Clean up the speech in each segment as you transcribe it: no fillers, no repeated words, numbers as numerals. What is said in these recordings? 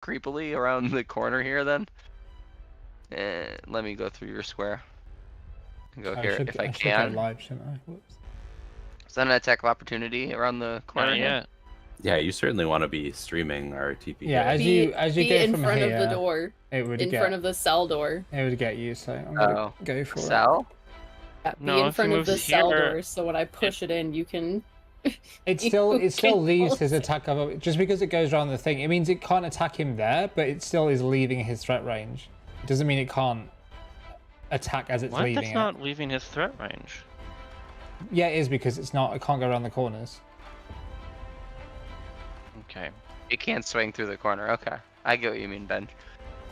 creepily around the corner here then. Let me go through your square. And go here if I can. Go live, shouldn't I? Whoops. Is that an attack of opportunity around the corner? Yeah. Yeah, you certainly want to be streaming our TPK. Yeah, as you go in from front here, of the door. it would in front of the cell door. It would get you, so I'm gonna go for cell? Yeah, be No, in if front he of the moves cell here, door, so when I push it in, you can. It still leaves his attack of just because it goes around the thing. It means it can't attack him there, but it still is leaving his threat range. It doesn't mean it can't attack as it's leaving. That's not leaving his threat range. Yeah, it is because it can't go around the corners. Okay. It can't swing through the corner. Okay, I get what you mean, Ben.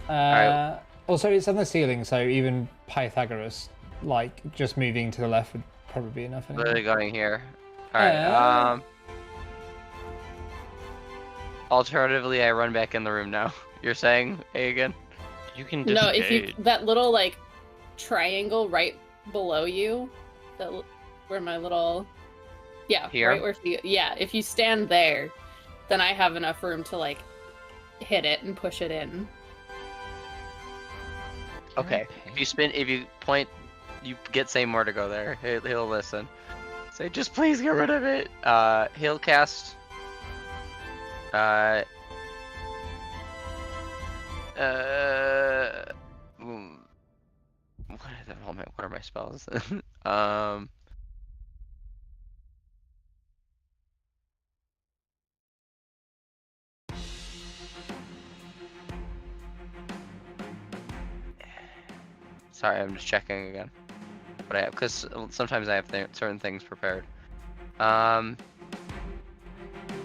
Right. Also, it's on the ceiling, so even Pythagoras, like just moving to the left would probably be enough. Anyway. Literally going here. All right. Alternatively, I run back in the room now. You're saying A again? You can No, disengage. if you that little like triangle right below you, that where my little here? right where if you stand there, then I have enough room to like hit it and push it in. Okay. If you point, you get Seymour to go there. He'll listen. Say, just please get rid of it. He'll cast. Where are my spells? Sorry, I'm just checking again. But I have, because sometimes I have certain things prepared. I'm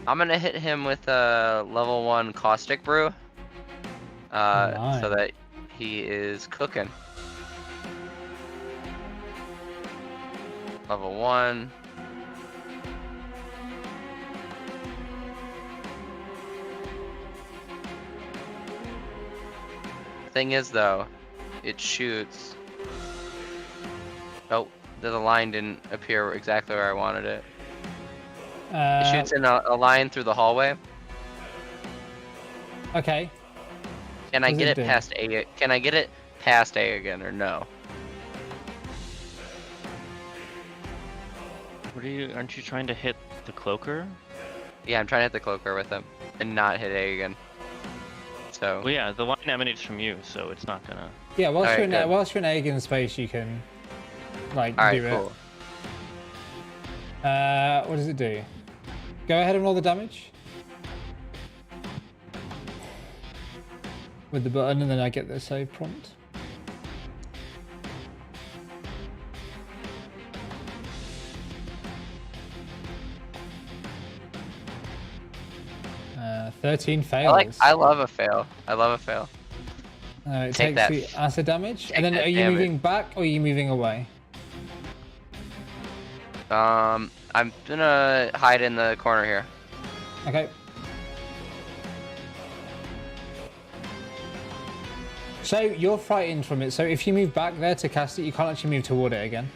gonna hit him with a level 1 caustic brew. So that he is cooking. Level 1. Thing is though, it shoots. Oh, the line didn't appear exactly where I wanted it. It shoots in a line through the hallway. Okay. Can I get it past A? Can I get it past A again, or no? Aren't you trying to hit the cloaker? Yeah, I'm trying to hit the cloaker with him and not hit A again. So. Well, yeah, the line emanates from you, so it's not gonna. Yeah, whilst you're in Aegon space, you can like do cool. it. What does it do? Go ahead and roll the damage with the button, and then I get the save prompt. Uh, 13 fails. I love a fail. I love a fail. It takes the acid damage. And then are you moving back or are you moving away? I'm gonna hide in the corner here. Okay. So you're frightened from it. So if you move back there to cast it, you can't actually move toward it again.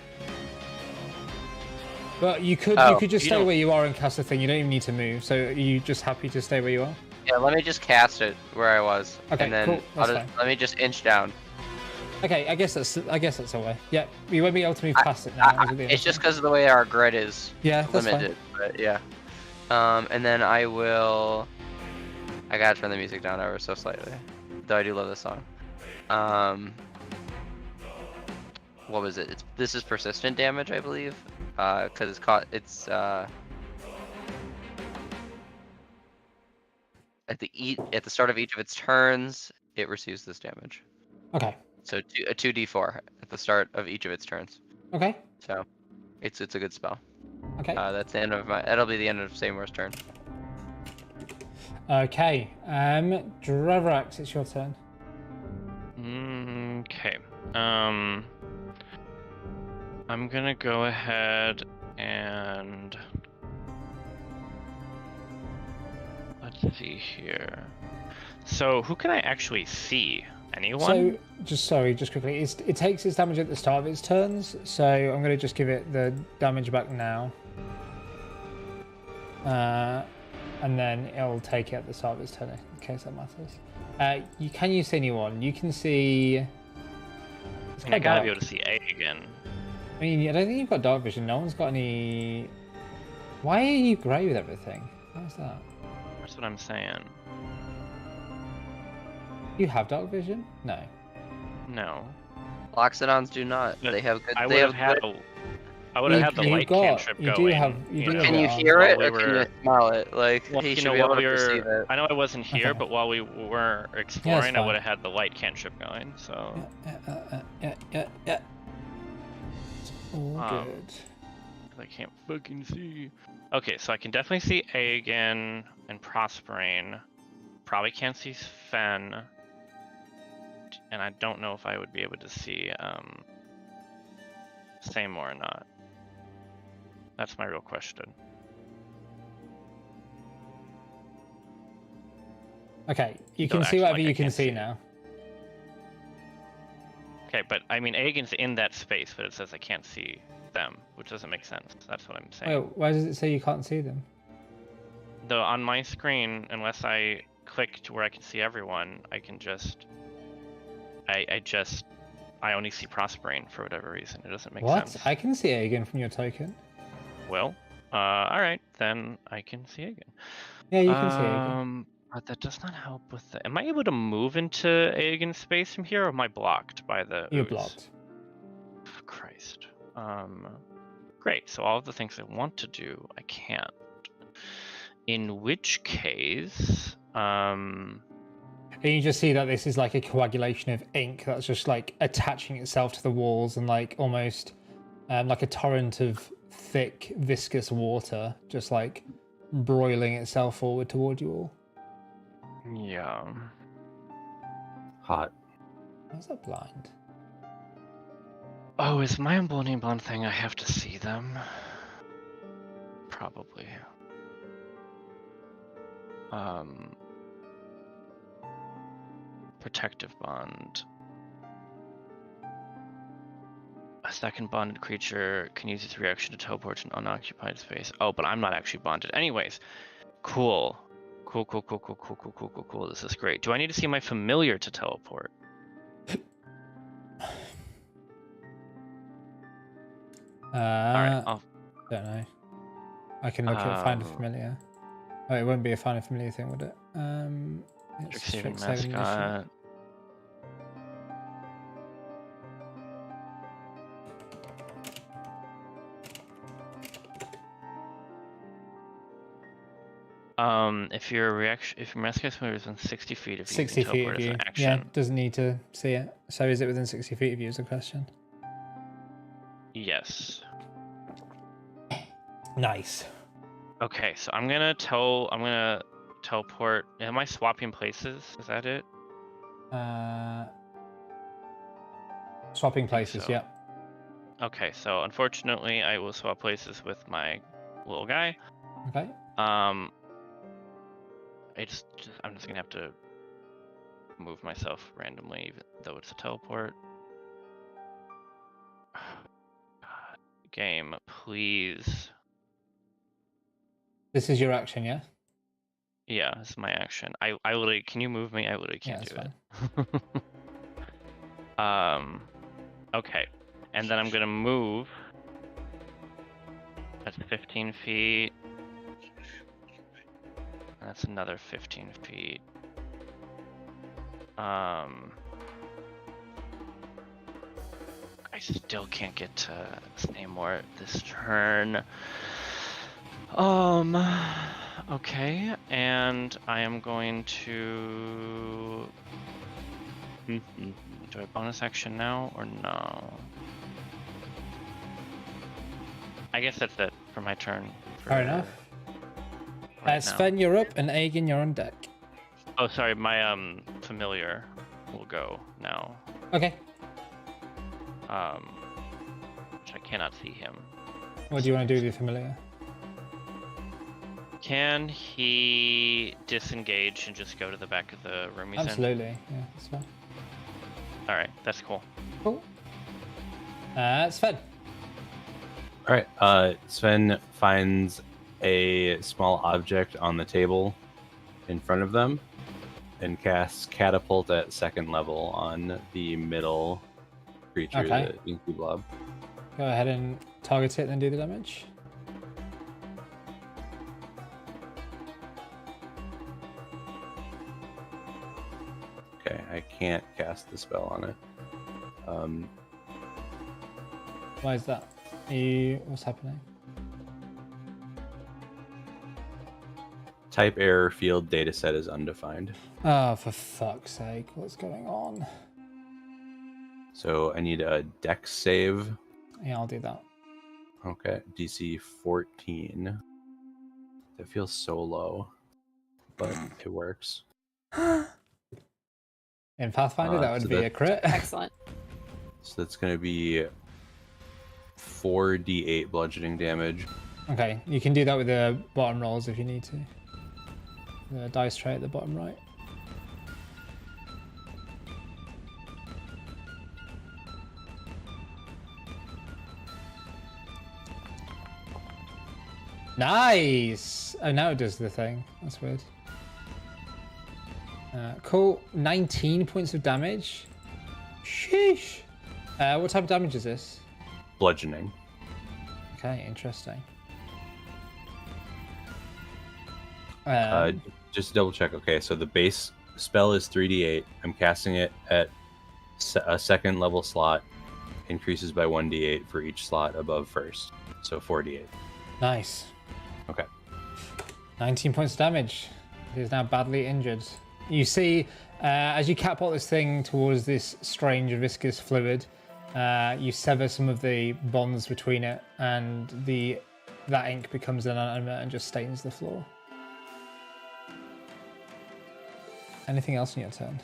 But you could just stay where you are and cast the thing. You don't even need to move. So are you just happy to stay where you are? Yeah, let me just cast it where I was. Okay, and then cool. Let me just inch down. Okay, I guess that's a way. Yeah, you won't be able to move past it now. It's just because of the way our grid is limited. Fine. But yeah. And then I gotta turn the music down ever so slightly. Though I do love this song. What was it? This is persistent damage, I believe. Because it's at the start of each of its turns, it receives this damage. Okay. So a 2d4 at the start of each of its turns. Okay. So it's a good spell. Okay. That's the end of that'll be the end of Seymour's turn. Okay. Dravrax, it's your turn. Okay. I'm gonna go ahead and let's see here. So who can I actually see? Anyone? So just quickly, it takes its damage at the start of its turns. So I'm gonna just give it the damage back now, and then it'll take it at the start of its turn in case that matters. Can you see anyone? You can see. It's I quite gotta dark. be able to see A again. I mean, I don't think you've got dark vision. No one's got any. Why are you grey with everything? How's that? That's what I'm saying. You have dark vision? No. No. Loxodons do not. But They have good. I They would have have had good. I would have had the light cantrip You going. do have. You do have Can it you on. hear it while or we can you were- smell it? Like Well, he you should know, be able while to we perceive were, it. I know I wasn't here, Okay. but while we were exploring, I fine. would have had the light cantrip going. So Yeah. All Um, good. I can't fucking see. Okay, so I can definitely see A again and Prospering. Probably can't see Sven. And I don't know if I would be able to see Seymour or not. That's my real question. Okay, you Don't can see act whatever like I you can can't see see. now. Okay, but I mean, Aegon's in that space, but it says I can't see them, which doesn't make sense. That's what I'm saying. Wait, why does it say you can't see them? Though on my screen, unless I click to where I can see everyone, I can just, I only see Prospering for whatever reason. It doesn't make What? sense. I can see Aegon from your token. Well, all right, then I can see Aegon. Yeah, you can see Aegon. But that does not help with the. Am I able to move into Aegon's space from here, or am I blocked by the? You're ooze? blocked. Christ. Great. So all of the things I want to do, I can't. In which case, And you just see that this is like a coagulation of ink that's just like attaching itself to the walls and like almost like a torrent of thick, viscous water, just like broiling itself forward toward you all. yeah. Hot. How's that blind? Oh, is my unblown blonde thing? I have to see them. Probably. Protective bond. A second bonded creature can use its reaction to teleport to an unoccupied space. Oh, but I'm not actually bonded. Anyways, cool. Cool. This is great. Do I need to see my familiar to teleport? Alright, I'll... Don't know. I can look at find a familiar. Oh, it won't be a find a familiar thing, would it? It's Strixhaven Strixhaven initiative. mascot. If your mascot's move is within 60 feet of you, 60 you can feet teleport of as you. an action. Yeah, doesn't need to see it. So is it within 60 feet of you is the question. Yes. Nice. Okay, so I'm gonna teleport. Am I swapping places? Is that it? Swapping places, so. yeah. Okay, so unfortunately I will swap places with my little guy. Okay. I'm just gonna have to move myself randomly, even though it's a teleport. God, game, please. This is your action, yeah? Yeah, this is my action. I literally, can you move me? I literally can't do it. Okay, and then I'm gonna move. That's 15 feet. That's another 15 feet. I still can't get to Seymour this turn. Okay, and I am going to... Do I bonus action now or no? I guess that's it for my turn. Fair enough. right now. Sven, you're up, and Aegon, you're on deck. Oh, sorry, my familiar will go now. Okay. Which I cannot see him. What do you want to do with your familiar? Can he disengage and just go to the back of the room he's in? Absolutely. Yeah, that's fine. Alright, that's cool. Cool. Sven. All right. Sven finds a small object on the table in front of them and cast Catapult at 2nd level on the middle creature, Okay. the Inky Blob. Go ahead and target it and then do the damage. Okay, I can't cast the spell on it. Why is that? What's happening? Type error field dataset is undefined. Oh, for fuck's sake, what's going on? So I need a dex save. Yeah, I'll do that. Okay, DC 14. That feels so low, but it works. In Pathfinder, that would so be a crit. Excellent. So that's going to be 4d8 bludgeoning damage. Okay, you can do that with the bottom rolls if you need to. The dice tray at the bottom right. Nice! Oh, now it does the thing. That's weird. Cool. 19 points of damage. Sheesh. What type of damage is this? Bludgeoning. Okay, interesting. Just double check. Okay, so the base spell is 3d8. I'm casting it at a 2nd level slot. Increases by 1d8 for each slot above 1st. So 4d8. Nice. Okay. 19 points of damage. He is now badly injured. You see, as you catapult this thing towards this strange viscous fluid, you sever some of the bonds between it, and that ink becomes inanimate and just stains the floor. Anything else in your turn?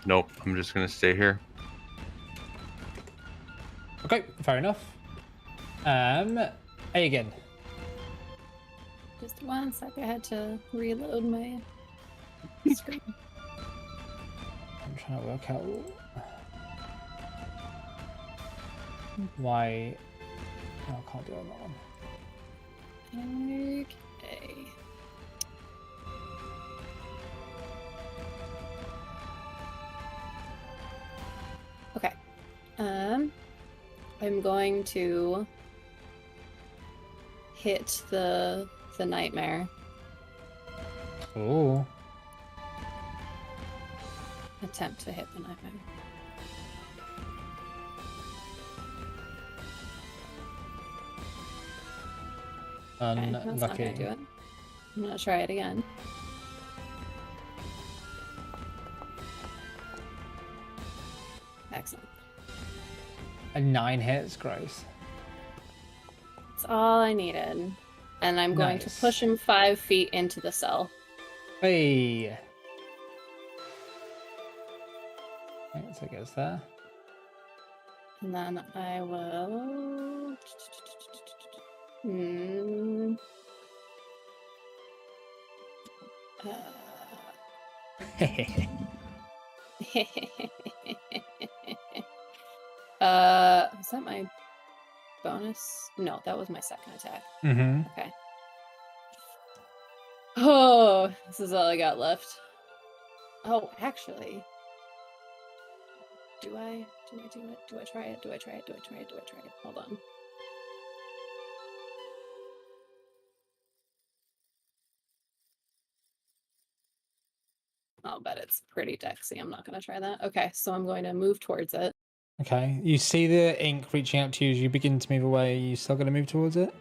Nope, I'm just gonna stay here. Okay, fair enough. Again. Just 1 sec, I had to reload my screen. I'm trying to work out why. Oh, I can't do it on that one. Okay. Okay. I'm going to hit the nightmare. Oh. Attempt to hit the nightmare. Okay, that's not Unlucky. gonna do it. I'm gonna try it again. Excellent. A 9 hits, gross. That's all I needed. And I'm going to push him 5 feet into the cell. Hey. Okay, so it goes there. And then I will. Was that my bonus? No, that was my second attack. Mm-hmm. Okay. Oh, this is all I got left. Oh, actually. Do I do it? Do I try it? Do I try it? Hold on. I'll bet it's pretty dexy. I'm not going to try that. Okay, so I'm going to move towards it. Okay, you see the ink reaching out to you as you begin to move away. Are you still going to move towards it?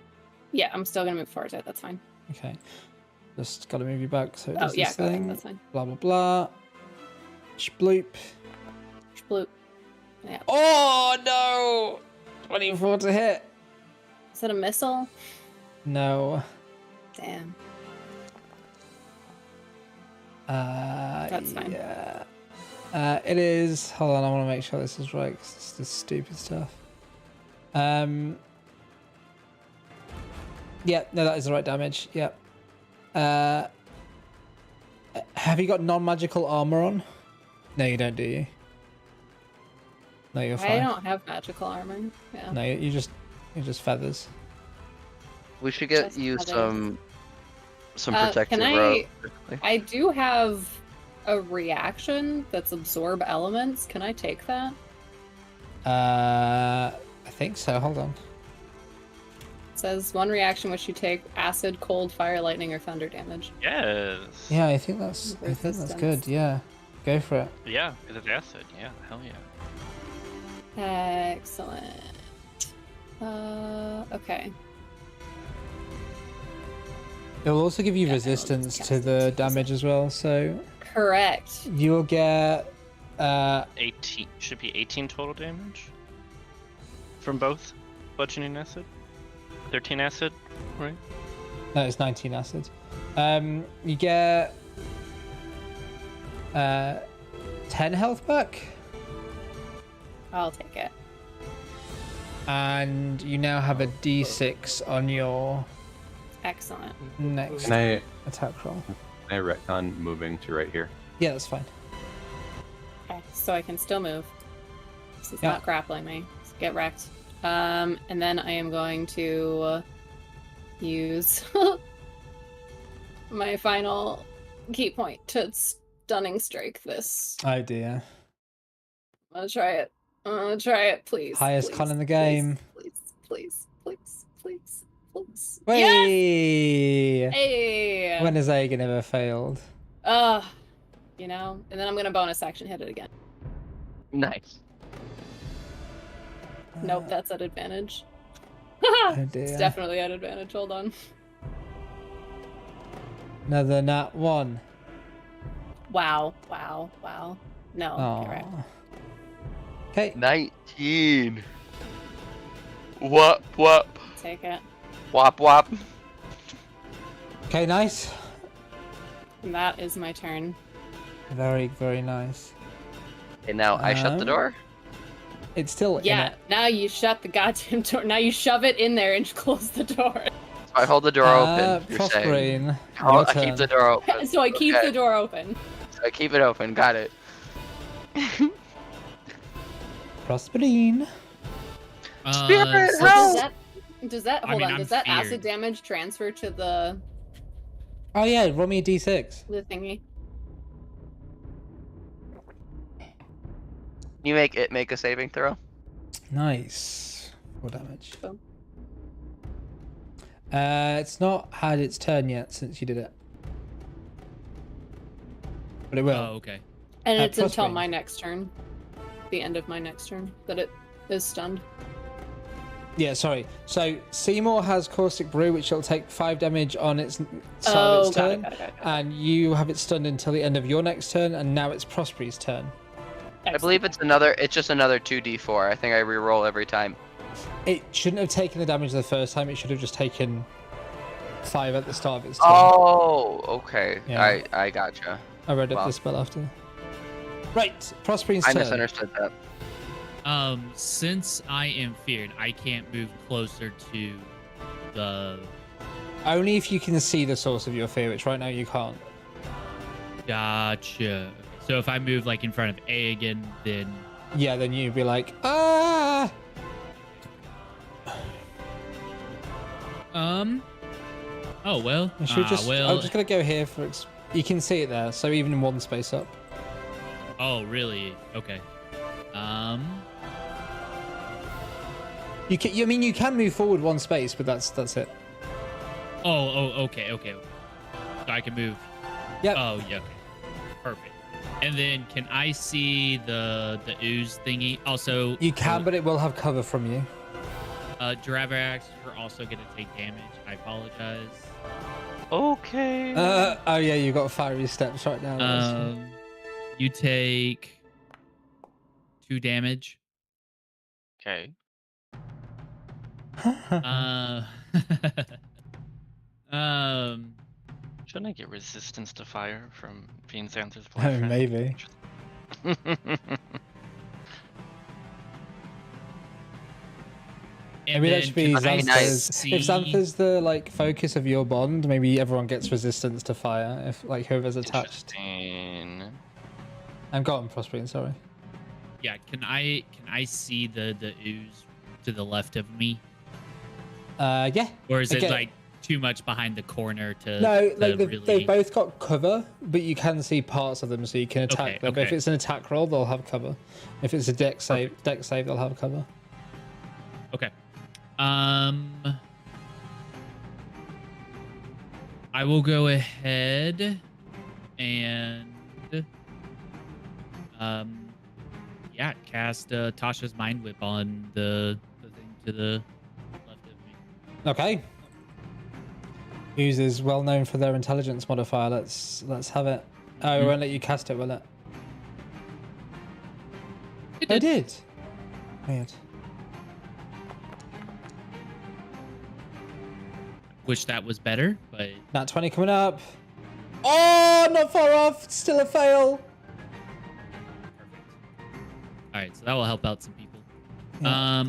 Yeah, I'm still going to move towards it. That's fine. Okay. Just got to move you back so it does yeah, this go ahead. thing. That's fine. Blah, blah, blah. Shbloop. Shbloop. Yeah. Oh, no! 24 to hit. Is it a missile? No. Damn. That's fine. Yeah. It is. Hold on, I want to make sure this is right because it's this stupid stuff. Yeah, no, that is the right damage. Yep. Have you got non-magical armor on? No, you don't, do you? No, you're fine. I don't have magical armor. Yeah. No, you're just feathers. We should get Just you feathers. some protective can rope. I do have a reaction that's absorb elements. Can I take that? I think so. Hold on. It says one reaction which you take acid, cold, fire, lightning, or thunder damage. Yes. Yeah, I think that's good. Resistance. Yeah, go for it. Yeah, it's acid. Yeah, hell yeah. Excellent. Okay. It will also give you Yeah, resistance I'll to just the cast it. damage as well. So Correct. you'll get 18 should be 18 total damage from both bludgeoning acid. 13 acid, right? no, it's 19 acid. You get 10 health back, I'll take it. and you now have a D6 on your Excellent. next Can I attack roll. retcon moving to right here? Yeah, that's fine. Okay, so I can still move. This is Yeah. not grappling me. So get wrecked. And then I am going to use my final key point to stunning strike this. Oh dear. I'm gonna try it. Please. Highest please, con in the game. Please. Yes! Whey! Hey! When has Aegon ever failed? And then I'm gonna bonus action hit it again. Nice. Nope, that's at advantage. Oh It's dear. definitely at advantage. Hold on. Another nat 1. Wow. No, Oh. you're right. Okay. 19. Whoop. Take it. Wop. Okay, nice. And that is my turn. Very, very nice. And now I shut the door. It's still in Yeah, it. now you shut the goddamn door. Now you shove it in there and close the door. So I hold the door open. You're saying. Prospering. I keep the door open. So I keep Okay. the door open. So I keep it open. Got it. Prospering. Spirit, So help! does that I hold mean, on, I'm does that acid feared. damage transfer to the Oh yeah, roll me a d6. thingy? You make a saving throw. Nice. 4 damage. Boom. It's not had its turn yet since you did it. But it will. Oh, okay. And it's until prospering. my next turn. The end of my next turn that it is stunned. Yeah, sorry. So Seymour has Caustic Brew, which will take 5 damage on its start Oh, of its got turn. it. And you have it stunned until the end of your next turn, and now it's Prospery's turn. I believe it's just another 2d4. I think I re-roll every time. It shouldn't have taken the damage the first time, it should have just taken 5 at the start of its turn. Oh, okay. Yeah. I gotcha. I read up wow. the spell after. Right, Prospery's I turn. misunderstood that. Since I am feared, I can't move closer to the. Only if you can see the source of your fear, which right now you can't. Gotcha. So if I move like in front of A again, then Yeah, then you'd be like, ah! Oh well. I should just. well. I'm just gonna go here for. You can see it there, so even in one space up. Oh really? Okay. You can. I mean, you can move forward one space, but that's it. Oh. Okay. So I can move. Yep. Oh yeah. Okay. Perfect. And then can I see the ooze thingy? Also. You can, but it will have cover from you. Dravarax, you're also gonna take damage. I apologize. Okay. Oh yeah, you got fiery steps right now. You take 2 damage. Okay. Shouldn't I get resistance to fire from being Xanther's Oh, boyfriend? maybe. And Maybe that then should be can I Xanthus. see- If Xanthus the like focus of your bond, maybe everyone gets resistance to fire. If like whoever's attached. Interesting. I'm gotten Prospering. Sorry. Yeah, can I see the ooze to the left of me, Yeah. or is it Okay. like too much behind the corner to? No, to like really... they've both got cover, but you can see parts of them, so you can attack Okay, them. But if okay. it's an attack roll, they'll have cover. If it's a deck save, they'll have cover. Okay. I will go ahead and yeah, cast Tasha's Mind Whip on the thing to the left of me. Okay. Ooze is well known for their intelligence modifier. Let's have it. Oh, it won't let you cast it, will it? It I did. did. Weird. Wish that was better, but Nat 20 coming up. Oh, not far off. Still a fail. perfect. All right, so that will help out some people. Yeah.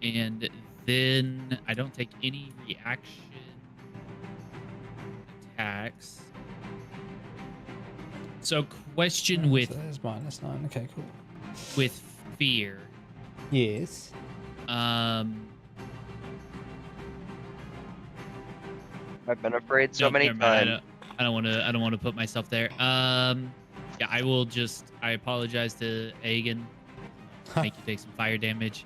And then I don't take any reaction attacks. So, question So with there's -9. Okay, cool. fear. Yes. I've been afraid so Nope, many never mind. times. I don't want to put myself there. Yeah, I apologize to Aegon. Make you take some fire damage.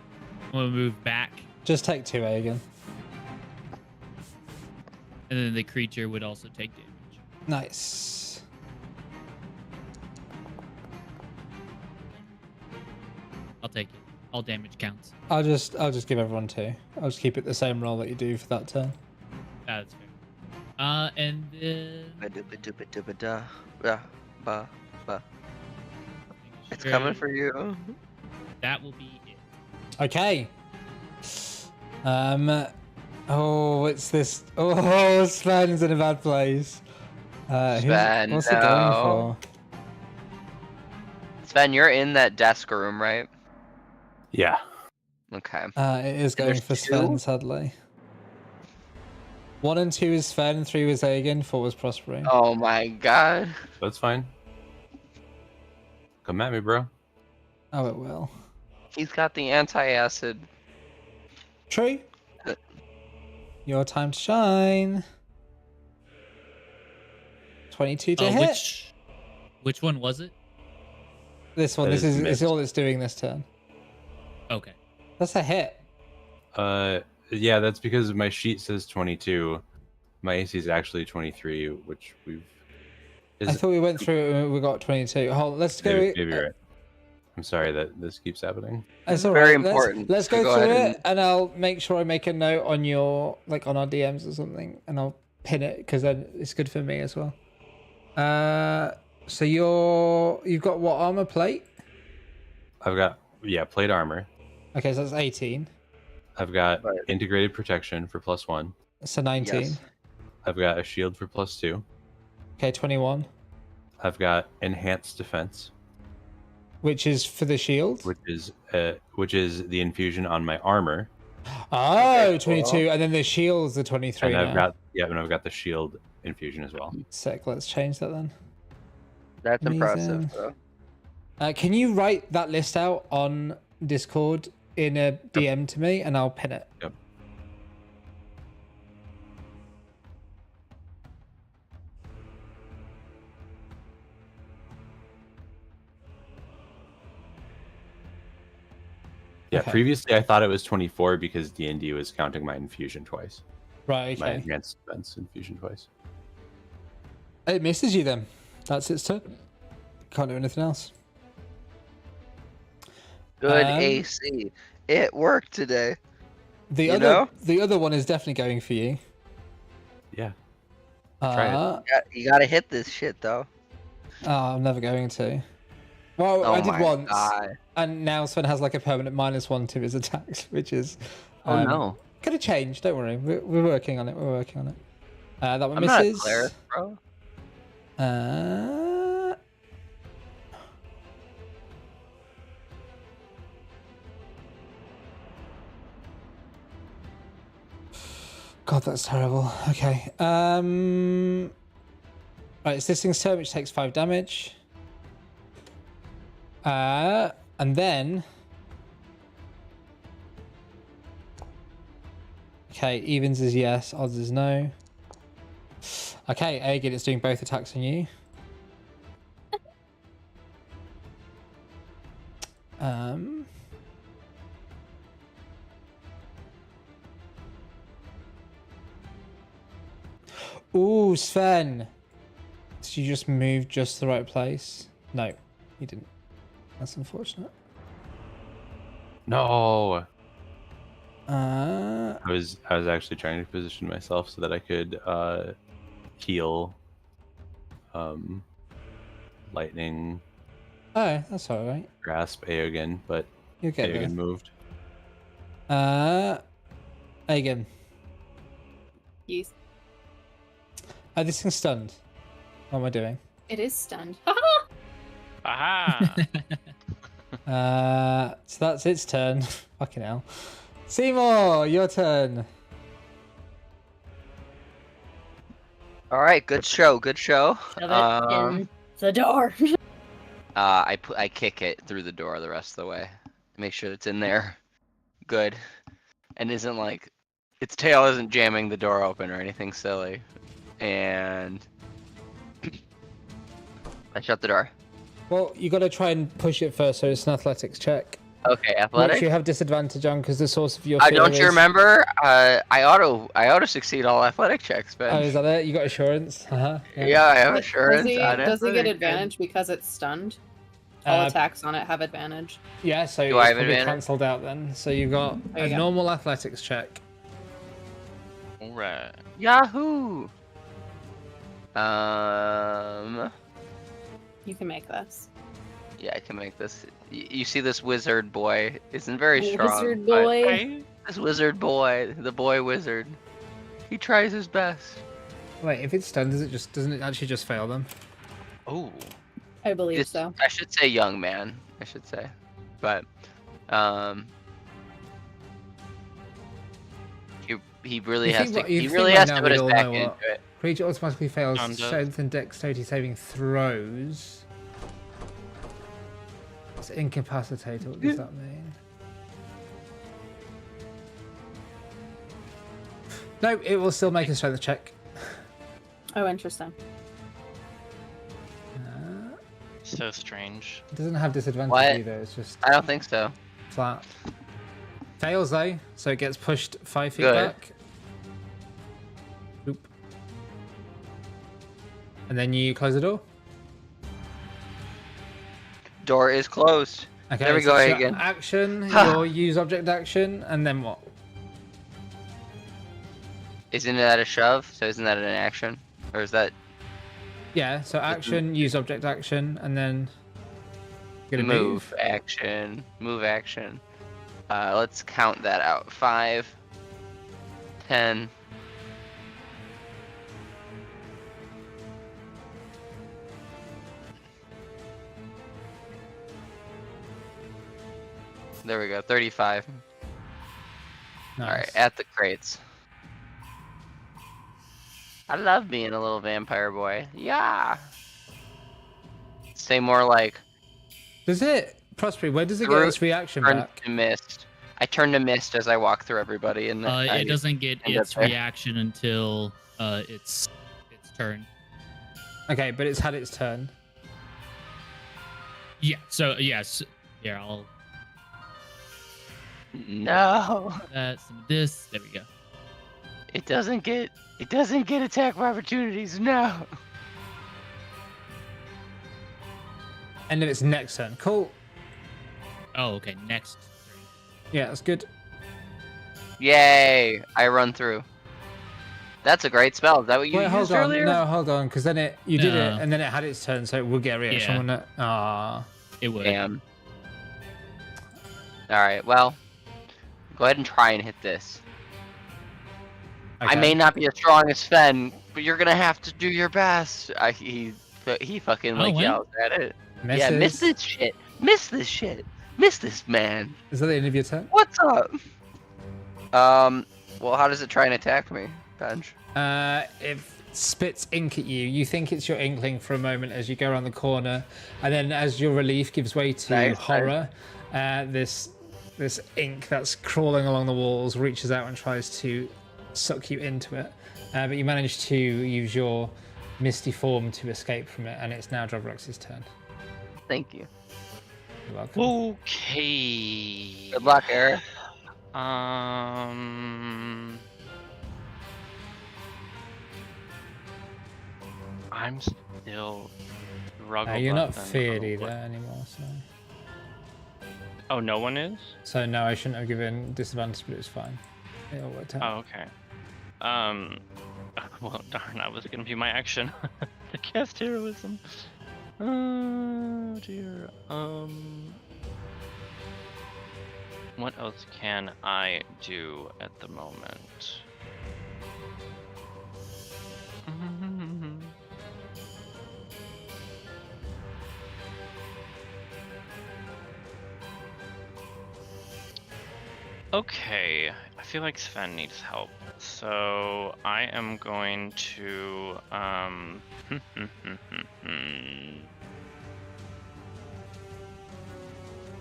I'm gonna move back, Just take 2 again. and then the creature would also take damage. Nice. I'll take it. All damage counts. I'll just give everyone 2. I'll just keep it the same roll that you do for that turn. That's fair. And then Ba-do-ba-do-ba-do-ba-da. Yeah, ba, ba. It's sure coming for you. that will be it. Okay. Oh, it's this. Oh, Sven's in a bad place. Sven, what's it going no. for? Sven, you're in that desk room, right? Yeah. Okay. It is going there's for 2? Sven, sadly. 1 and 2 is Sven, 3 was Aegon, 4 was Prospering. Oh my god. That's fine. Come at me, bro. Oh, it will. He's got the anti-acid. True. Your time to shine. 22 to hit. Which one was it? This one. That This is is missed. all it's doing this turn. Okay. That's a hit. Yeah, that's because my sheet says 22. My AC is actually 23, which we've. I thought we went through it and we got 22. Hold on, let's go. Maybe you're right. I'm sorry that this keeps happening. It's all Very right. important. Let's So go go through ahead it, and I'll make sure I make a note on your on our DMs or something, and I'll pin it because then it's good for me as well. So you've got what armor plate? I've got plate armor. Okay, so that's 18. I've got Right. integrated protection for +1. So 19. Yes. I've got a shield for +2. Okay, 21. I've got enhanced defense, Which is for the shield. which is the infusion on my armor, Oh, Okay, 22, cool. and then the shield's the 23 and now. I've got the shield infusion as well. Sick, let's change that then. That's impressive, Amazing. though. Can you write that list out on Discord in a DM to me, and I'll pin it. Yep. Yeah, Okay. previously I thought it was 24 because D&D was counting my infusion twice. Right, My okay. enhanced defense infusion twice. It misses you then. That's its turn. Can't do anything else. Good Um, AC. It worked today. The You other know? the other one is definitely going for you. Yeah. Try it. You gotta hit this shit, though. I'm never going to. Well, Oh I did my once, God. and now Sven has like a permanent -1 to his attacks, which is Oh no. gonna change. Don't worry, we're working on it. We're working on it. That one I'm not a misses. cleric, bro. God, that's terrible. Okay. Right, it's this thing's turn, which takes 5 damage. And then... Okay, evens is yes, odds is no. Okay, Aegid, it's doing both attacks on you. Ooh, Sven. Did you just move just the right place? No, you didn't. That's unfortunate. No. Uh, I was actually trying to position myself so that I could heal lightning oh, that's all right. grasp Aegon, but You'll get Aegon there. moved. Aegon. Yes. Oh, this thing's stunned. What am I doing? It is stunned. Aha! So that's its turn. Fucking hell. Seymour, your turn. All right, good show, good show. Shove it in the door. I kick it through the door the rest of the way. Make sure it's in there. Good. And isn't like its tail isn't jamming the door open or anything silly. And I shut the door. Well, you got to try and push it first, so it's an athletics check. Okay, Which athletic. you have disadvantage on because the source of your fear Don't you is- remember? I auto succeed all athletic checks, Ben. Oh, is that it? You got assurance? Uh-huh. Yeah, I have assurance. Does he get athletic, advantage because it's stunned? All Uh, attacks on it have advantage. Yeah, so Do it's I have probably advantage? cancelled out then. So you've got There a you go. normal athletics check. Alright. Yahoo! You can make this. Yeah, I can make this. You see this wizard boy isn't very strong. Wizard but boy. This wizard boy, the boy wizard, he tries his best. Wait, if it's stunned, doesn't it actually just fail them? Oh, I believe so. I should say young man. I should say, but he really You has think to. you He think really right has now to put we his all back know into what- it. Creature automatically fails Under. strength and dexterity saving throws. It's incapacitated. What does that mean? No, it will still make a strength check. Oh, interesting. So strange. It doesn't have disadvantage What? either. It's just I don't think so. flat. Fails though, so it gets pushed 5 feet Good. back. Oop. And then you close the door. Door is closed. Okay, There we so go it's your again. Action, your use object action, and then what? Isn't that a shove? So isn't that an action, or is that Yeah, so action, use object action, and then you're gonna move action? Move action. Let's count that out. 5, 10. There we go. 35. Nice. All right, at the crates. I love being a little vampire boy. Yeah. Say more like Does it, Prospery, where does it get Through- its reaction turn back? to mist. I turn to mist as I walk through everybody, and I It doesn't get end up its there. reaction until its turn. Okay, but it's had its turn. Yeah. So yes. Here, I'll No, some of this. There we go. it doesn't get attack opportunities. No. End of its next turn. Cool. Oh, okay. Next. turn. Yeah, that's good. Yay! I run through. That's a great spell. Is that what you Wait, hold used on. earlier? No, hold on, because then you did it, No. and then it had its turn, so it would get a reaction, Yeah. wouldn't it? Ah. It would. Damn. All right. Well, go ahead and try and hit this. I may not be as strong as Fen, but you're gonna have to do your best. He fucking like Oh, wow. yells at it. Misses. Yeah, miss this shit. Miss this shit. Miss this man. Is that the end of your turn? What's up? Well, how does it try and attack me, Benj? It spits ink at you. You think it's your inkling for a moment as you go around the corner, and then as your relief gives way to Nice. horror, this ink that's crawling along the walls reaches out and tries to suck you into it. But you manage to use your misty form to escape from it, and it's now Drovrox's turn. Thank you. You're welcome. Okay. Good luck, Eric. I'm still struggling. You're not feared either anymore, so. Oh, no one is? So no, I shouldn't have given disadvantage, but it's fine. It all worked out. Oh, okay. Well, darn, that was gonna be my action to cast heroism. Oh dear. What else can I do at the moment? Okay, I feel like Sven needs help, so I am going to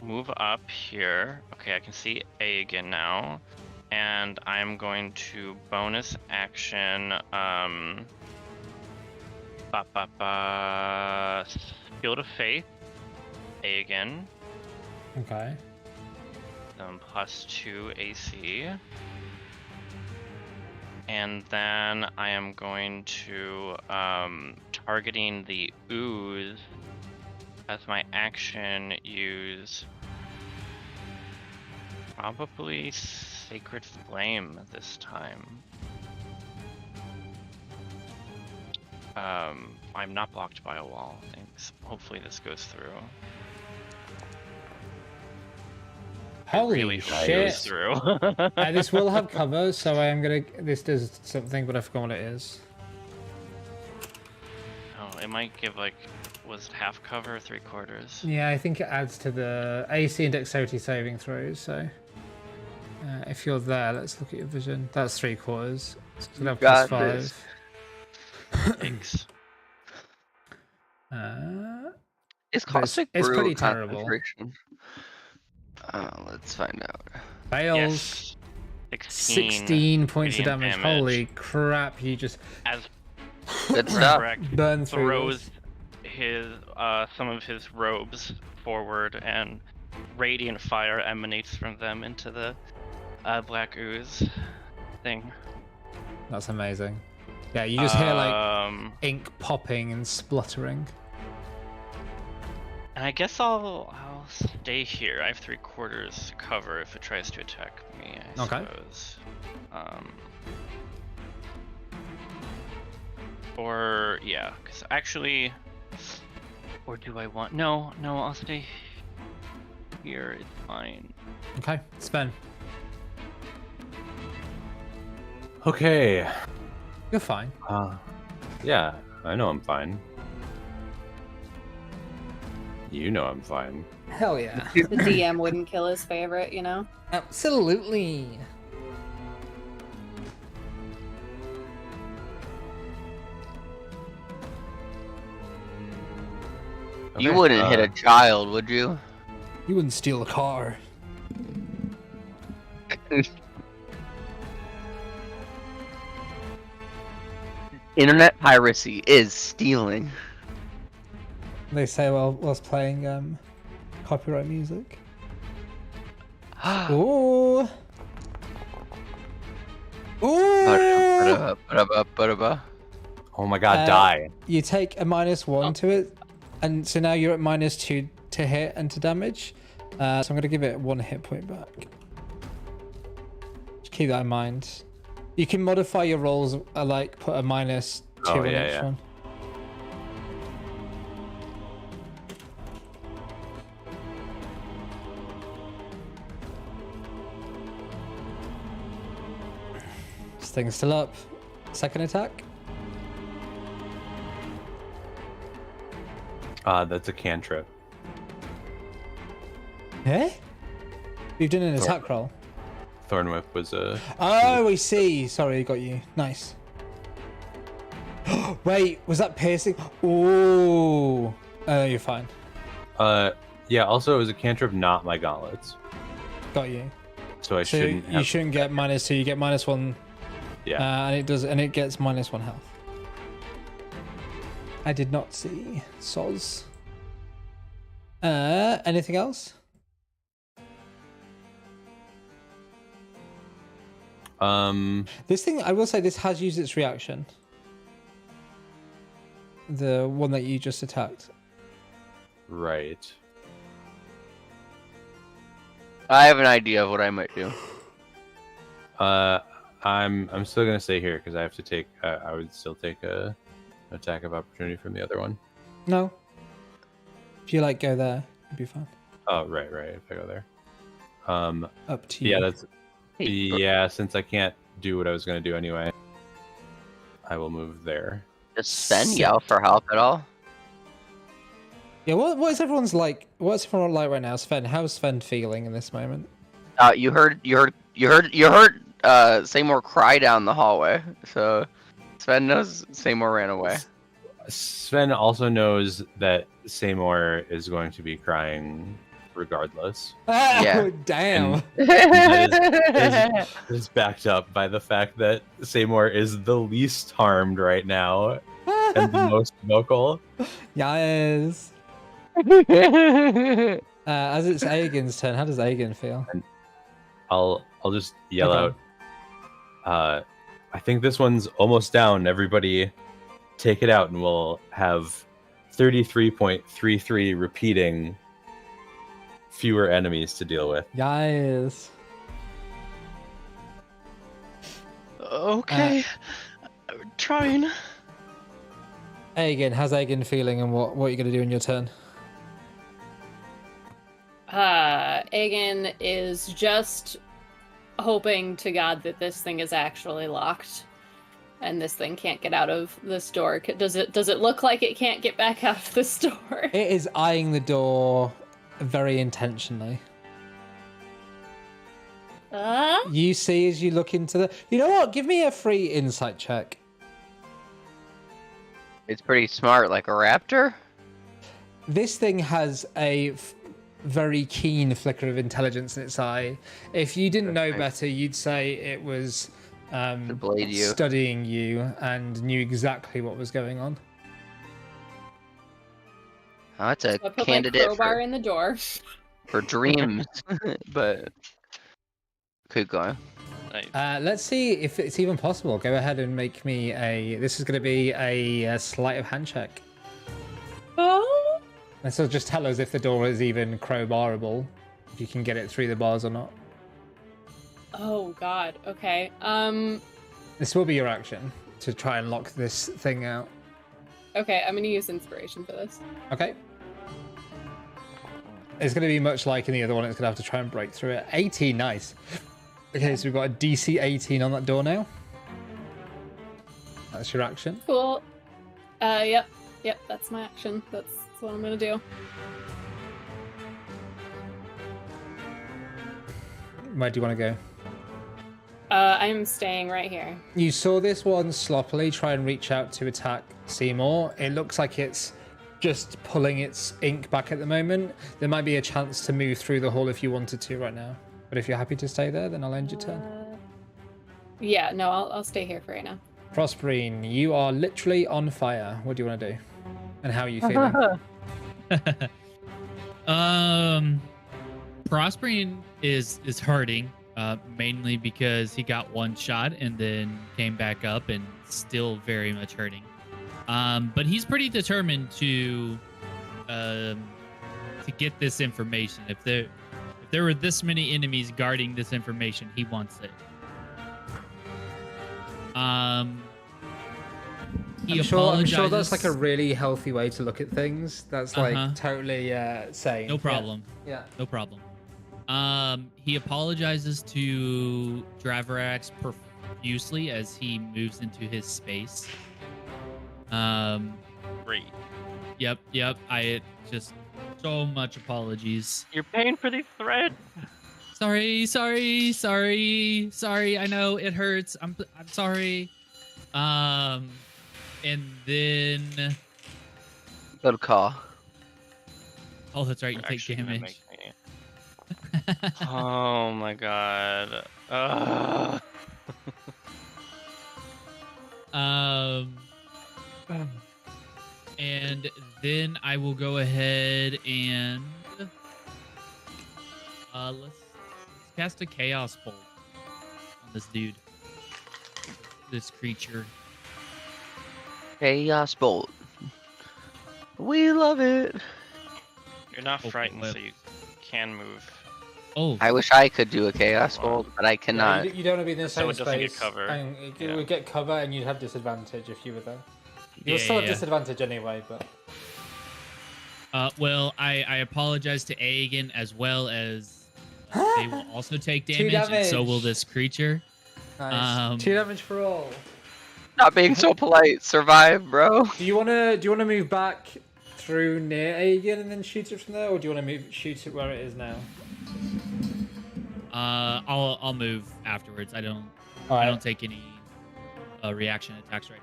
move up here. Okay, I can see A again now, and I'm going to bonus action Field of Faith, A again. Okay. +2 AC. And then I am going to targeting the ooze as my action use probably Sacred Flame this time. I'm not blocked by a wall, thanks. Hopefully this goes through. Holy really shit! goes through. This will have cover, so I am gonna. This does something, but I forgot what it is. Oh, it might give like, was it half cover or 3/4? Yeah, I think it adds to the AC and Dexterity saving throws. So, if you're there, let's look at your vision. That's 3/4. So it's gonna have Got +5. this. Thanks. Is But caustic it's brew pretty terrible. concentration? Let's find out. Fails. Yes. 16 points of radiant damage. Holy crap! You just As Good stuff. Rek burn through. throws his some of his robes forward, and radiant fire emanates from them into the black ooze thing. That's amazing. Yeah, you just hear like ink popping and spluttering. And I guess I'll stay here. I have 3/4 cover if it tries to attack me, I Okay. suppose. Or yeah, because actually, or do I want? No, I'll stay here. It's fine. Okay, Sven, Okay. you're fine. Yeah, I know I'm fine. You know I'm fine. Hell yeah. The DM wouldn't kill his favorite, you know? Absolutely. You Okay, wouldn't hit a child, would you? You wouldn't steal a car. Internet piracy is stealing. They say whilst playing copyright music. Ooh. Ooh. Oh my god, Uh, die. You take a -1 to it, and so now you're at -2 to hit and to damage. So I'm going to give it 1 hit point back. Just keep that in mind. You can modify your rolls, like put a -2 Oh, on yeah, each yeah. one. This thing's still up. Second attack. That's a cantrip. Eh? You've done an Thor- attack roll. Thorn Whip was a. Oh, I see. Sorry, I got you. Nice. Wait, was that piercing? Ooh. You're fine. Yeah. Also, it was a cantrip, not my gauntlets. Got you. So I So shouldn't. you shouldn't get -2. You get -1. Yeah. And it gets -1 health. I did not see. Soz. Anything else? This thing, I will say, this has used its reaction. The one that you just attacked. Right. I have an idea of what I might do. I'm still gonna stay here because I have to take. I would still take an attack of opportunity from the other one. No. If you like go there, you'll be fine. Oh, right. If I go there. Up to you. Yeah, that's. Yeah, since I can't do what I was gonna do anyway, I will move there. Does Sven yell for help at all? Yeah, what is everyone's like? What's everyone like right now, Sven? How's Sven feeling in this moment? You heard Seymour cry down the hallway. So Sven knows Seymour ran away. Sven also knows that Seymour is going to be crying regardless. Yeah. Damn. That is backed up by the fact that Seymour is the least harmed right now and the most vocal. Yes. As it's Aegon's turn, how does Aegon feel? I'll just yell out. I think this one's almost down. Everybody, take it out, and we'll have 33.33 repeating. Fewer enemies to deal with. Yes. Okay. Trying. Aegon, how's Aegon feeling, and what are you going to do in your turn? Aegon is just hoping to God that this thing is actually locked, and this thing can't get out of this door. Does it look like it can't get back out of this door? It is eyeing the door very intentionally. You see as you look into the... You know what? Give me a free insight check. It's pretty smart, like a raptor. This thing has a very keen flicker of intelligence in its eye. If you didn't know better, you'd say it was studying you and knew exactly what was going on. Oh, that's a So I put candidate my crowbar in the door. for dreams, but keep going. Nice. Let's see if it's even possible. Go ahead and make me a... This is going to be a sleight of hand check. Oh. And so just tell us if the door is even crowbarable, if you can get it through the bars or not. Oh God. Okay. This will be your action to try and lock this thing out. Okay, I'm gonna use inspiration for this. Okay. It's going to be much like in the other one. It's going to have to try and break through it. 18, nice. Okay, so we've got a DC 18 on that door now. That's your action. Cool. Yep, that's my action. That's what I'm gonna do. Where do you want to go? I'm staying right here. You saw this one sloppily try and reach out to attack Seymour. It looks like it's just pulling its ink back at the moment. There might be a chance to move through the hall if you wanted to right now. But if you're happy to stay there, then I'll end your turn. Yeah, no, I'll stay here for right now. Prosperine, you are literally on fire. What do you want to do? And how are you feeling? Prosperine is hurting, mainly because he got one shot and then came back up and still very much hurting. But he's pretty determined to get this information. If there were this many enemies guarding this information, he wants it. I'm sure that's like a really healthy way to look at things. That's like totally sane. No problem. Yeah. No problem. He apologizes to Dravarax profusely as he moves into his space. Great. Yep. I just so much apologies. You're paying for these threads. Sorry. I know it hurts. I'm sorry. And then. Good call. Oh, that's right. You take Actually gonna damage. make me- Oh my god. Ugh. And then I will go ahead and let's cast a chaos bolt on this dude, this creature. Chaos Bolt. We love it. You're not Okay, frightened, well. so you can move. Oh, I wish I could do a Chaos Wow. Bolt, but I Yeah, cannot. you don't want to be in the So same it doesn't get space. cover. And you Yeah. would get cover, and you'd have disadvantage if you were there. You'll Yeah, still have yeah. disadvantage anyway, but well, I apologize to Aegon as well as they will also take 2 damage, and so will damage. this creature. nice. 2 damage for all. Not being so polite. Survive, bro. Do you wanna move back through near Aegon and then shoot it from there, or do you want to shoot it where it is now? I'll move afterwards. I don't take any reaction attacks right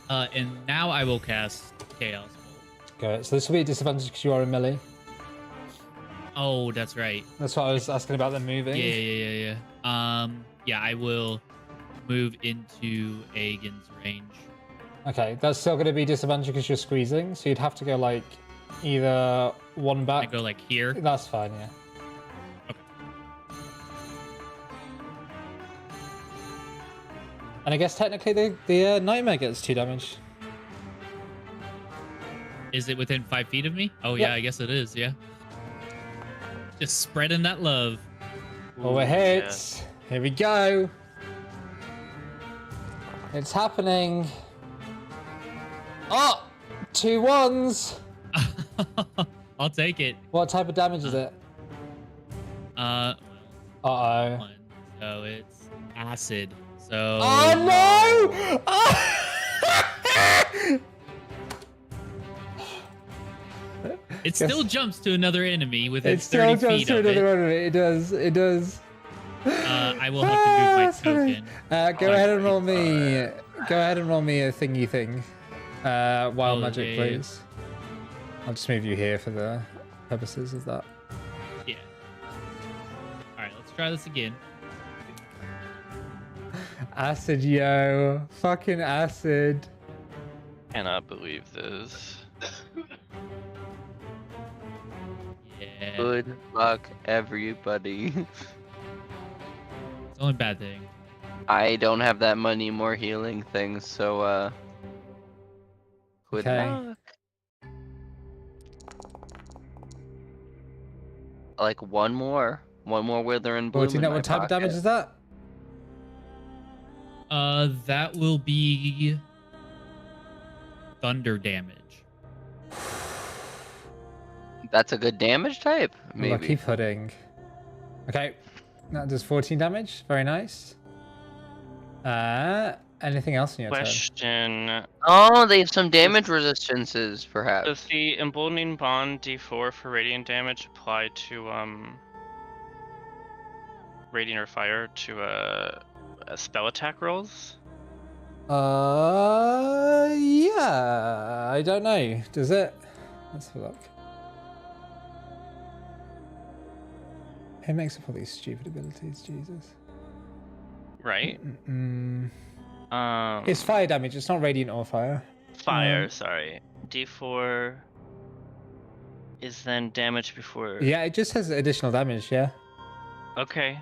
now. And now I will cast Chaos Bolt. Okay, so this will be a disadvantage because you are in melee. Oh, that's right. That's what I was asking about the moving. Yeah. Yeah, I will move into Aegon's range. Okay, that's still going to be disadvantage because you're squeezing, so you'd have to go like either one I back. go like here. That's fine, yeah. Okay. And I guess technically the nightmare gets 2 damage. Is it within 5 feet of me? Oh Yep. yeah, I guess it is. Yeah. Just spreading that love. Oh, it Ooh, hits. Here we go. It's happening. Oh, 2 1s. I'll take it. What type of damage is it? Well, Uh-oh. one. So it's acid. So. Oh no! It still jumps to another enemy within It still 30 jumps feet to of another it. enemy. It does. It does. I will have to move my Sorry. token. Go ahead and roll me. Go ahead and roll me a thingy thing. Wild Oh, magic, yeah, yeah. please. I'll just move you here for the purposes of that. Yeah. All right, let's try this again. Acid, yo. Fucking acid. Cannot believe this. Yeah. Good luck, everybody. It's the only bad thing. I don't have that many more healing things, so good Okay. luck. Like one more wither and bloom. Well, do you know in my what type of damage pocket. is that? That will be thunder damage. That's a good damage type, maybe. Lucky pudding. Okay. That does 14 damage. Very nice. Anything else in your turn? Question: Oh, they have some damage resistances, perhaps. Does the emboldening bond D4 for radiant damage apply to radiant or fire to spell attack rolls? Yeah. I don't know. Does it? Let's have a look. Who makes up all these stupid abilities? Jesus. Right. It's fire damage. It's not radiant or fire. Fire. Sorry. D4 is then damage before. Yeah, it just has additional damage. Yeah. Okay.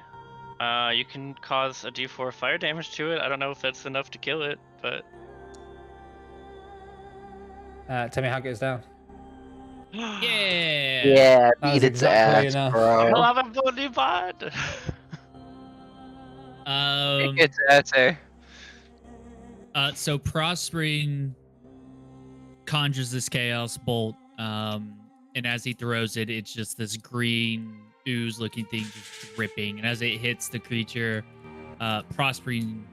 You can cause a D4 fire damage to it. I don't know if that's enough to kill it, but. Tell me how it goes down. Yeah. Yeah, That was beat its exactly ass, enough. I bro. love emboldening bond. Kick its ass, eh? So Prospering conjures this chaos bolt, and as he throws it, it's just this green ooze-looking thing just dripping. And as it hits the creature, Prospering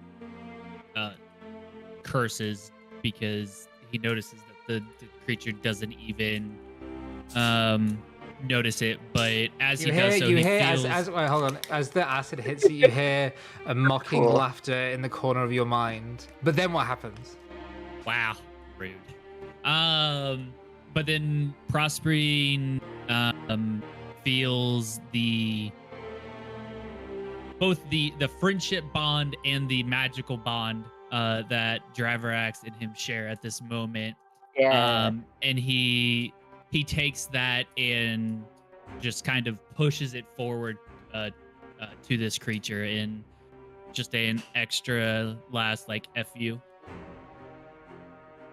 curses because he notices that the creature doesn't even notice it, but as You he does so, you he hear feels. wait, hold on. As the acid hits you, you hear a mocking Cool. laughter in the corner of your mind. But then what happens? Wow, rude. But then Prospering feels both the friendship bond and the magical bond that Draverax and him share at this moment. And he takes that and just kind of pushes it forward to this creature in just an extra last like fu.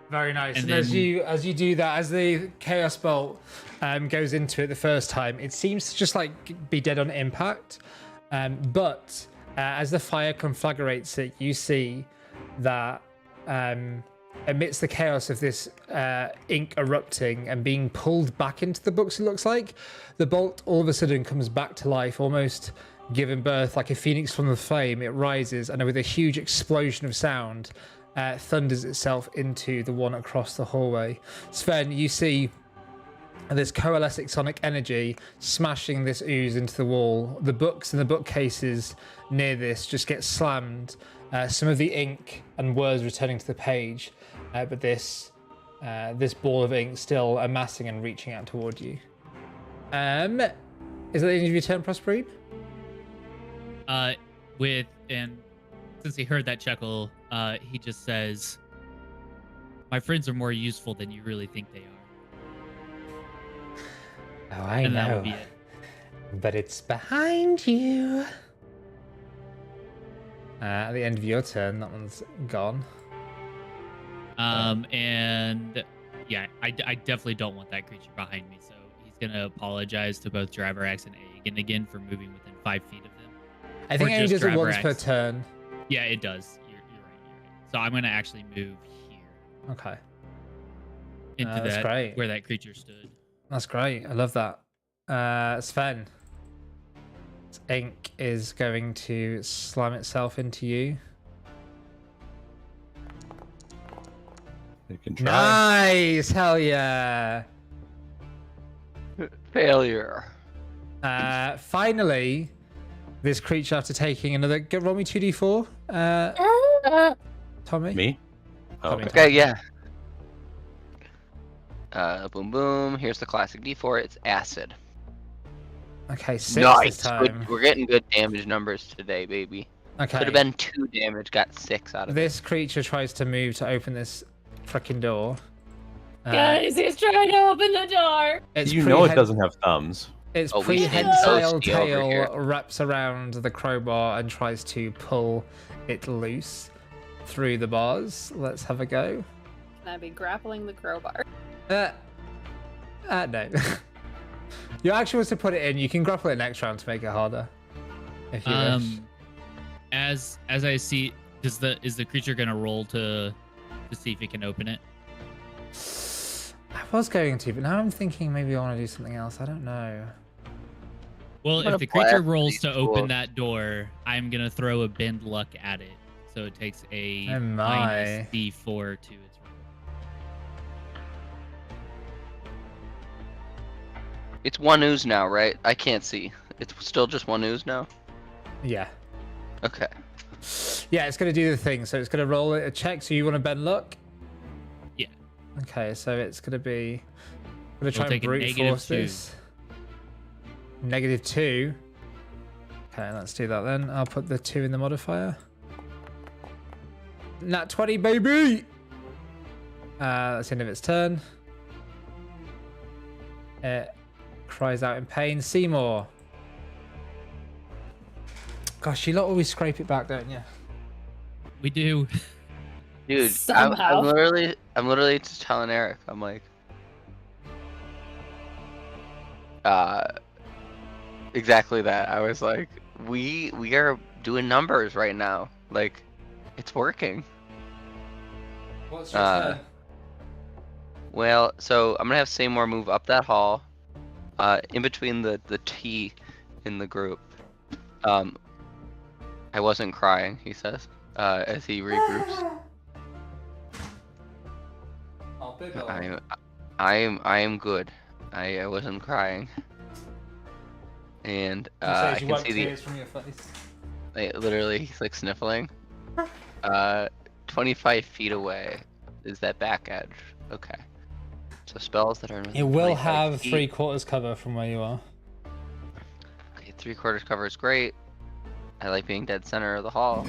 Very nice. And And then- as you do that, as the chaos bolt goes into it the first time, it seems to just like be dead on impact. But as the fire conflagrates it, you see that amidst the chaos of this ink erupting and being pulled back into the books, it looks like the bolt all of a sudden comes back to life, almost giving birth like a phoenix from the flame. It rises and with a huge explosion of sound thunders itself into the one across the hallway. Sven, you see this coalescing sonic energy smashing this ooze into the wall. The books and the bookcases near this just get slammed. Some of the ink and words returning to the page, but this ball of ink still amassing and reaching out toward you. Is that the end of your turn, Prosperine? And since he heard that chuckle, he just says, "My friends are more useful than you really think they are." Oh, I And that know. would be it. But it's behind you. At the end of your turn, that one's gone. And yeah, I definitely don't want that creature behind me, so he's gonna apologize to both Draverax and Aegon again for moving within 5 feet of him. I think Or it only just does it once per Draverax. turn. Yeah, it does. You're right. So I'm gonna actually move here Okay. into That's that great. where that creature stood. That's great. I love that. Sven. Ink is going to slam itself into you. You can try. Nice! Hell yeah! Failure. Finally, this creature, after taking another... Roll me 2d4. Tommy? Me? Oh, Tommy. okay. Okay, yeah. Boom, boom. Here's the classic D4. It's acid. Okay, 6 Nice. this time. We're getting good damage numbers today, baby. Okay. Could have been 2 damage. Got 6 out of it. This creature tries to move to open this freaking door. Guys, he's trying to open the door. Its You know it prehen- doesn't have thumbs. Its Oh, we should prehensile toast you over here. tail wraps around the crowbar and tries to pull it loose through the bars. Let's have a go. Can I be grappling the crowbar? No. You actually want to put it in. You can grapple it next round to make it harder, if you wish. As I see, is the creature gonna roll to see if it can open it? I was going to, but now I'm thinking maybe I want to do something else. I don't know. Well, I'm gonna if the creature blast rolls these to open fools. that door, I'm gonna throw a bend luck at it, so it takes a Oh my. minus D4 to its roll. It's 1 ooze now, right? I can't see. It's still just 1 ooze now? Yeah. Okay. Yeah, it's going to do the thing. So it's going to roll a check. So you want to bend luck? Yeah. Okay, so it's going to be... I'm going to try We'll and take a brute negative force 2. this. -2. Okay, let's do that then. I'll put the 2 in the modifier. Nat 20, baby! That's the end of its turn. It cries out in pain. Seymour. Gosh, you lot always scrape it back, don't you? We do. Dude, Somehow. I'm literally just telling Eric. I'm like, exactly that. I was like, we are doing numbers right now. Like, it's working. What's your turn? Well, so I'm gonna have Seymour move up that hall, in between the T in the group. I wasn't crying, he says, as he regroups. Oh, I am good. I wasn't crying. and He I says you can wipe see the tears from your face. like, literally he's like sniffling. 25 feet away is that back edge. Okay. So spells that are It within will 25 have feet. 3/4 cover from where you are. Okay, 3/4 cover is great. I like being dead center of the hall.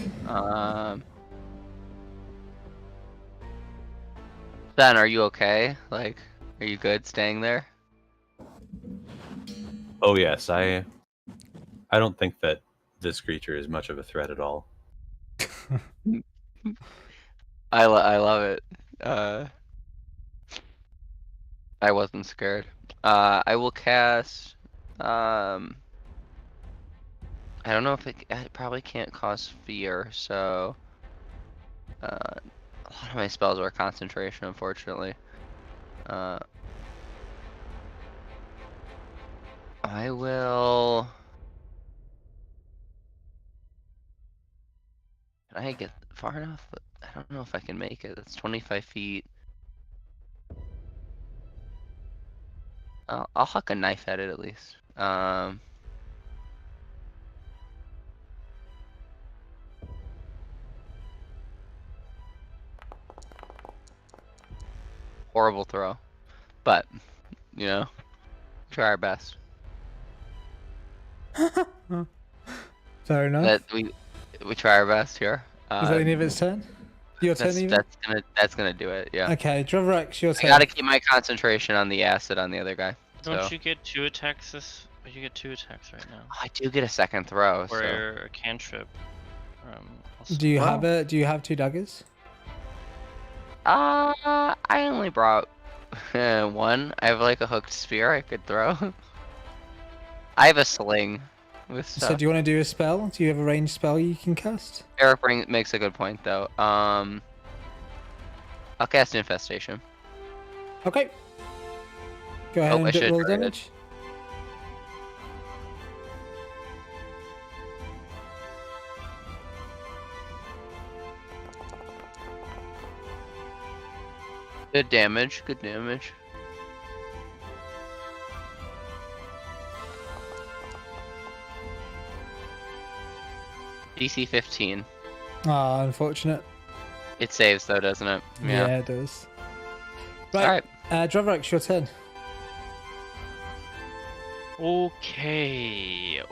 Ben, are you okay? Like, are you good staying there? Oh yes, I don't think that this creature is much of a threat at all. I love it. I wasn't scared. I will cast. I don't know if it probably can't cause fear, so. A lot of my spells are concentration, unfortunately. I will. Can I get far enough? But I don't know if I can make it. That's 25 feet. I'll huck a knife at it at least. Horrible throw, but you know, try our best. Fair enough. That we try our best here. Is that the end of its turn? Your turn, even? That's gonna do it. Yeah. Okay, Drovrex, your I turn. gotta keep my concentration on the acid on the other guy. Don't So you get 2 attacks this? You get 2 attacks right now. I do get a second throw. Or So a cantrip. Also. Do you have it? Do you have 2 daggers? I only brought one. I have like a hooked spear I could throw. I have a sling with stuff. So do you want to do a spell? Do you have a ranged spell you can cast? Eric makes a good point though. I'll cast Infestation. Okay. Go ahead I and should roll try it. damage. Good damage. Good damage. DC 15. Ah, unfortunate. It saves though, doesn't it? Yeah, it does. Right. Alright. Drovrex, your turn. Okay.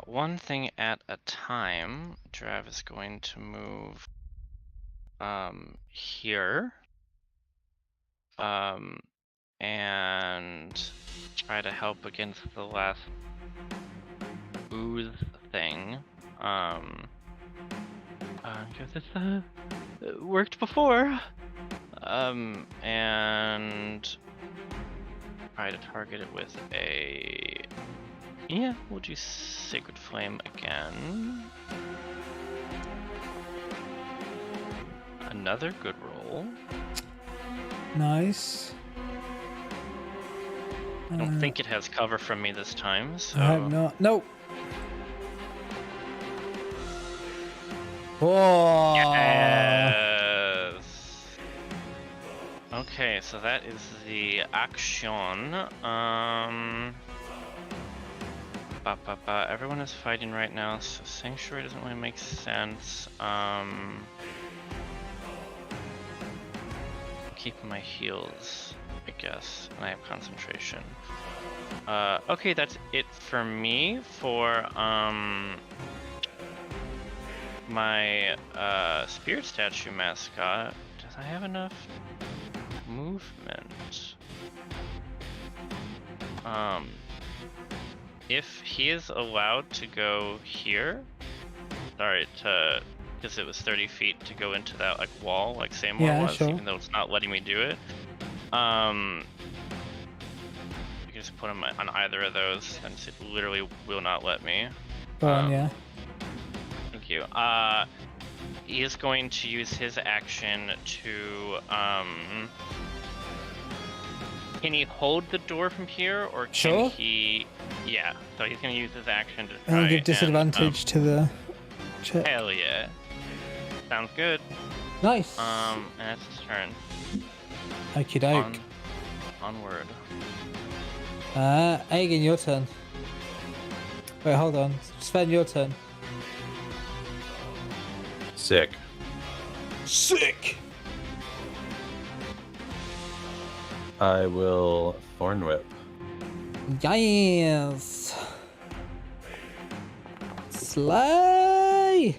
One thing at a time. Drav is going to move here. And try to help against the last ooze thing. Because it's worked before. And try to target it with a. Yeah, we'll do Sacred Flame again. Another good roll. Nice. I don't think it has cover from me this time, so. I have not. Nope. Oh. Yes. Okay, so that is the action. Everyone is fighting right now, so Sanctuary doesn't really make sense. Keep my heals, I guess, and I have concentration. Okay, that's it for me for my spirit statue mascot. Does I have enough movement? If he is allowed to go here, sorry, because it was 30 feet to go into that like wall, like Samor was, sure. even though it's not letting me do it. You can just put him on either of those, and it literally will not let me. Yeah. Thank you. He is going to use his action to can he hold the door from here, or can Sure. he? Yeah. So he's gonna use his action to try I'll give disadvantage to the check. Hell yeah. Sounds good. Nice. And that's his turn. Okie doke. Onward. Aegon, your turn. Wait, hold on. Sven, your turn. Sick. Sick. I will Thorn Whip. Yes. Slay.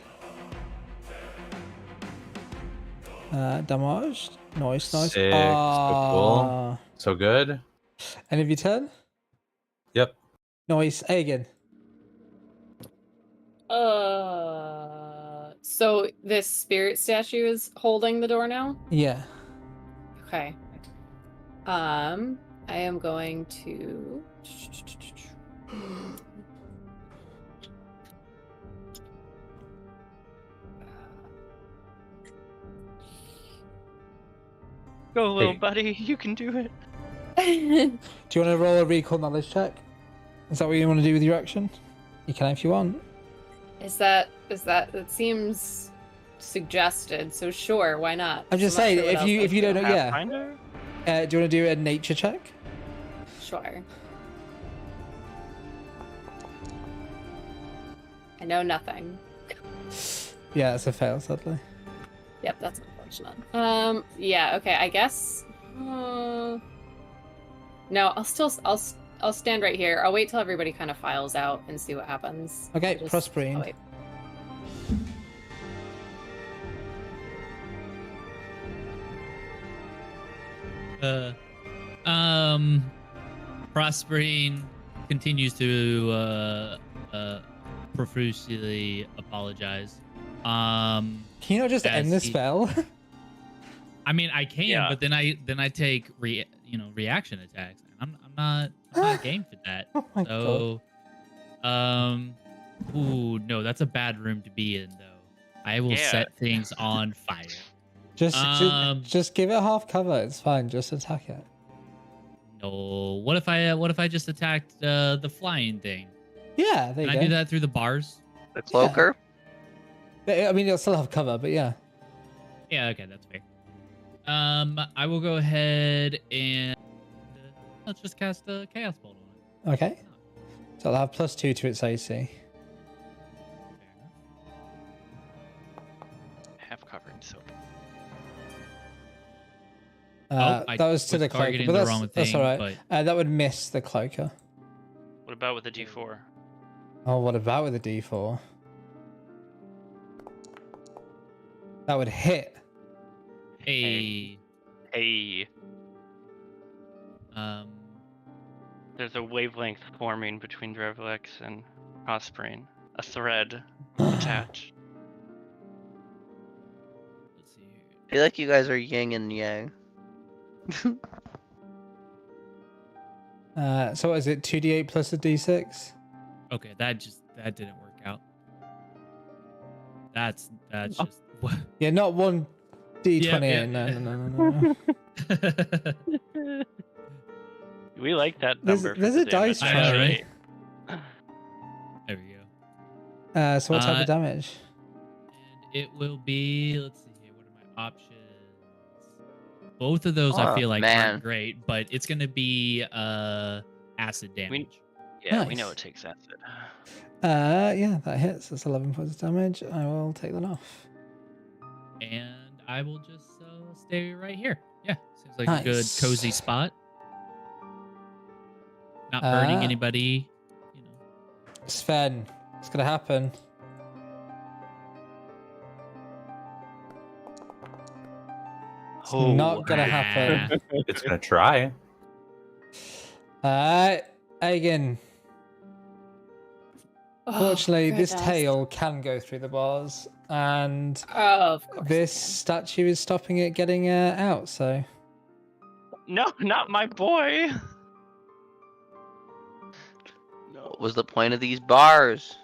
Damaged. Nice. Sick. So cool. So good. End of your turn. Yep. Nice. Aegon. So this spirit statue is holding the door now? Yeah. Okay. I am going to Go, little Hey. buddy. You can do it. Do you want to roll a recall knowledge check? Is that what you want to do with your action? You can if you want. Is that it seems suggested, so sure, why not? I'm just not saying, sure what if else you I don't know, yeah. Pathfinder? Do you want to do a nature check? Sure. I know nothing. Yeah, it's a fail, sadly. Yep, that's unfortunate. Yeah, okay, I guess. No, I'll stand right here. I'll wait till everybody kind of files out and see what happens. Okay, Just- Prospering. oh, wait. Prospering continues to profusely apologize. Can you not just As end the he- spell? I mean, I can, Yeah. but then I take reaction attacks. I'm not game for that. Oh my god. So, ooh, no, that's a bad room to be in, though. I will Yeah. set things on fire. Just give it half cover. It's fine. Just attack it. No, what if I just attacked the flying thing? Yeah, there Can you I go. do that through the bars? The cloaker? I mean, it'll still have cover, but yeah. Yeah, okay, that's fair. I will go ahead and let's just cast a chaos bolt on it. Okay. So I'll have +2 to its AC. Fair enough. Half covering soap. I That was to the cloaker, targeting but the that's, wrong that's thing, all right. but That would miss the cloaker. What about with the D4? Oh, what about with the D4? That would hit. hey, Hey, um, there's a wavelength forming between Drevlex and Prospering. A thread attached. let's see here. I feel like you guys are yin and yang. So what is it? 2d8 plus a d6? Okay, that didn't work out. That's just Yeah, not 1 d20. Yeah. No. We like that There's- number. for there's the a dice damage, tray. actually. There we go. So what type of damage? And it will be, let's see here, what are my options? Both of those I Oh, feel like man. aren't great, but it's gonna be acid damage. Yeah, we Nice. know it takes acid. Yeah, that hits. That's 11 points of damage. I will take that off. And I will just stay right here. Yeah, seems like a good Nice. cozy spot. Not burning Uh, anybody, Sven, it's gonna happen. It's Oh, not gonna happen. It's gonna try. Again, Oh, fortunately, this goodness. tail can go through the bars, and Oh, of course. this it statue is stopping it getting out. So No, not my boy. What was the point of these bars?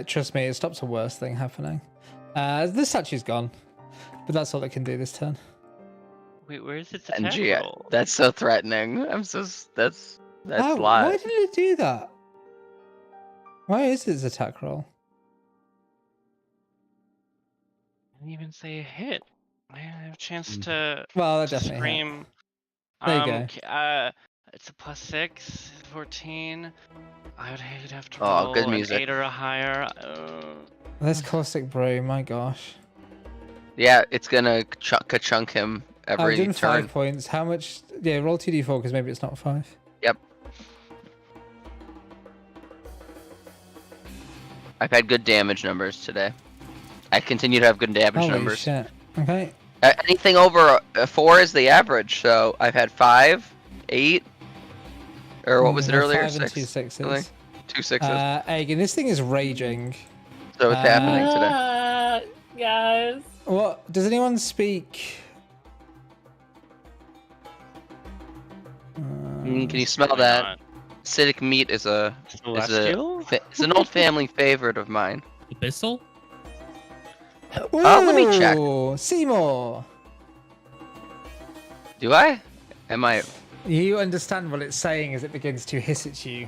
trust me, it stops a worse thing happening. The statue's gone, but that's all it can do this turn. Wait, where's its And attack gee, roll? that's so threatening. That's Oh, live. why did it do that? Why is its attack roll? I didn't even say a hit. I have a chance to, Well, that to definitely hit. scream. There you go. It's a +6, 14. I would have to Oh, roll good an music. 8 or a higher. This caustic brew, my gosh. Yeah, it's gonna chunk him I've every done turn. 5 points. How much? Yeah, roll 2d4 because maybe it's not 5. Yep. I've had good damage numbers today. I continue to have good damage Holy numbers. shit. Okay. Anything over a 4 is the average, so I've had 5, 8, or what was it earlier? 5 and 6? 2 sixes. Something? 2 6s. Again, this thing is raging. So it's happening today. Guys. What? Does anyone speak? Can you smell Probably that? not. Acidic meat is Celestial? it's an old family favorite of mine. Abyssal? Let me check. Ooh, Seymour. Do I? Am I? You understand what it's saying as it begins to hiss at you.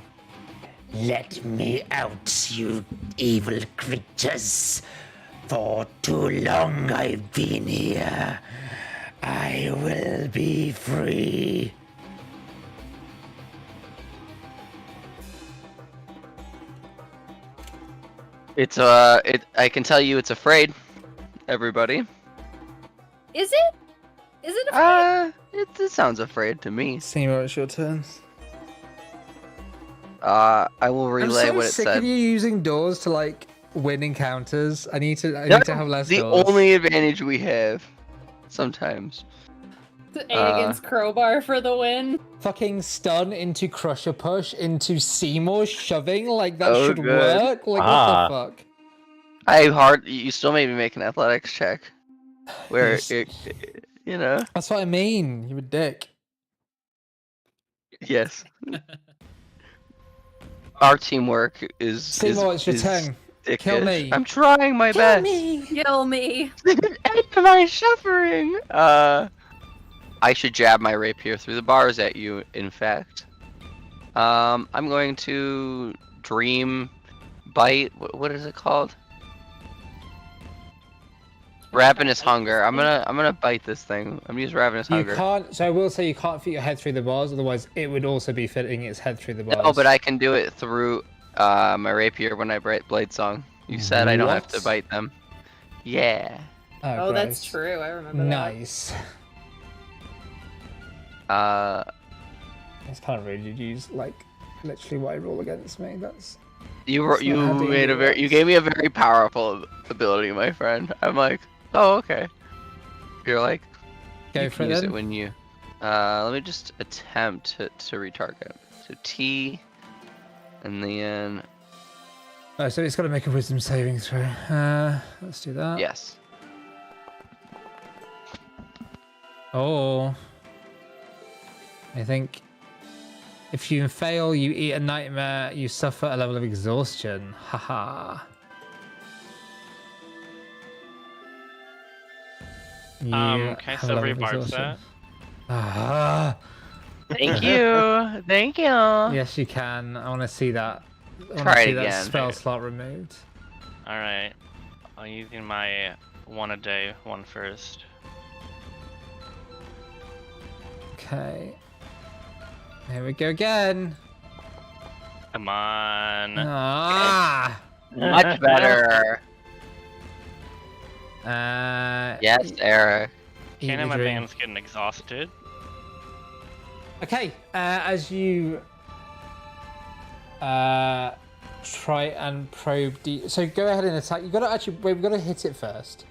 Let me out, you evil creatures. For too long I've been here. I will be free. It's I can tell you it's afraid. Everybody. Is it? Is it afraid? It sounds afraid to me. Seymour, it's your turn. I will relay I'm so what it sick said. of you using doors to like win encounters. I need to have less the doors. only advantage we have. Sometimes. Aegon's crowbar for the win. Fucking stun into crusher push into Seymour shoving like that Oh, should good. work. Like Ah. what the fuck? You still made me make an athletics check. Where Yes. you know. That's what I mean. You're a dick. Yes. Our teamwork is Seymour, it's your is turn. Kill dickish. me. I'm trying my best. Kill me. End my suffering. I should jab my rapier through the bars at you. In fact, I'm going to dream bite. What is it called? Ravenous hunger. I'm gonna bite this thing. I'm gonna use ravenous You hunger. can't. So I will say you can't fit your head through the bars. Otherwise, it would also be fitting its head through the bars. No, but I can do it through my rapier when I blade song. You said I don't have to What? bite them. Yeah. Oh, that's gross. true. I remember that. Nice. It's kind of rude. You'd use like literally what I roll against me. That's You That's not how made a D&D you gave me a very powerful ability, my friend. I'm like, oh okay. You're like, go you for can it use then. it when you. Let me just attempt to retarget. So T, and then Oh, so it's got to make a wisdom saving throw. Let's do that. yes. Oh. I think if you fail, you eat a nightmare, you suffer a level of exhaustion. Haha. You Can I have a still level of rebark exhaustion. that? Ah. Thank you. Thank you. Yes, you can. I want to see that. I wanna Try it see that again. spell slot removed. Alright. I'm using my one a day one first. Okay. Here we go again. Come on. Ah. Much better. Yes, Eric. eat Can't the have my dream. band's getting exhausted. Okay, as you try and probe so go ahead and attack. You got to actually wait. We've got to hit it first.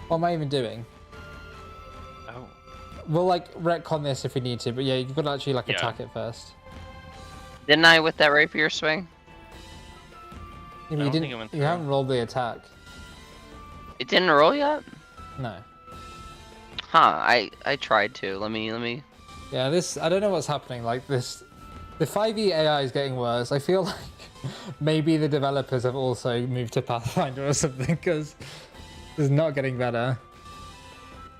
What am I even doing? Oh. We'll like retcon this if we need to, but yeah, you've got to actually like Yeah. attack it first. Didn't I with that rapier swing? Yeah, but don't you think didn't. it went You through. haven't rolled the attack. It didn't roll yet? No. Huh, I tried to. Let me Yeah, this I don't know what's happening. Like this, the 5e AI is getting worse. I feel like maybe the developers have also moved to Pathfinder or something because it's not getting better.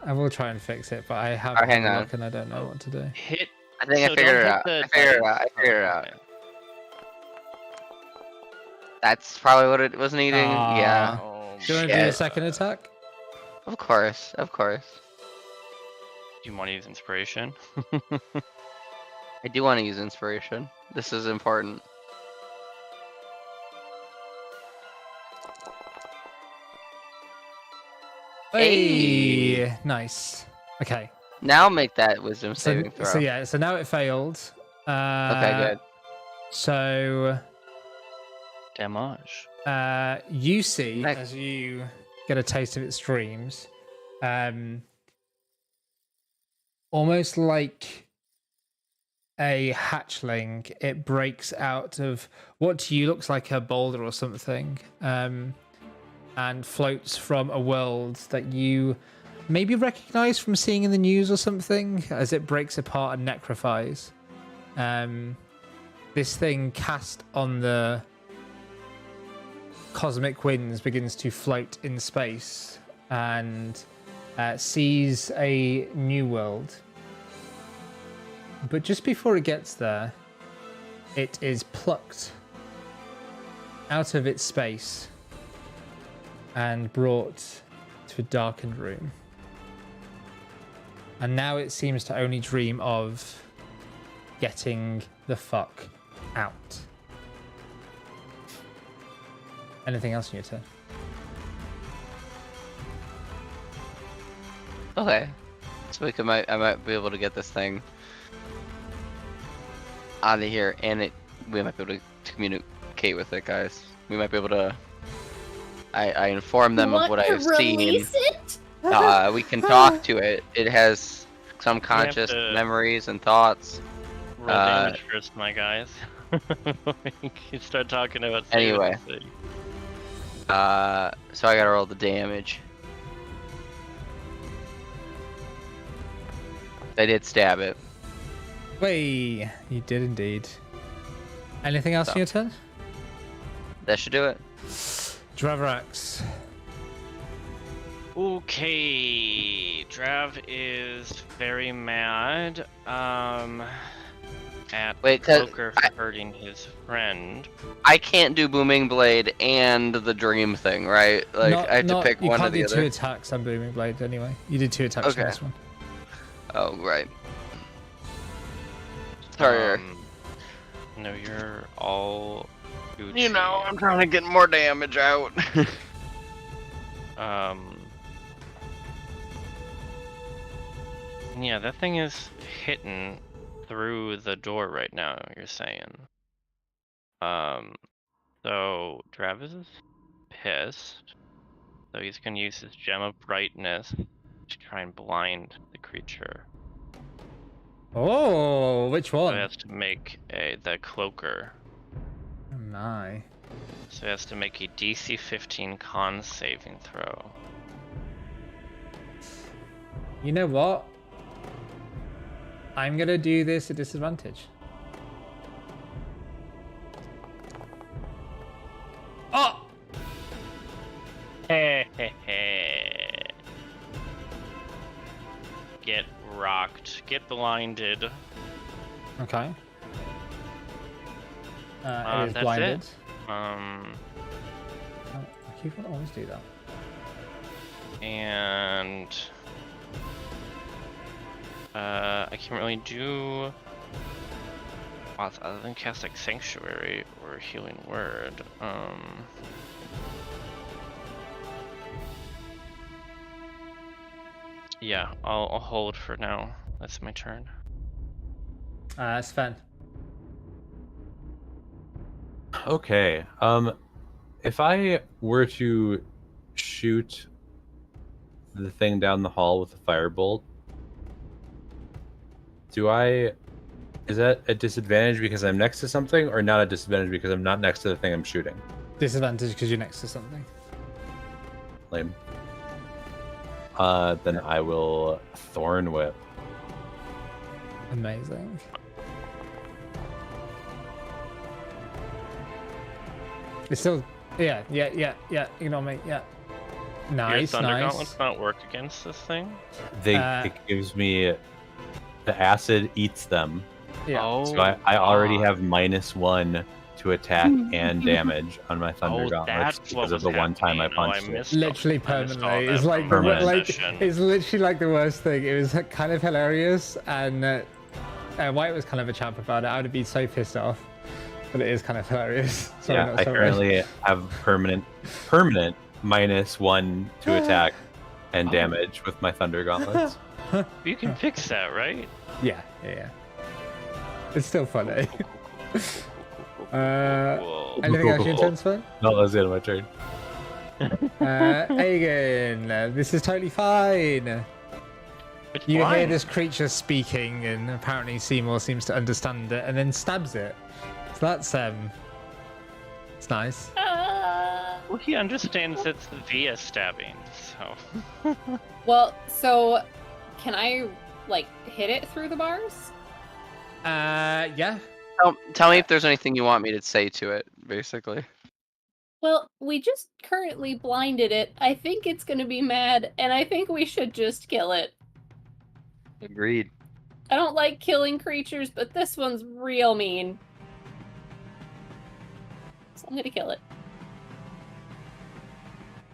I will try and fix it, but I have Alright, hang no on. luck and I don't know what to do. Hit. I think So I figured don't it hit out. the I figured it button. out. I figured it out. Okay. That's probably what it was needing. Yeah. Oh, Do you want to do a Shit. second attack? Of course. Of course. Do you want to use inspiration? I do want to use inspiration. This is important. Hey, nice. Okay. Now make that wisdom saving throw. So now it failed. Okay, good. So Damage. you see Nice. as you get a taste of its dreams, almost like a hatchling, it breaks out of what to you looks like a boulder or something, and floats from a world that you maybe recognize from seeing in the news or something, as it breaks apart and necrofies. This thing cast on the cosmic winds begins to float in space and sees a new world. But just before it gets there, it is plucked out of its space and brought to a darkened room. And now it seems to only dream of getting the fuck out. Anything else in your turn? Okay. So I might be able to get this thing out of here, and we might be able to communicate with it, guys. We might be able to. I inform them of what I have seen. Release it? We can talk to it. It has some conscious to- memories and thoughts. Roll damage first, my guys. You start talking about Anyway. serious things. So I gotta roll the damage. I did stab it. Wait, you did indeed. Anything else in your turn? That should do it. Dravarax. Okay, Drav is very mad. At Wait, 'cause Cloaker for hurting his friend. I can't do Booming Blade and the Dream thing, right? Like, I have to pick one or the You can't do other. 2 attacks on Booming Blade anyway. You did 2 attacks Okay. on this one. Oh, right. Sorry. No, you're all Gucci. You know, I'm trying to get more damage out. Yeah, that thing is hitting through the door right now, you're saying. So Travis is pissed. So he's gonna use his gem of brightness to try and blind the creature. Oh, which So one? he has to make the cloaker. Oh my. So he has to make a DC 15 con saving throw. You know what? I'm gonna do this at disadvantage. Oh! Get rocked. Get blinded. Okay. It is That's blinded. it. Oh, I keep on always do that. And I can't really do lots other than cast like Sanctuary or Healing Word. Yeah, I'll hold for now. That's my turn. Sven. Okay. If I were to shoot the thing down the hall with a firebolt, is that a disadvantage because I'm next to something, or not a disadvantage because I'm not next to the thing I'm shooting? Disadvantage because you're next to something. Lame. Then I will Thorn Whip. Amazing. It's still, yeah. Ignore me. Yeah. Your Nice, Thunder nice. Gauntlets not work against this thing? It gives me the acid eats them. Yeah. Oh, So I already God. have -1 to attack and damage on my Thunder Oh, Gauntlets that's what because of was the one time I happening. Oh, punched it. missed Literally I missed all permanently. that It's like, from Permanent. the like session. it's literally like the worst thing. It was kind of hilarious, and White was kind of a champ about it. I would have been so pissed off, but it is kind of hilarious. Sorry, Yeah, not I so currently have permanent -1 to attack and damage with my Thunder Gauntlets. You can fix that, right? Yeah. It's still funny. Whoa. Anything else you intend, Sven? No, that's the end of my turn. Aegon, this is totally fine. It's You hear blind. this creature speaking, and apparently Seymour seems to understand it, and then stabs it. So that's it's nice. Well, he understands it's via stabbing, so. Well, so can I like hit it through the bars? Yeah. Tell me if there's anything you want me to say to it, basically. Well, we just currently blinded it. I think it's gonna be mad, and I think we should just kill it. Agreed. I don't like killing creatures, but this one's real mean. So I'm gonna kill it.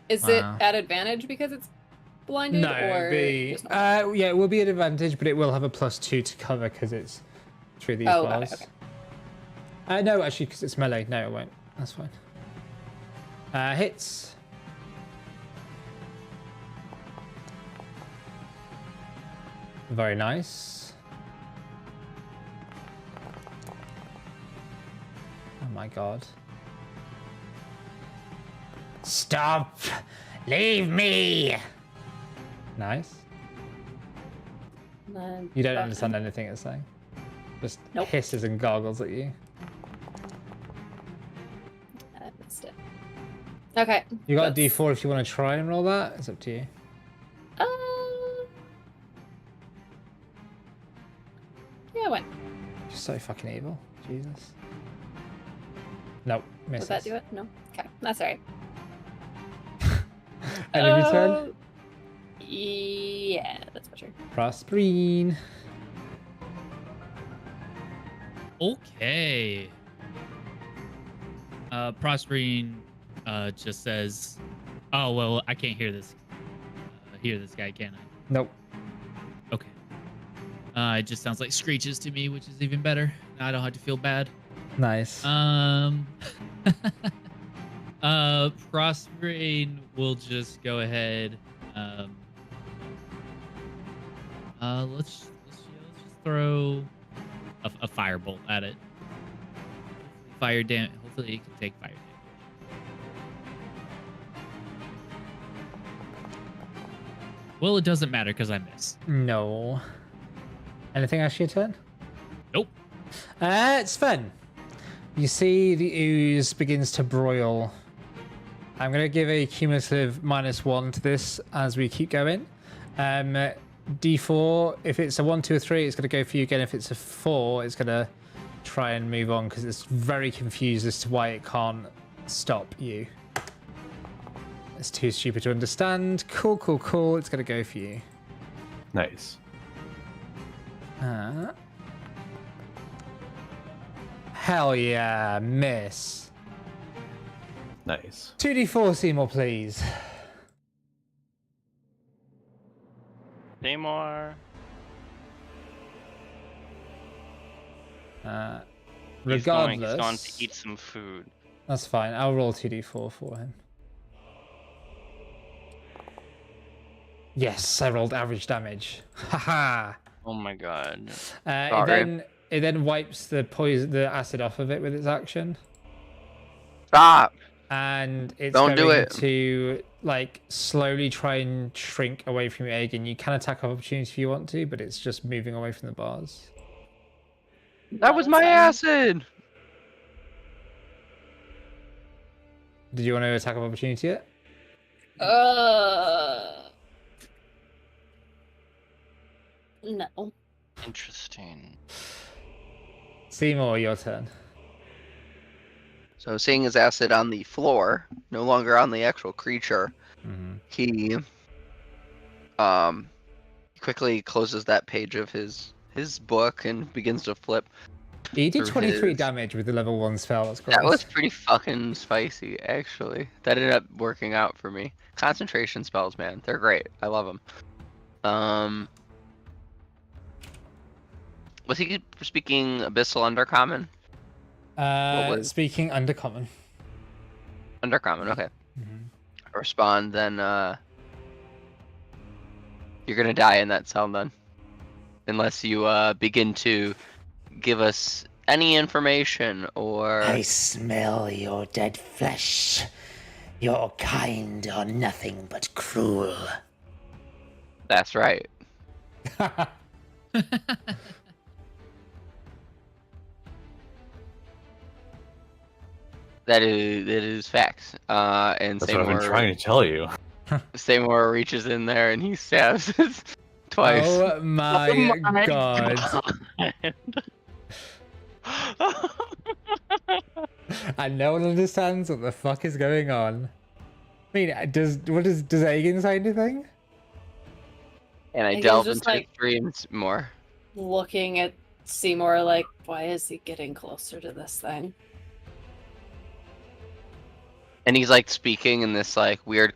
Is it Wow. at advantage because it's blinded, No, or it'd be, just not? yeah, it will be an advantage, but it will have a +2 to cover because it's through these Oh, got it, bars. okay. No, actually, because it's melee. No, it won't. That's fine. Hits. Very nice. Oh my god. Stop! Leave me! Nice. And then You don't fucking- understand anything it's saying. Just Nope. hisses and gargles at you. I missed it. Okay. You got a that's- D4 if you want to try and roll that. It's up to you. Yeah, I went. You're so fucking evil. Jesus. Nope. Misses. Would that do it? No. Okay, that's alright. End of your turn? Yeah, that's my turn. Prosperine. Okay. Prospering just says, "Oh well, I can't hear this. Hear this guy, can I?" Nope. Okay. It just sounds like screeches to me, which is even better. Now I don't have to feel bad. Nice. Prospering will just go ahead. Let's just throw a firebolt at it. Fire damage. Hopefully, it can take fire damage. Well, it doesn't matter because I miss. No. Anything else your turn? Nope. It's fun. You see the ooze begins to broil. I'm going to give a cumulative -1 to this as we keep going. D4, if it's a 1, 2, or 3, it's going to go for you again. If it's a 4, it's going to try and move on because it's very confused as to why it can't stop you. It's too stupid to understand. Cool, cool, cool. It's going to go for you. Nice. Hell yeah, miss. Nice. 2d4 Seymour, please. Seymour. Regardless, He's going to eat some food. that's fine. I'll roll 2d4 for him. Yes, I rolled average damage. Haha. Oh my god. It then wipes the acid off of it with its action, Stop! and it's Don't do going it. to like slowly try and shrink away from your egg. And you can attack of opportunity if you want to, but it's just moving away from the bars. That was my acid! Did you want to attack of opportunity yet? No. Interesting. Seymour, your turn. So seeing his acid on the floor, no longer on the actual creature, he quickly closes that page of his book and begins to flip. He did Through 23 his- damage with the level 1 spell. That's great. That was pretty fucking spicy, actually. That ended up working out for me. Concentration spells, man, they're great. I love them. Was he speaking Abyssal Undercommon? was- Speaking Undercommon. Undercommon, okay. Mhm. Respond, then you're gonna die in that cell then. Unless you begin to give us any information or... I smell your dead flesh. Your kind are nothing but cruel. That's right. That is facts. And That's what I've been trying to tell you. Seymour reaches in there and he stabs us twice. Oh my god. And no one understands what the fuck is going on. I mean, does Aegon say anything? And I Aegon's delve just, into like- his dreams more. Looking at Seymour like, why is he getting closer to this thing? And he's like speaking in this like weird...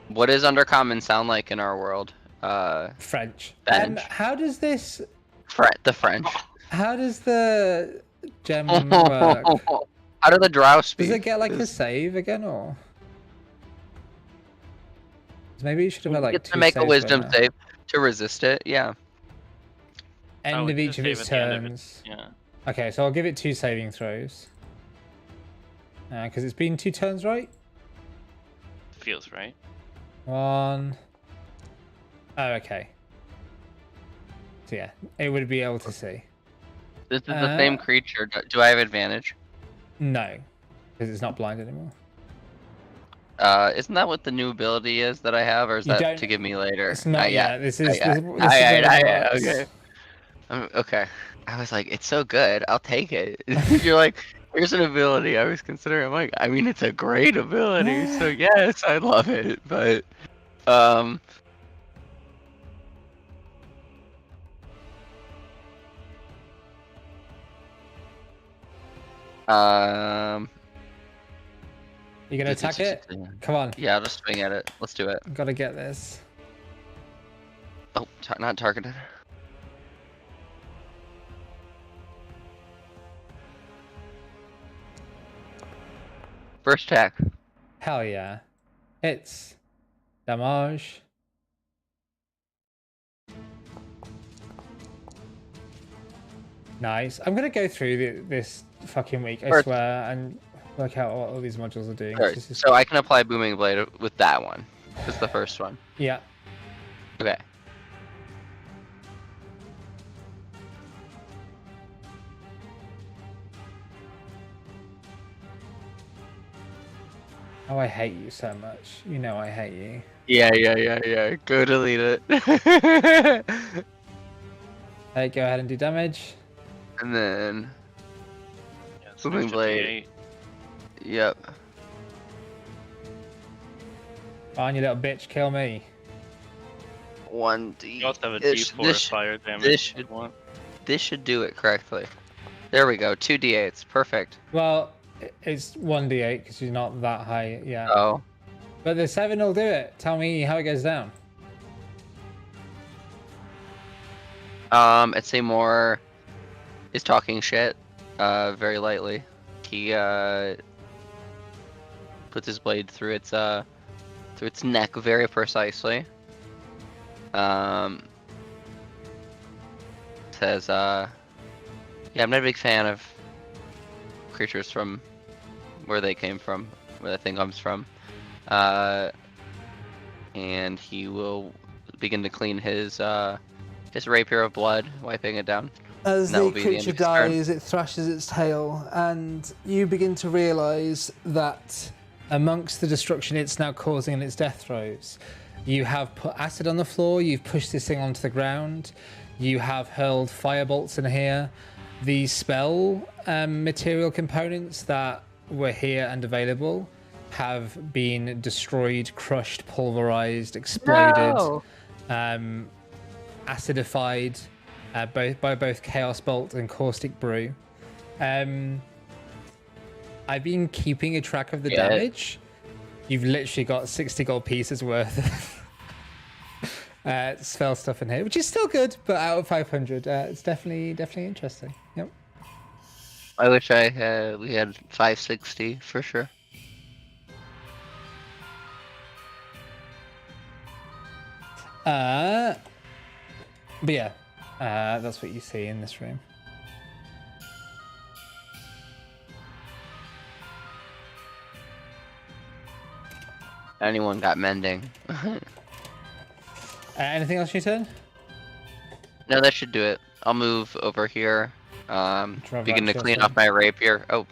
What does Undercommon sound like in our world? French. French. How does this... The French. How does the gem work? How do the drow speak? Does it get like a save again, or? Maybe you should have had like Gets 2 to make a saves by wisdom now. save to resist it, yeah. End Oh, of it's each of a its save at the end of it. turns. Yeah. Okay, so I'll give it 2 saving throws. Because it's been 2 turns, right? Feels right. 1. Oh, okay. So yeah, it would be able to see. This is the same creature. Do I have advantage? No, because it's not blind anymore. Isn't that what the new ability is that I have, or is You that don't- to give me later? It's not yet. This is Not this yet. is how it Okay. works. Okay. I was like, it's so good. I'll take it. You're like, here's an ability I was considering. I'm like, I mean, it's a great ability. So yes, I love it. But, You gonna attack it? Come on, Yeah, I'll just swing at it. Let's do it. gotta get this. Oh, not targeted. First attack. Hell yeah. Hits. Damage. Nice. I'm gonna go through this fucking week, I First- swear, and work out what all these modules are doing. Alright, This is- so I can apply Booming Blade with that one. It's the first one. Yeah. Okay. Oh, I hate you so much. You know I hate you. Yeah. Go delete it. Hey, go ahead and do damage. And then, Yeah, it's Booming an extra Blade. Yep. Fine, you little bitch, kill me. 1d. You also have a This- D4 this- fire damage this if you want. This should do it correctly. There we go. 2d8s. Perfect. Well, it's 1d8 because you're not that high yet. Oh. But the 7 will do it. Tell me how it goes down. I'd say more is talking shit, very lightly. He puts his blade through its neck very precisely. Says, yeah, I'm not a big fan of creatures from where they came from, where that thing comes from. And he will begin to clean his rapier of blood, wiping it down. As That the will be the end creature of his turn. dies, it thrashes its tail, and you begin to realize that amongst the destruction it's now causing in its death throes, you have put acid on the floor, you've pushed this thing onto the ground, you have hurled firebolts in here. The spell material components that were here and available have been destroyed, crushed, pulverized, exploded, acidified, by both Chaos Bolt and Caustic Brew. I've been keeping a track of the damage. You've literally got 60 gold pieces worth spell stuff in here, which is still good, but out of 500, it's definitely interesting. Yep. I wish we had 560 for sure. But yeah, that's what you see in this room. Anyone got mending? Anything else you said? No, that should do it. I'll move over here. Begin to clean Action. off my rapier. Oh,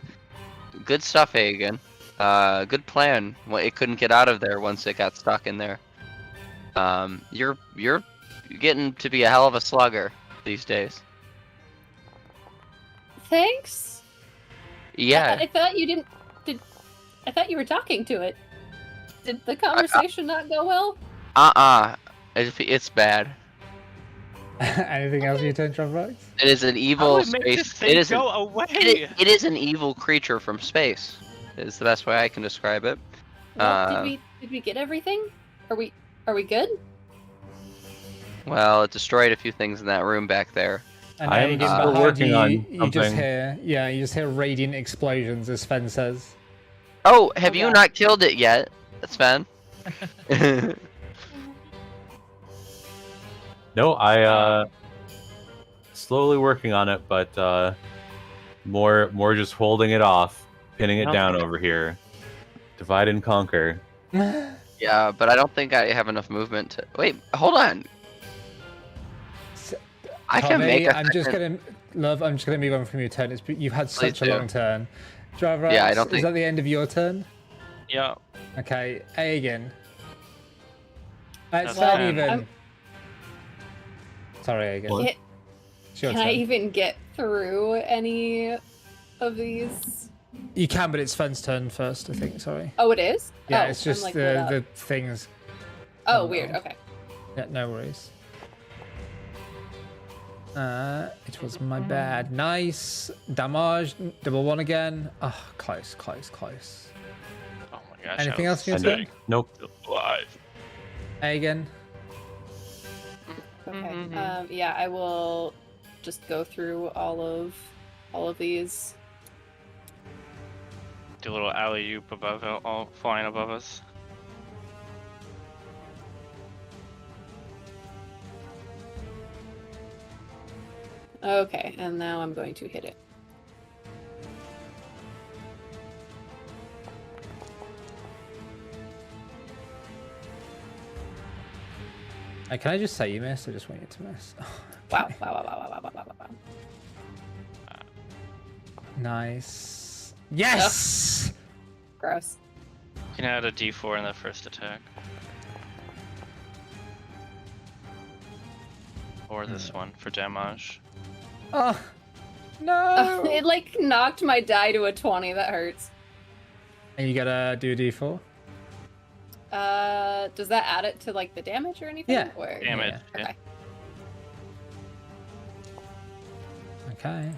good stuff, Hagen. Good plan. Well, it couldn't get out of there once it got stuck in there. You're getting to be a hell of a slugger these days. Thanks. Yeah. I thought you didn't. I thought you were talking to it. Did the conversation not go well? It's bad. Anything else you turn, Dropbox? It is an evil space. It is go away. it is an evil creature from space. Is the best way I can describe it. Well, did we get everything? Are we good? Well, it destroyed a few things in that room back there. And I'm then still working on you just something. hear radiant explosions, as Sven says. Oh, have you God. not killed it yet, Sven? No, I slowly working on it, but more just holding it off, pinning it down over here. Divide and conquer. Yeah, but I don't think I have enough movement to. Wait, hold on. I can Tommy, make a. I'm just gonna move on from your turn. You've had such Please a do. long turn. Driver, Yeah, I don't is think- that the end of your turn? Yeah. Okay, Aegon. It's That's not fine. even. Sorry, Aegon. What? It's your Can I turn. even get through any of these? You can, but it's Sven's turn first, I think. Sorry. Oh, it is? Yeah, Oh, it's I'm, just like, lit up. the things. Oh, weird. Okay. Yeah, no worries. It was my bad. Nice. Damage. Double one again. Oh, close. Oh my gosh. Anything else you And, said? nope. Alive. Aegon. Okay. Yeah, I will just go through all of these. Do a little alley oop above, all flying above us. Okay, and now I'm going to hit it. Can I just say you missed? I just want you to miss. Wow, wow. Nice. Yes! Gross. You can add a d4 in the first attack. Or this one for damage. Oh, no! It like knocked my die to a 20. That hurts. And you gotta do a d4? Does that add it to like the damage or anything? Yeah. Or... Damage. Yeah. Okay. Okay.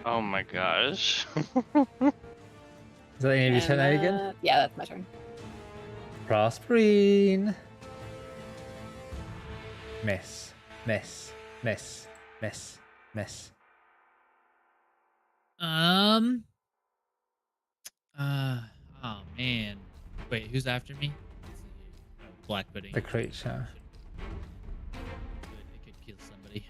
Oh my gosh. Is that the end of your turn, And, Aegon? yeah, that's my turn. Prosperine. Miss. Miss. Miss. Miss. Miss. Oh man. Wait, who's after me? Black pudding. The creature. It could kill somebody.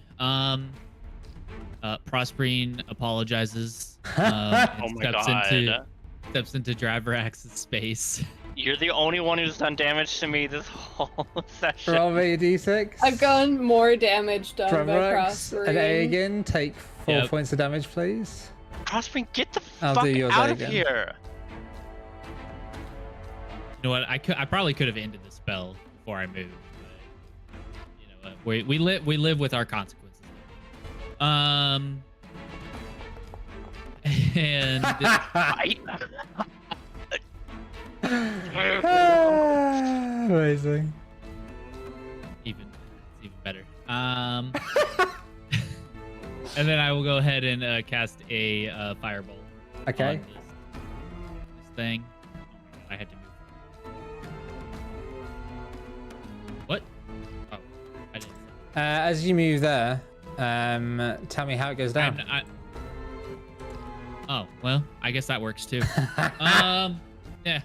Prosperine apologizes. Oh And my god. steps into Driver Axe's space. You're the only one who's done damage to me this whole session. Roll me a d6. I've gotten more damage done by Dravrax and Prosperine. Aegon, take 4 Yep. points of damage, please. Prosperine, get the I'll fuck do yours out of again. here. You know what? I probably could have ended the spell before I moved. But, you know what? We live with our consequences. And Amazing. even better. And then I will go ahead and cast a firebolt. Okay. On this thing. Oh my God, I had to move. As you move there, tell me how it goes down. Oh, well, I guess that works too. Yeah,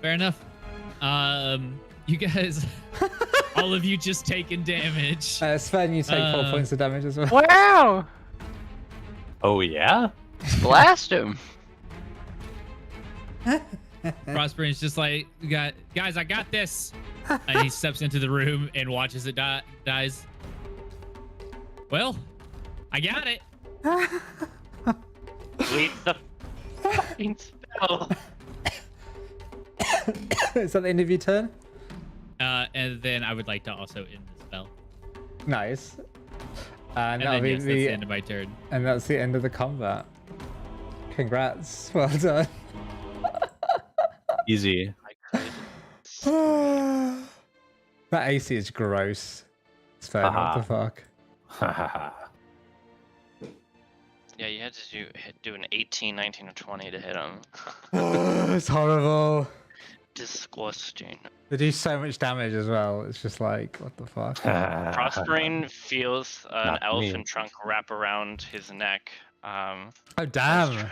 fair enough. You guys, all of you just taking damage. Sven, you take 4 points of damage as well. Wow! Oh yeah. Blast him! Prosperin's just like, guys, I got this. And he steps into the room and watches it dies. Well, I got it. Delete the fucking spell. Is that the end of your turn? And then I would like to also end the spell. Nice. And that'll then, be yes, that's the end of my turn. And that's the end of the combat. Congrats. Well done. Easy. That AC is gross. It's fair. What the fuck? Yeah, you had to do an 18, 19, or 20 to hit him. It's horrible. Disgusting. They do so much damage as well. It's just like, what the fuck? Prospering feels an Not elephant me. trunk wrap around his neck. Oh, damn.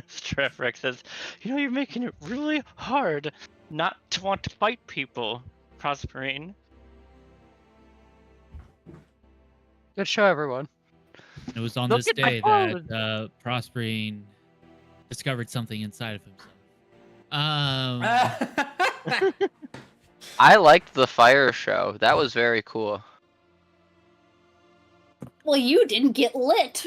Trevor says, you know, you're making it really hard not to want to fight people, Prospering. Good show, everyone. It was on Look this at my day clothes. that Prospering discovered something inside of himself. I liked the fire show. That was very cool. Well, you didn't get lit.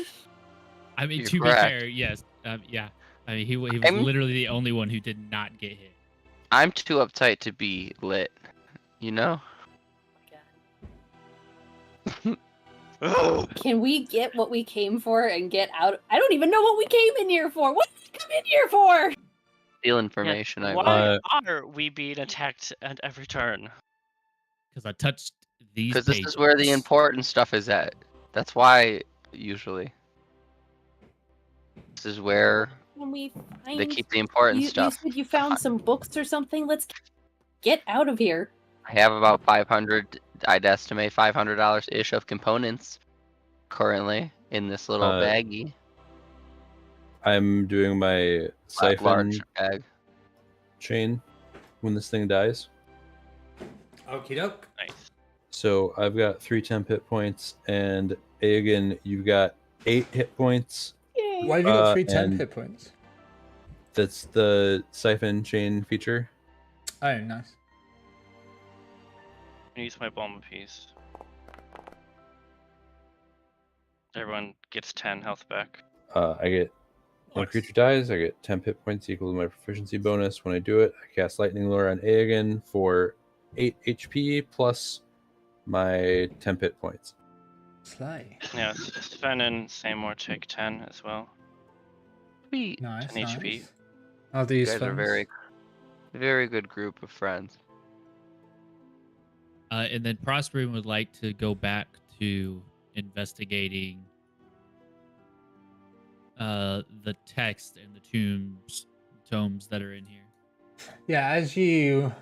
I mean, You're to correct. be fair, yes. Yeah. I mean, he was literally the only one who did not get hit. I'm too uptight to be lit. You know? Can we get what we came for and get out? I don't even know what we came in here for. What did we come in here for? Steal information. I Why are we being attacked at every turn? Because I touched these Because this is where the important stuff is at. That's why, usually. This is where Can we find? they keep the important you stuff. said you found some books or something. Let's get out of here. I have about 500, I'd estimate $500-ish of components currently in this little baggie. I'm doing my siphon Large bag. chain when this thing dies. Okie doke. Nice. So I've got 3 temp hit points, and Aegon, you've got 8 hit points. Yay. Why have you got 3 and 10 hit points? That's the siphon chain feature. Oh, nice. Use my bomb piece. Everyone gets 10 health back. I get when a creature dies, I get 10 hit points equal to my proficiency bonus. When I do it, I cast Lightning Lure on Aegon for 8 HP plus my 10 hit points. Slay. Yeah, Sven and Seymour take 10 as well. Sweet. Nice. 10 HP. Nice. I'll do You you guys are very, very good group of friends. And then Prospering would like to go back to investigating the text and the tomes that are in here. Yeah, as you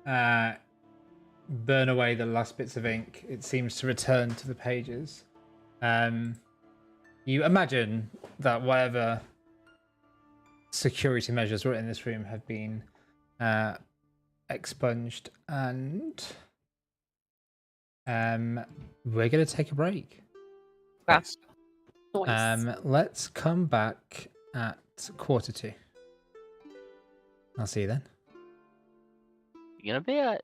burn away the last bits of ink, it seems to return to the pages. You imagine that whatever security measures were in this room have been expunged, and we're going to take a break. Nice. Nice. Let's come back at 1:45. I'll see you then. You gonna bet?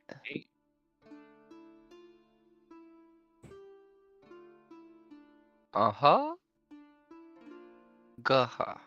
Uh-huh. Gaha.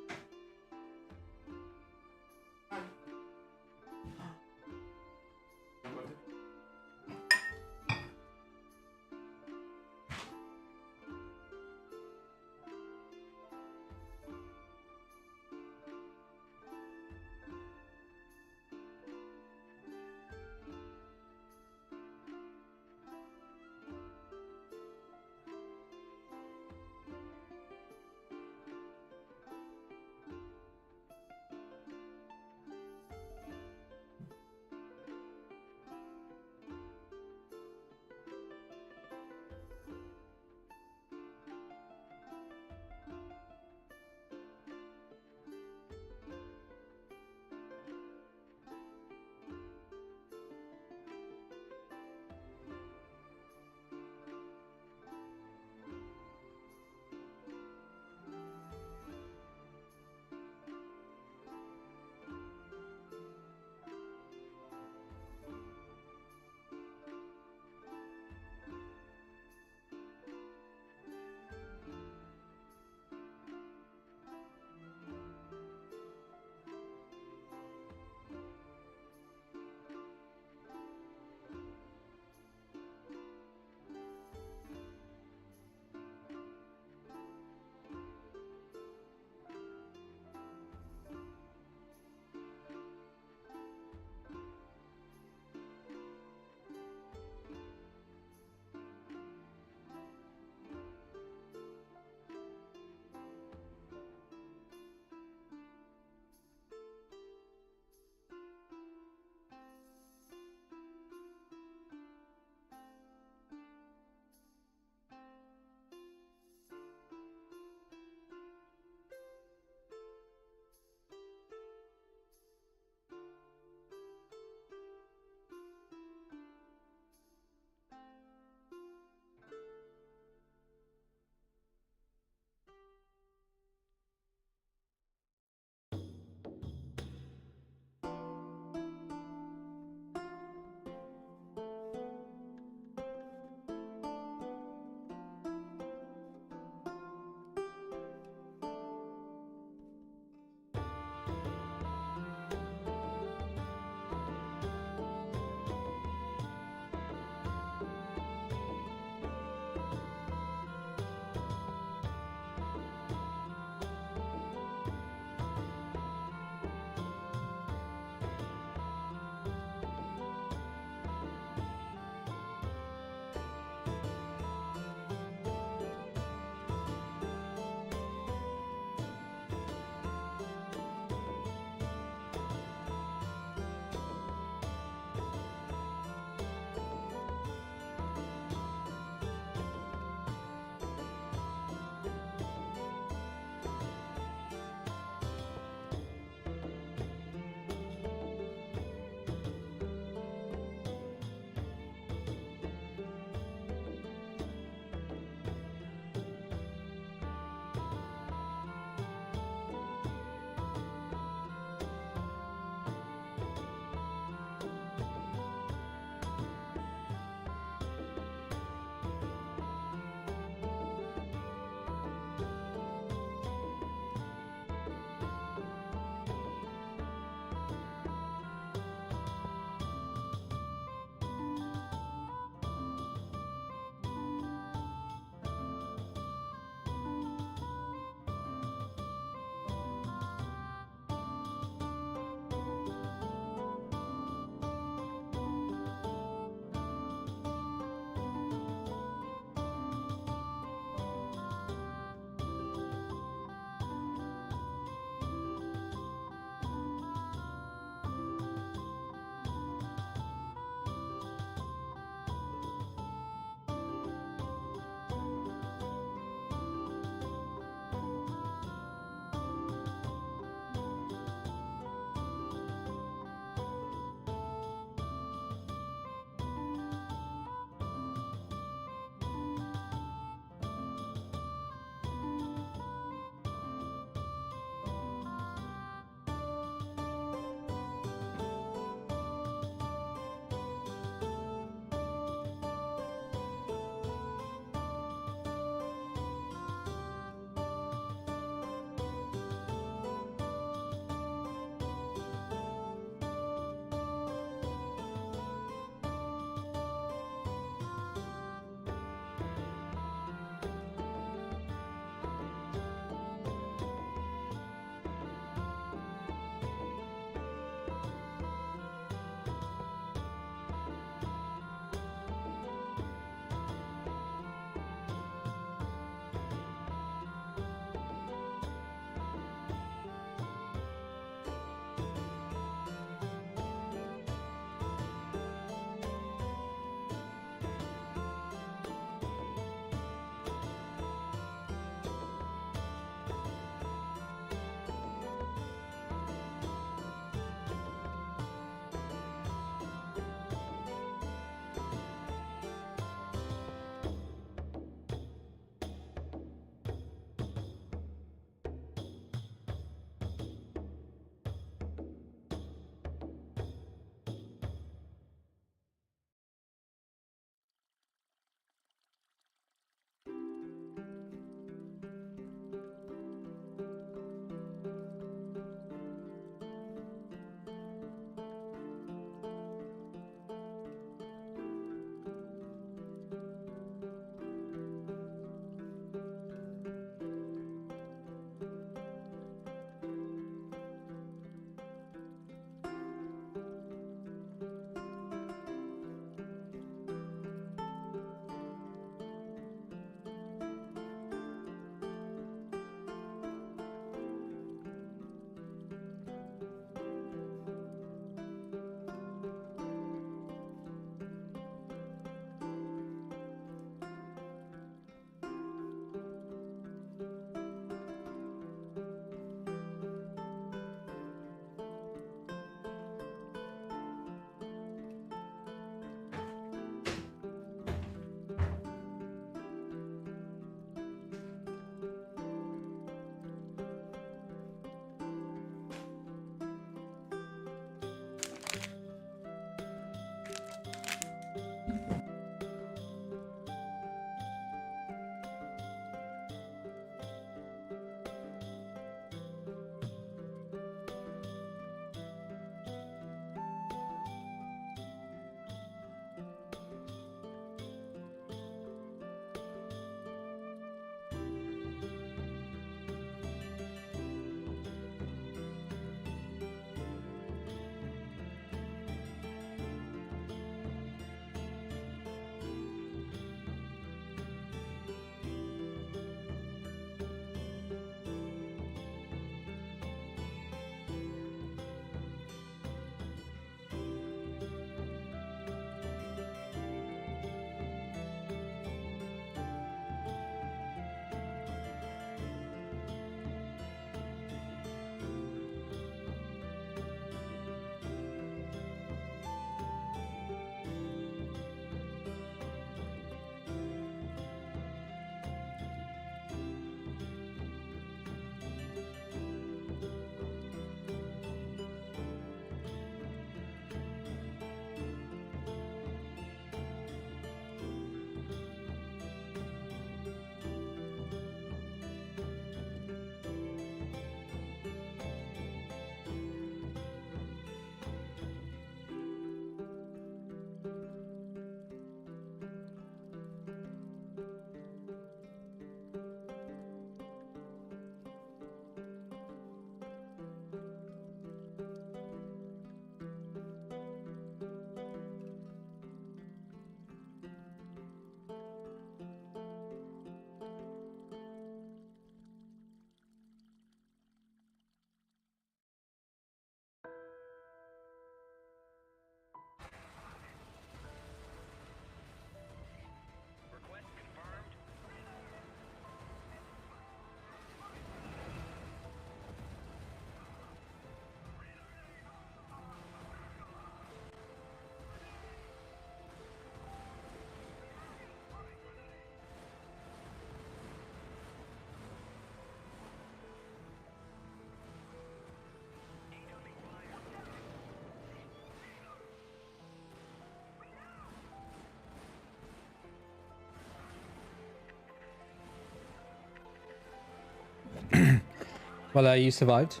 Well, you survived.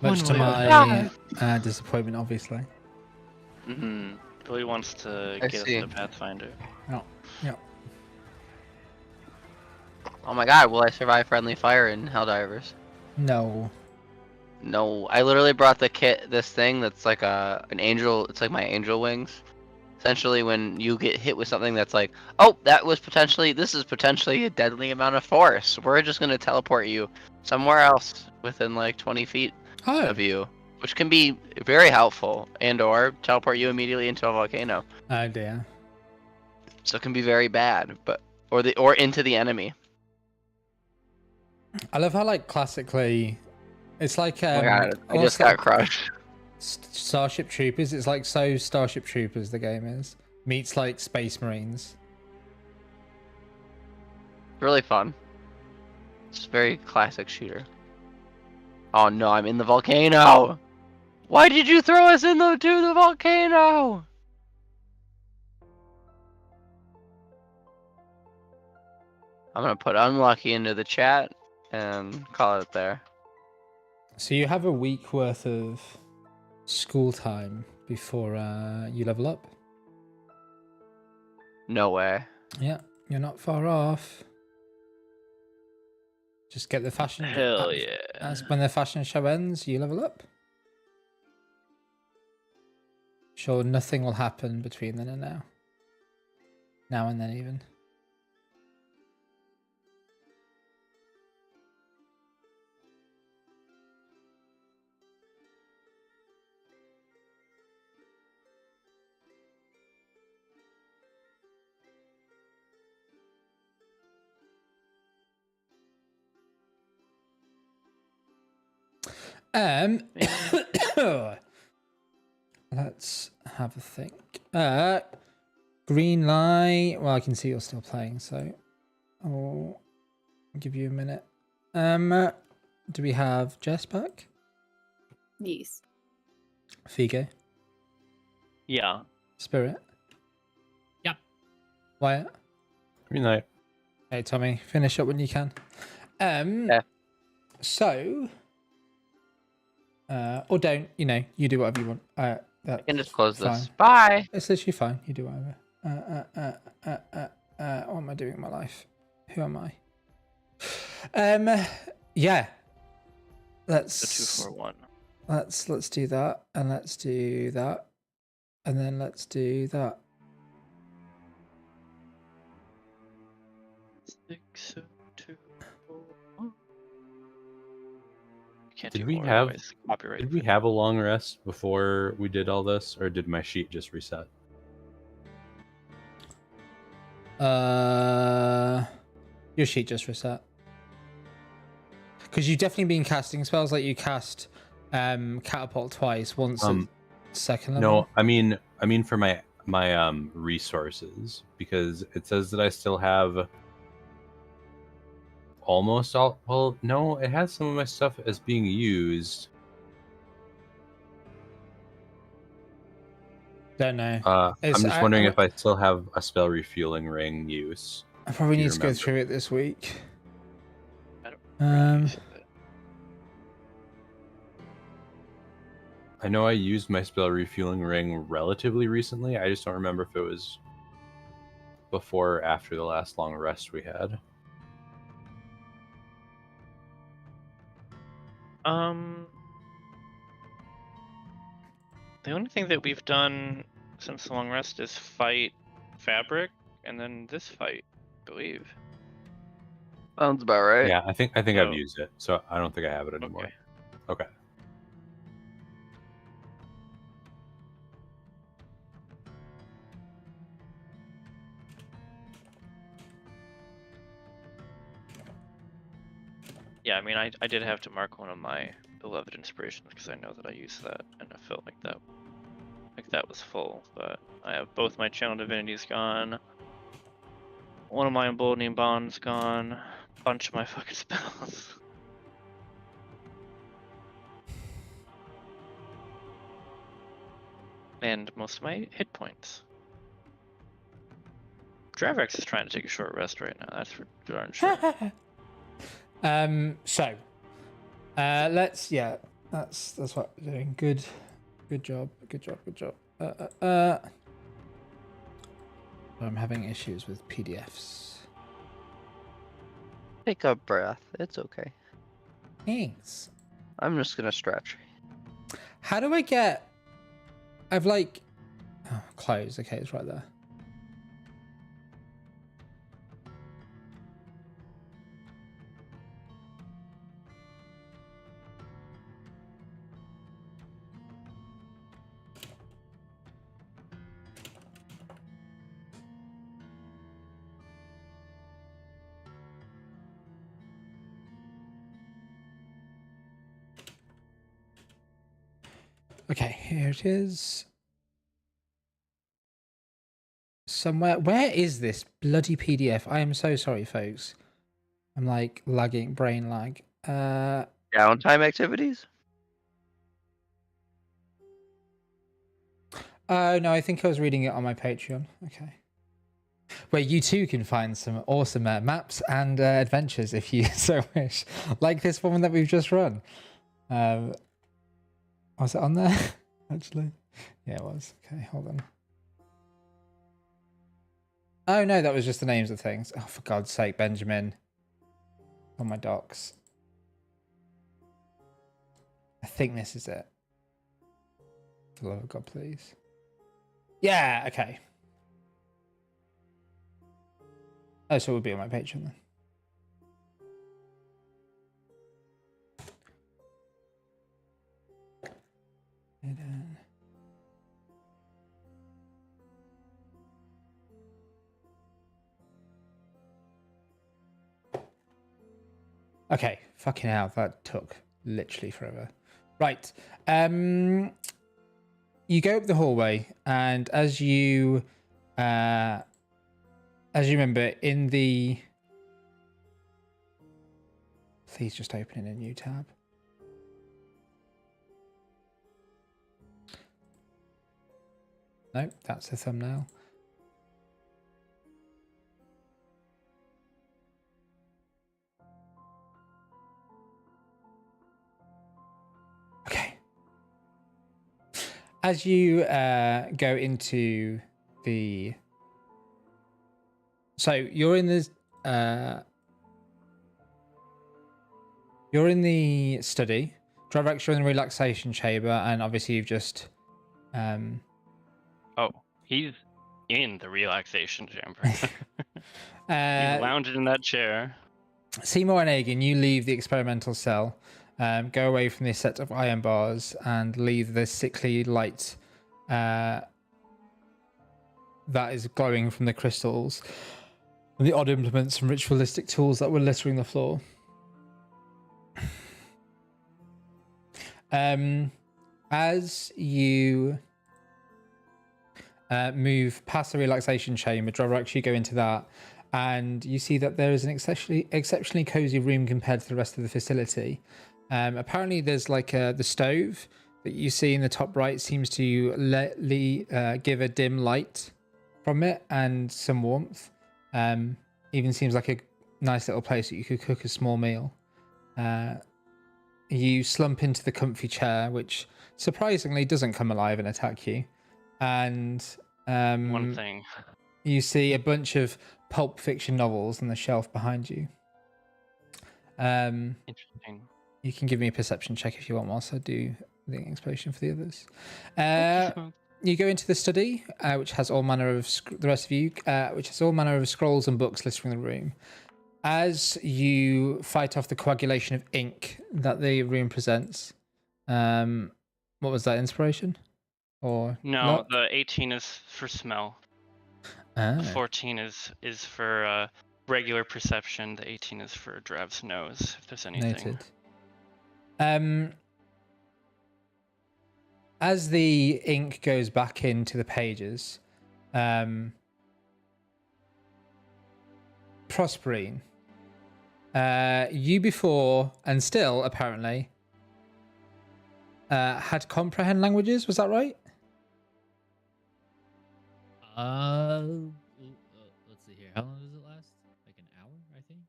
One Much to way or my disappointment, obviously. Mm-hmm. Billy wants to I get us see. into Pathfinder. Oh, yeah. Oh my god, will I survive friendly fire in Helldivers? No. No, I literally brought the kit, this thing that's like an angel, it's like my angel wings. Essentially, when you get hit with something that's like, oh, this is potentially a deadly amount of force. We're just going to teleport you somewhere else within like 20 feet Oh. of you, which can be very helpful, and or teleport you immediately into a volcano. Oh dear. So it can be very bad, or into the enemy. I love how like classically, it's like Oh my god, I almost just got like crushed. Starship Troopers. It's like so Starship Troopers. The game is meets like Space Marines. Really fun. It's a very classic shooter. Oh no, I'm in the volcano! Why did you throw us to the volcano? I'm gonna put unlucky into the chat and call it there. So you have a week worth of school time before you level up. No way. Yeah, you're not far off. Just get the fashion. Hell yeah. As when the fashion show ends, you level up. Sure, nothing will happen between then and now. Now and then, even. Let's have a think. Green light. Well, I can see you're still playing, so I'll give you a minute. Do we have Jess back? Yes. Figo? Yeah. Spirit? Yep. Wyatt? Green light. Hey, Tommy, finish up when you can. Yeah. So, or don't, you do whatever you want. I can just close fine. this. Bye! It's literally fine. You do whatever. What am I doing in my life? Who am I? Yeah. Let's The 2-4-1. let's do that, and let's do that, and then let's do that. 6, 2, 4, 1. Can't Did do we more, have- otherwise copyright. Did we have a long rest before we did all this, or did my sheet just reset? Your sheet just reset. Because you've definitely been casting spells, like you cast catapult twice, once at second level. No, I mean for my resources, because it says that I still have almost all. Well, no, it has some of my stuff as being used. Don't know. I'm just wondering if I still have a spell refueling ring use. I probably Do you need to go remember? through it this week. I don't really use it. I know I used my spell refueling ring relatively recently. I just don't remember if it was before or after the last long rest we had. The only thing that we've done since the long rest is fight fabric, and then this fight, I believe. Sounds about right. Yeah, I think Oh. I've used it, so I don't think I have it anymore. Okay. Okay. Yeah, I mean, I did have to mark one of my beloved inspirations because I know that I used that, and I felt like that was full. But I have both my channel divinities gone, one of my emboldening bonds gone, a bunch of my fucking spells. And most of my hit points. Dravex is trying to take a short rest right now. That's for darn sure. Let's that's what we're doing. Good job. I'm having issues with PDFs. Take a breath. It's okay. Thanks. I'm just gonna stretch. How do I get? I've like close. Okay, it's right there. Okay, here it is. Somewhere. Where is this bloody PDF? I am so sorry, folks. I'm like lagging, brain lag. Downtime activities? Oh no, I think I was reading it on my Patreon. Okay. Where you too can find some awesome maps and adventures if you so wish. Like this one that we've just run. Was it on there? Actually? Yeah, it was. Okay, hold on. Oh no, that was just the names of things. Oh, for God's sake, Benjamin. On my docs. I think this is it. For the love of God, please. Yeah, okay. Oh, so it would be on my Patreon then. Okay, fucking hell, that took literally forever. Right. You go up the hallway, and as you remember, in the... Please just open in a new tab. Nope, that's the thumbnail. Okay. As you go into the... So you're in the... You're in the study. Dravex, you're in the relaxation chamber, and obviously you've just... Oh, he's in the relaxation chamber. He's lounging in that chair. Seymour and Agan, you leave the experimental cell, go away from this set of iron bars, and leave the sickly light that is glowing from the crystals, and the odd implements and ritualistic tools that were littering the floor. As you move past the relaxation chamber, Dravex, you go into that, and you see that there is an exceptionally cozy room compared to the rest of the facility. Apparently there's like the stove that you see in the top right seems to give a dim light from it and some warmth. Even seems like a nice little place that you could cook a small meal. You slump into the comfy chair, which surprisingly doesn't come alive and attack you. And One thing. you see a bunch of pulp fiction novels on the shelf behind you. Interesting. You can give me a perception check if you want whilst I do the explanation for the others. You go into the study, which has all manner of the rest of you, which has all manner of scrolls and books littering the room. As you fight off the coagulation of ink that the room presents, what was that, inspiration? Or No, luck? the 18 is for smell. Ah. The 14 is for regular perception. The 18 is for Drav's nose, if there's anything. Noted. As the ink goes back into the pages, Prosperine, you before and still apparently had comprehend languages. Was that right? Let's see here. How long does it last? Like an hour, I think.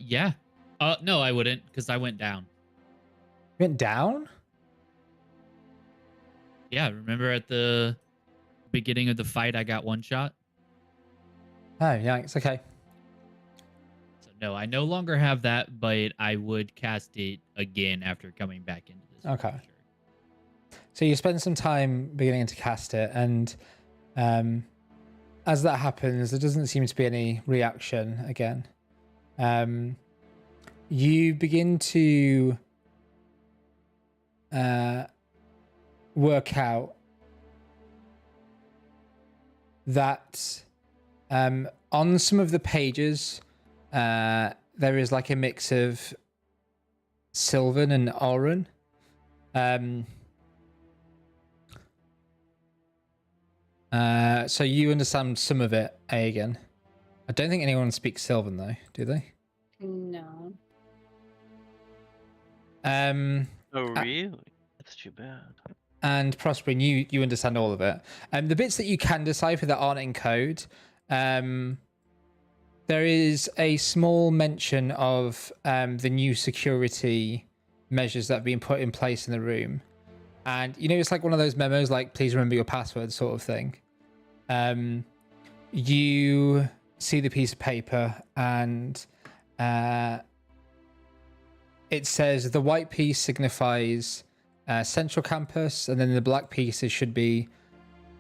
Yeah. No, I wouldn't, because I went down. Went down? Yeah, remember at the beginning of the fight, I got one shot. Oh, yikes. Okay. So no, I no longer have that, but I would cast it again after coming back into this. Okay. for sure. So you spend some time beginning to cast it, and as that happens, there doesn't seem to be any reaction again. You begin to work out that on some of the pages, there is like a mix of Sylvan and Auron. So you understand some of it, Aegon. I don't think anyone speaks Sylvan though, do they? No. Oh, really? That's too bad. And Prospering, you understand all of it. The bits that you can decipher that aren't in code, there is a small mention of the new security measures that have been put in place in the room. And, you know, it's like one of those memos, like, please remember your password sort of thing. You see the piece of paper and it says the white piece signifies central campus, and then the black pieces should be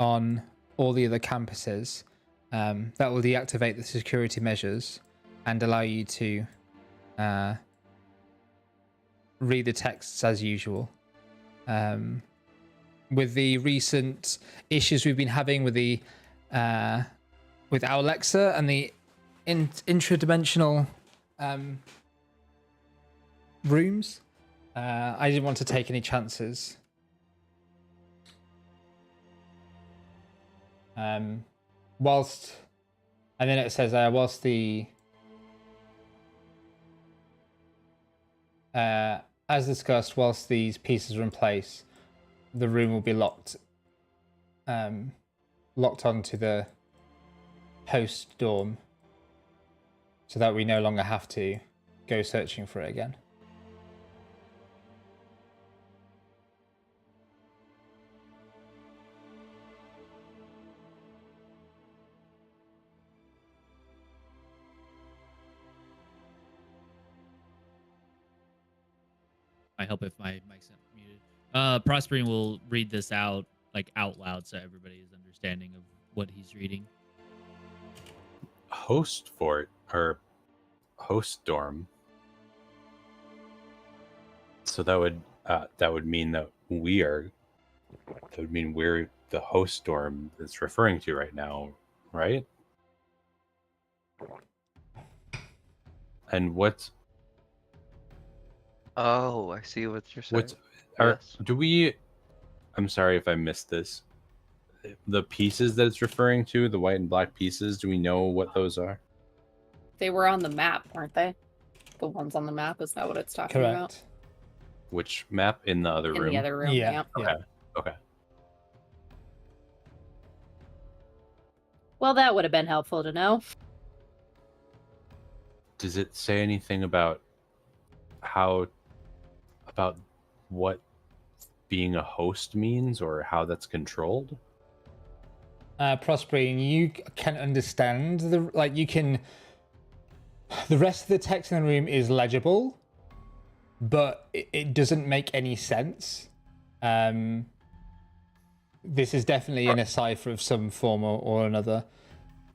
on all the other campuses. That will deactivate the security measures and allow you to read the texts as usual. With the recent issues we've been having with the with our Alexa and the intradimensional rooms, I didn't want to take any chances. Whilst, and then it says, whilst the as discussed, whilst these pieces are in place, the room will be locked onto the host dorm, so that we no longer have to go searching for it again. I hope if my mic's not muted. Prospering will read this out loud so everybody is understanding of what he's reading. Host fort or host dorm. So that would mean that we're the host dorm that's referring to right now, right? And what's Oh, I see what you're saying. Yes. I'm sorry if I missed this. The pieces that it's referring to, the white and black pieces, do we know what those are? They were on the map, weren't they? The ones on the map, is that what it's talking about? Correct. Which map in the other room? In the other room, yeah. Okay. Well, that would have been helpful to know. Does it say anything about what being a host means or how that's controlled? Prospering, you can understand the rest of the text in the room is legible, but it doesn't make any sense. This is definitely in a cipher of some form or another.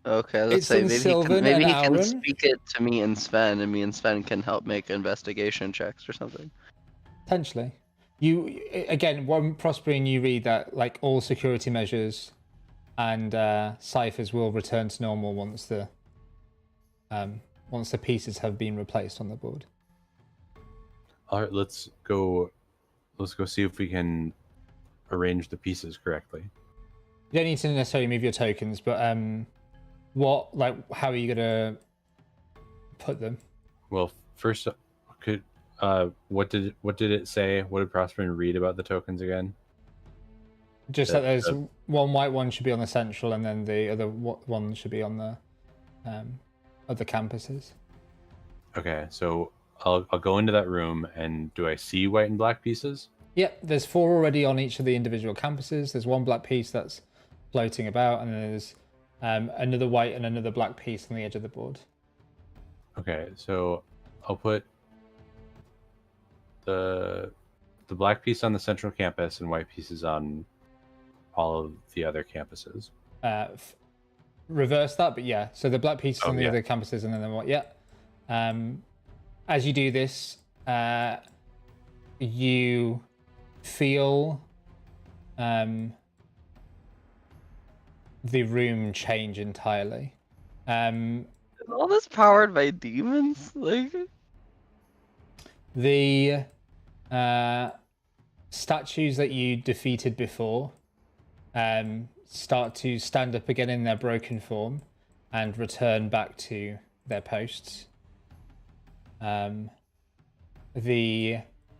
Okay, let's It's say in maybe Sylvan he and can Auron. speak it to me and Sven, and me and Sven can help make investigation checks or something. Potentially. You again, when Prospering, you read that like all security measures and ciphers will return to normal once the pieces have been replaced on the board. All right, let's go see if we can arrange the pieces correctly. You don't need to necessarily move your tokens, but how are you gonna put them? Well, first, what did it say? What did Prospering read about the tokens again? Just That- that there's that- one white one should be on the central, and then the other one should be on the other campuses. Okay, so I'll go into that room, and do I see white and black pieces? Yep, there's 4 already on each of the individual campuses. There's 1 black piece that's floating about, and then there's another white and another black piece on the edge of the board. Okay, so I'll put the black piece on the central campus and white pieces on all of the other campuses. Reverse that, but yeah. So the black pieces on the yeah. other campuses, and then the white. Yeah. As you do this, you feel the room change entirely. Is all this powered by demons? Like, The statues that you defeated before start to stand up again in their broken form and return back to their posts.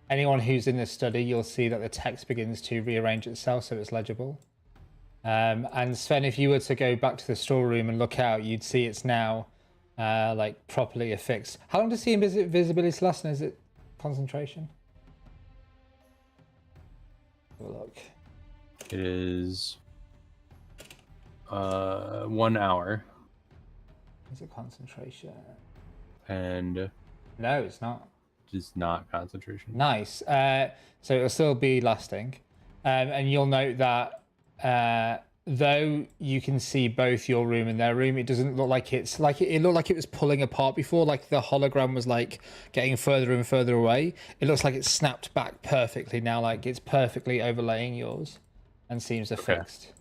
Anyone who's in this study, you'll see that the text begins to rearrange itself so it's legible. And Sven, if you were to go back to the storeroom and look out, you'd see it's now like properly affixed. How long does the invisibility last? And is it concentration? Have a look. It is 1 hour, Is it concentration? and No, it's not. it's not concentration. Nice. So it'll still be lasting. And you'll note that though you can see both your room and their room, it doesn't look like it's like it looked like it was pulling apart before, like the hologram was like getting further and further away. It looks like it's snapped back perfectly now, like it's perfectly overlaying yours and seems affixed.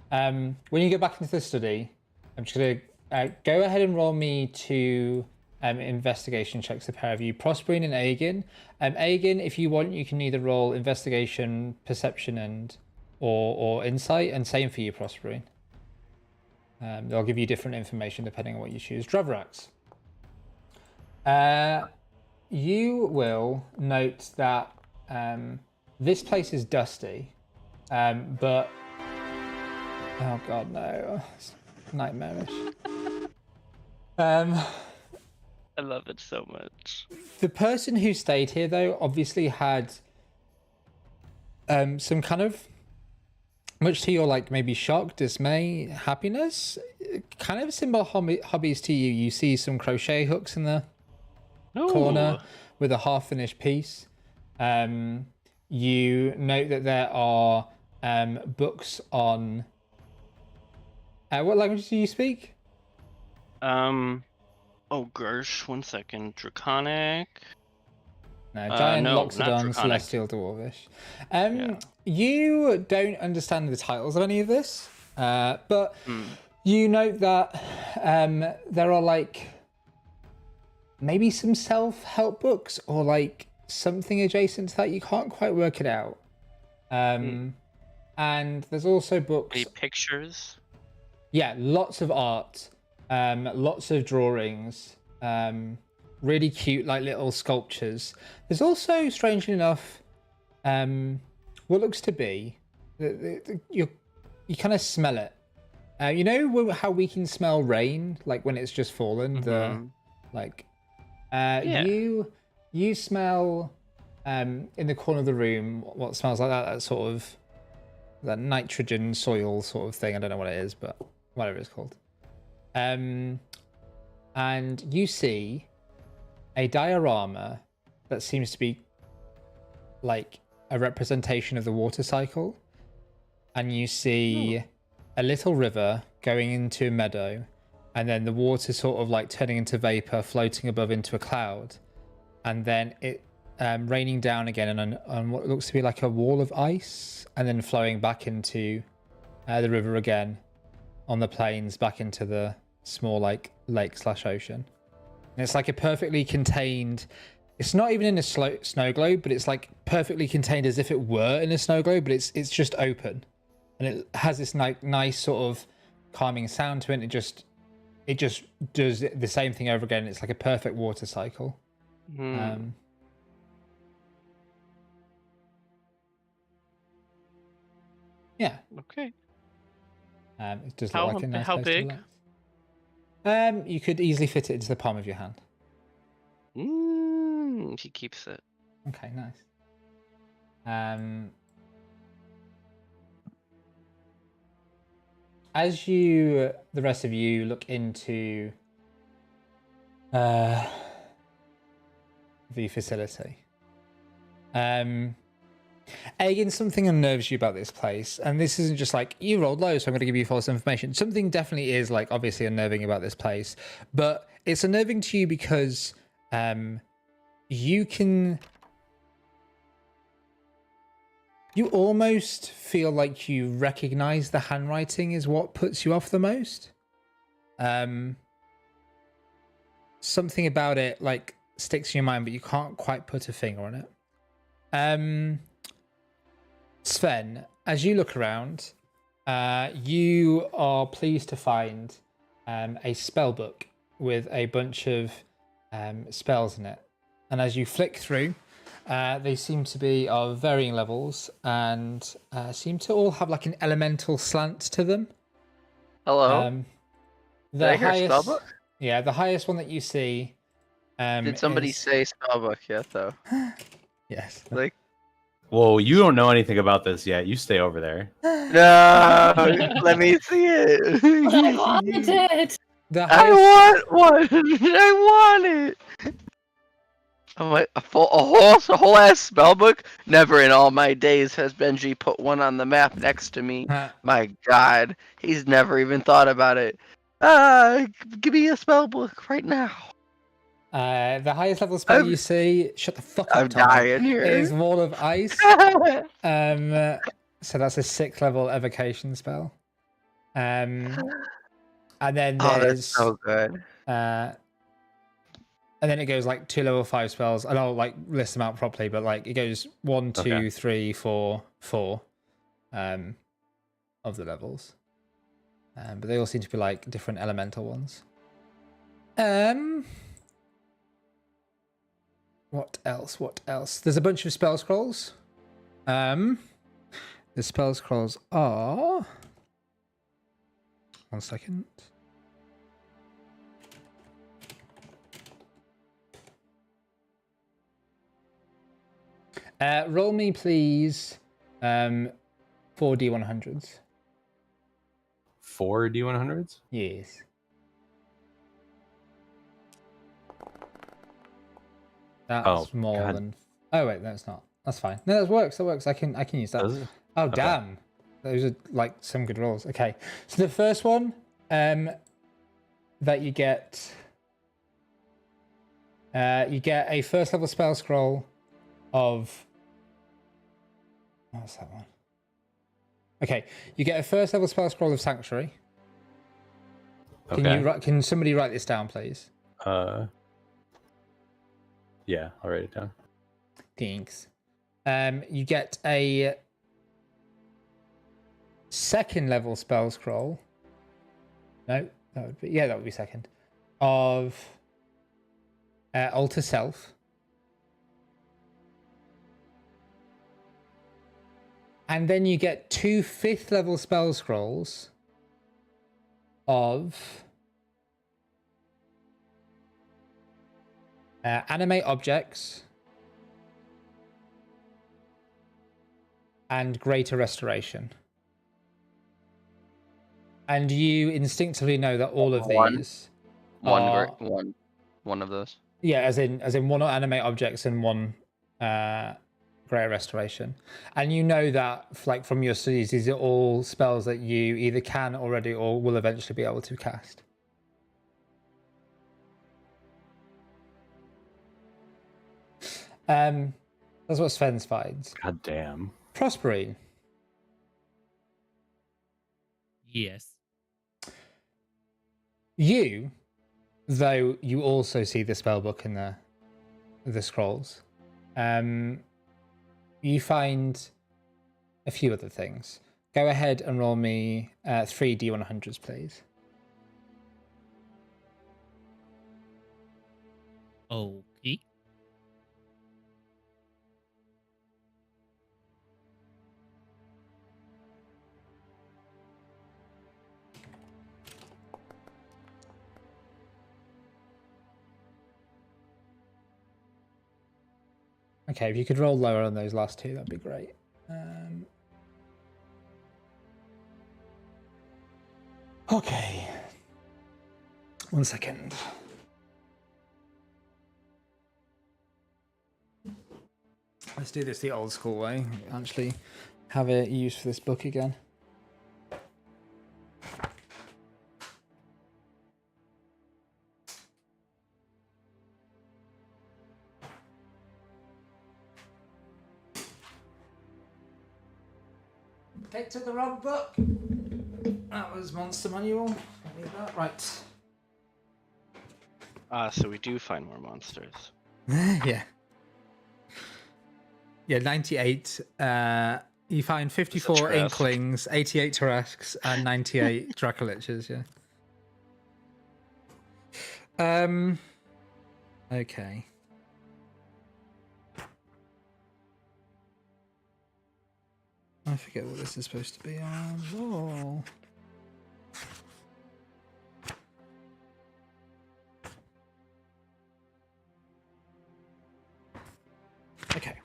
When you get back into the study, I'm just going to go ahead and roll me 2 investigation checks, the pair of you, Prosperine and Aegin. Aegin, if you want, you can either roll investigation, perception, and or insight, and same for you, Prosperine. They'll give you different information depending on what you choose. Dravrax. You will note that this place is dusty, but oh god, no, it's nightmarish. I love it so much. The person who stayed here, though, obviously had some kind of, much to your like maybe shock, dismay, happiness, kind of similar hobbies to you. You see some crochet hooks in the corner with a half-finished piece. You note that there are books on. What language do you speak? Oh, Gersh, 1 second. Draconic. No, Giant, no, not Loxodon, Draconic. Celestial, Dwarvish. Yeah. You don't understand the titles of any of this, but you note that there are like maybe some self-help books or like something adjacent to that. You can't quite work it out. And there's also books. Any pictures? Yeah, lots of art, lots of drawings, really cute, like little sculptures. There's also, strangely enough, what looks to be you kind of smell it. You know how we can smell rain, like when it's just fallen. The like, you smell in the corner of the room what smells like that sort of that nitrogen soil sort of thing. I don't know what it is, but whatever it's called. And you see a diorama that seems to be like a representation of the water cycle, and you see a little river going into a meadow, and then the water sort of like turning into vapor, floating above into a cloud, and then it raining down again on what looks to be like a wall of ice, and then flowing back into the river again on the plains, back into the small like lake/ocean. And it's like a perfectly contained, it's not even in a snow globe, but it's like perfectly contained as if it were in a snow globe, but it's just open, and it has this nice sort of calming sound to it. It just does the same thing over again. It's like a perfect water cycle. Yeah. Okay. It does How- look like a nice how place big? to relax. You could easily fit it into the palm of your hand. He keeps it. Okay, nice. As the rest of you look into the facility, again, something unnerves you about this place, and this isn't just like you rolled low, so I'm going to give you false information. Something definitely is like obviously unnerving about this place, but it's unnerving to you because you almost feel like you recognize the handwriting is what puts you off the most. Something about it like sticks in your mind, but you can't quite put a finger on it. Sven, as you look around, you are pleased to find a spell book with a bunch of spells in it. And as you flick through, they seem to be of varying levels and seem to all have like an elemental slant to them. Hello? Did I hear spellbook? Yeah, the highest one that you see. Did somebody is... say spellbook yet, though? Yes. Like, Whoa, you don't know anything about this yet. You stay over there. no, let me see it. I want it. The I highest... want one. I want it. I'm like a whole ass spellbook. Never in all my days has Benji put one on the map next to me. My God, he's never even thought about it. Give me a spellbook right now. The highest level spell you see, shut the fuck up, I'm Tommy, dying here. is Wall of Ice. So that's a 6th level evocation spell. And then there's that's so good. And then it goes like 2 level 5 spells, and I'll like list them out properly, but like it goes 1, 2, Okay. 3, 4, 4 of the levels. But they all seem to be like different elemental ones. What else? What else? There's a bunch of spell scrolls. The spell scrolls are... One second. Roll me, please, 4 D100s. 4 D100s? Yes. That's more God. than... Oh, wait, no, it's not. That's fine. No, that works. That works. I can use that. Does it? Oh, Okay. damn. Those are like some good rolls. Okay. So the first one that you get a first level spell scroll of... What's that one? Okay. You get a first level spell scroll of Sanctuary. Okay. Can somebody write this down, please? Yeah, I'll write it down. Thanks. You get a 2nd level spell scroll. No, that would be 2nd. Of Alter Self. And then you get 2 5th level spell scrolls of Animate Objects and Greater Restoration. And you instinctively know that all of these are... One of those. Yeah, as in 1 Animate Objects and 1 Greater Restoration. And you know that, like, from your studies, these are all spells that you either can already or will eventually be able to cast. That's what Sven's finds. God damn. Prosperine. Yes. You, though you also see the spellbook in the scrolls, you find a few other things. Go ahead and roll me 3 D100s, please. Okay. Okay, if you could roll lower on those last two, that'd be great. Okay. 1 second. Let's do this the old school way. Actually have it used for this book again. Picked up the wrong book. That was Monster Manual. Don't need that. Right. So we do find more monsters. Yeah. Yeah, 98. You find 54 Trask. Inklings, 88 Tarasks, and 98 Dracoliches, yeah. Okay. I forget what this is supposed to be on. Oh. Okay.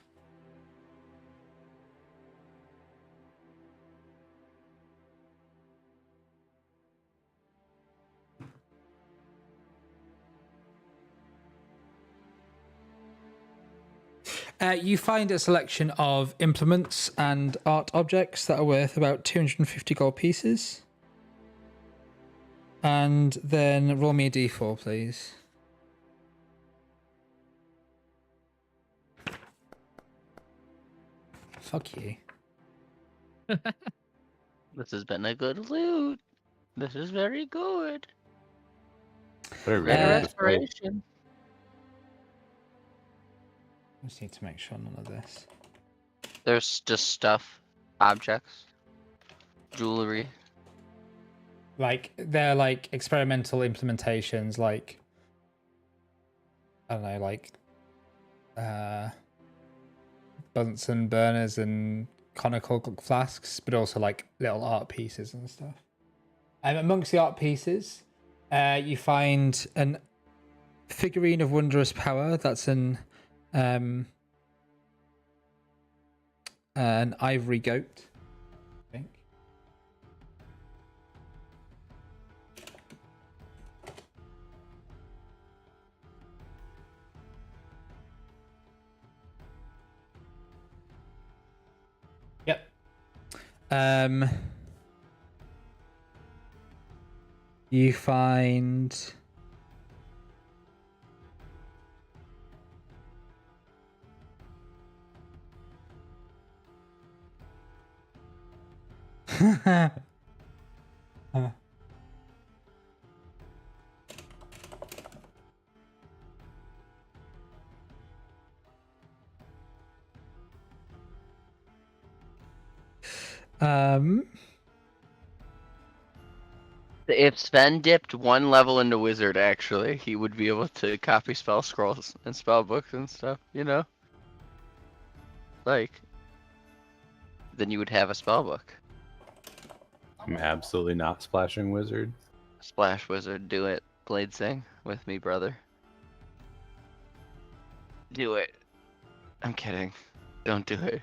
You find a selection of implements and art objects that are worth about 250 gold pieces. And then roll me a d4, please. Fuck you. This has been a good loot. This is very good. Better Better read this way. restoration. I just need to make sure none of this. There's just stuff, objects, jewelry. Like, they're like experimental implementations, like, I don't know, like, Bunsen burners and conical flasks, but also like little art pieces and stuff. And amongst the art pieces, you find an figurine of wondrous power. That's an ivory goat, I think. Yep. You find If Sven dipped one level into wizard, actually, he would be able to copy spell scrolls and spell books and stuff, you know? Like, then you would have a spell book. I'm absolutely not splashing wizard. Splash wizard, do it. Blade sing with me, brother. Do it. I'm kidding. Don't do it.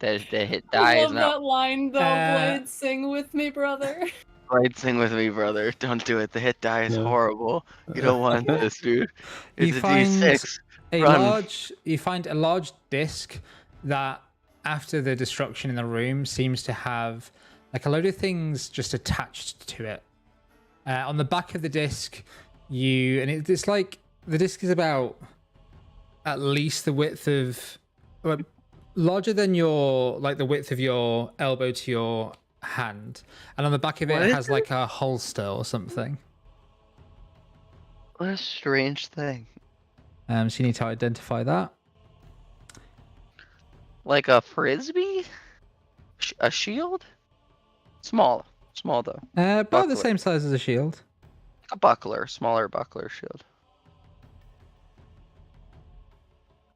That hit die I is love not. that line though. Blade, sing with me, brother. Blade sing with me, brother. Don't do it. The hit die is horrible. You don't want this, dude. It's you a find D6. a Run. large disc that, after the destruction in the room, seems to have like a load of things just attached to it. On the back of the disc, it's like the disc is about at least the width of, well, larger than the width of your elbow to your hand, and on the back of it, it has like a holster or something. What a strange thing. So you need to identify that. Like a frisbee? A shield? Small though. About Buckler. the same size as a shield. A buckler, smaller buckler shield.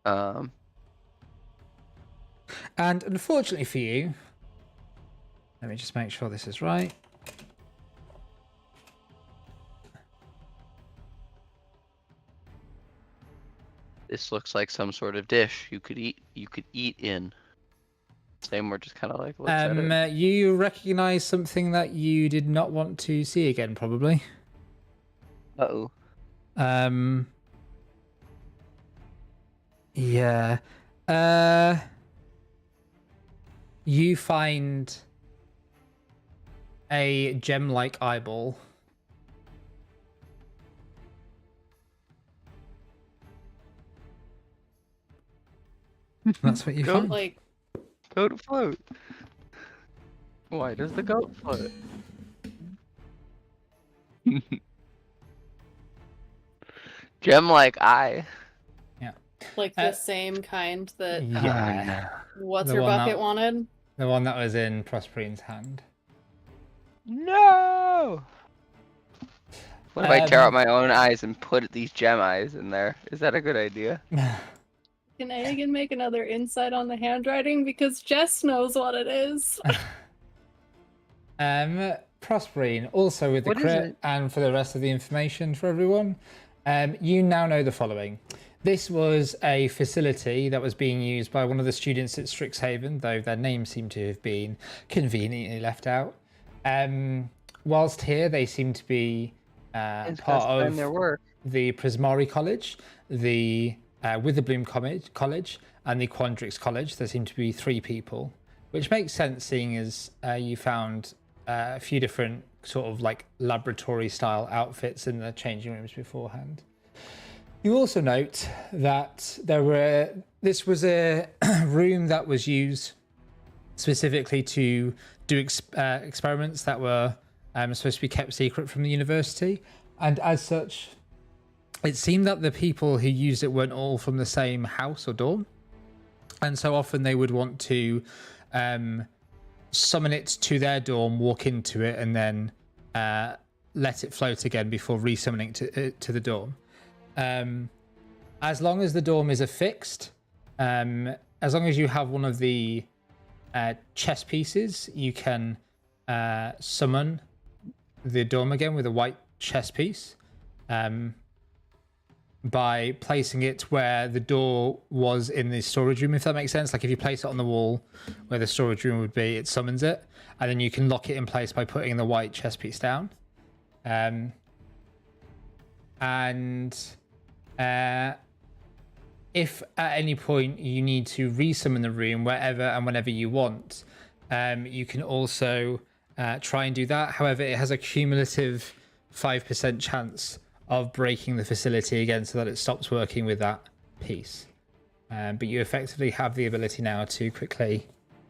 And unfortunately for you, let me just make sure this is right. this looks like some sort of dish you could eat. You could eat in. Seymour just kind of like looks at it. You recognize something that you did not want to see again, probably. Uh-oh. Yeah. You find a gem-like eyeball. That's what you find. Like, Goat float. Why does the goat float? Gem-like eye. like the same kind that Yeah. What's The Her one Bucket that- wanted? The one that was in Prosperine's hand. No! What if I tear Um, out my own eyes and put these gem eyes in there? Is that a good idea? Can Aegon make another insight on the handwriting? Because Jess knows what it is. Prosperine, also with the What is crit, it? and for the rest of the information for everyone, you now know the following. This was a facility that was being used by one of the students at Strixhaven, though their names seem to have been conveniently left out. Whilst here, they seem to be part of their work. the Prismari College, the Witherbloom College, and the Quandrix College. There seem to be 3 people, which makes sense seeing as you found a few different sort of like laboratory style outfits in the changing rooms beforehand. You also note that this was a room that was used specifically to do experiments that were supposed to be kept secret from the university, and as such, it seemed that the people who used it weren't all from the same house or dorm, and so often they would want to summon it to their dorm, walk into it, and then let it float again before resummoning it to the dorm. As long as the dorm is affixed, as long as you have one of the chess pieces, you can summon the dorm again with a white chess piece by placing it where the door was in the storage room, if that makes sense. Like if you place it on the wall where the storage room would be, it summons it, and then you can lock it in place by putting the white chess piece down. If at any point you need to resummon the room wherever and whenever you want, you can also try and do that. However, it has a cumulative 5% chance of breaking the facility again so that it stops working with that piece. But you effectively have the ability now to quickly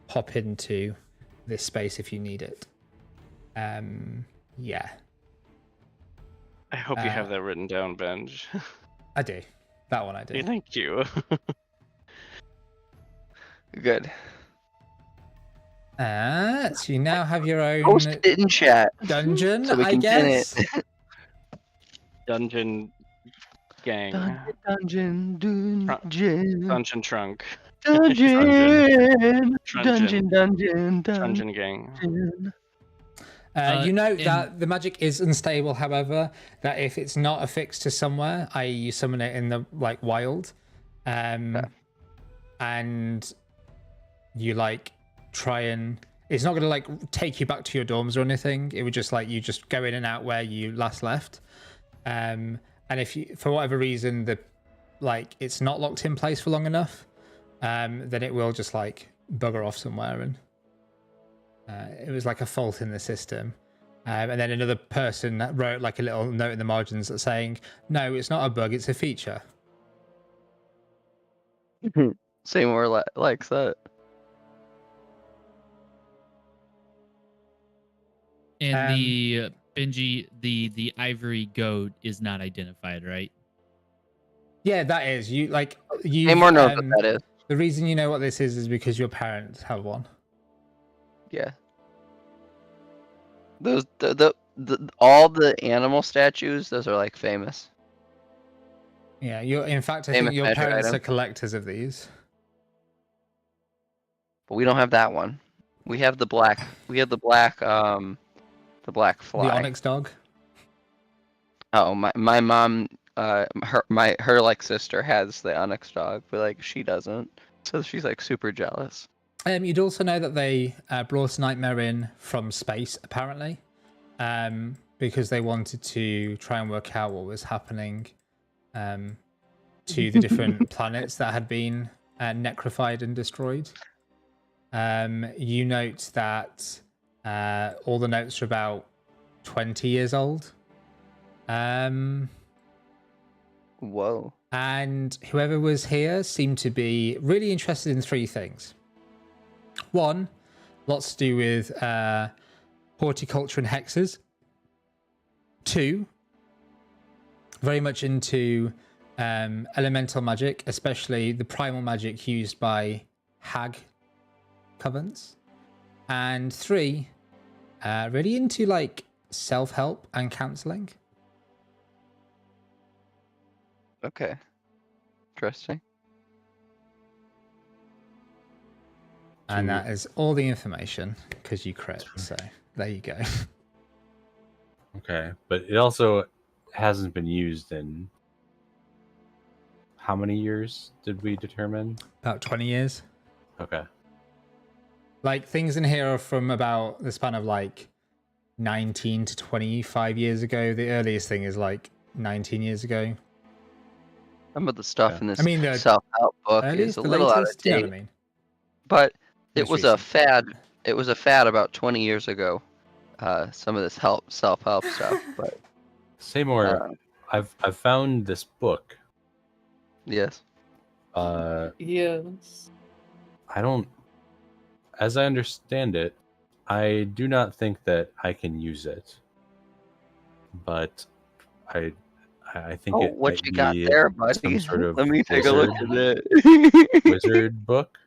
hop into this space if you need it. Yeah. I hope you have that written down, Benj. I do. That one I do. Thank you. Good. So you now have your own Post it in chat. dungeon, So we I can pin guess. it. Dungeon gang. Dungeon. Dungeon trunk. Dungeon. Dungeon. Dungeon. Dungeon gang. You note that the magic is unstable, however, that if it's not affixed to somewhere, i.e. you summon it in the like wild, and you like try and it's not gonna like take you back to your dorms or anything. It would just like you just go in and out where you last left. And if you for whatever reason the like it's not locked in place for long enough, then it will just like bugger off somewhere and it was like a fault in the system. And then another person wrote like a little note in the margins saying, no, it's not a bug, it's a feature. Seymour likes that. And the Benji, the ivory goat is not identified, right? Yeah, that is. You like you Seymour knows what that is. The reason you know what this is because your parents have one. Yeah. Those all the animal statues, those are like famous. Yeah, in fact I Famous think your magic parents item. are collectors of these. But we don't have that one. We have the black the black fly. The onyx dog. Oh, my mom her like sister has the onyx dog, but like she doesn't. So she's like super jealous. You'd also know that they brought a nightmare in from space, apparently, because they wanted to try and work out what was happening to the different planets that had been necrofied and destroyed. You note that all the notes are about 20 years old. Whoa. And whoever was here seemed to be really interested in three things. One, lots to do with horticulture and hexes. Two, very much into elemental magic, especially the primal magic used by hag covens. And three, really into like self-help and counseling. Okay. Interesting. And that is all the information because you crit. So there you go. Okay, but it also hasn't been used in how many years did we determine? About 20 years. Okay. Like things in here are from about the span of like 19 to 25 years ago. The earliest thing is like 19 years ago. Some of the stuff Yeah. in this I mean, the self-help book earliest, is a the little out of latest, you know date, what I mean? but it Most was recent. a fad. It was a fad about 20 years ago. Some of this self-help stuff, but Seymour, I've found this book. yes. Yes. I don't, as I understand it, I do not think that I can use it. But I think it What might you got be there, buddy? some sort of Let me take a look wizard, at it. wizard book.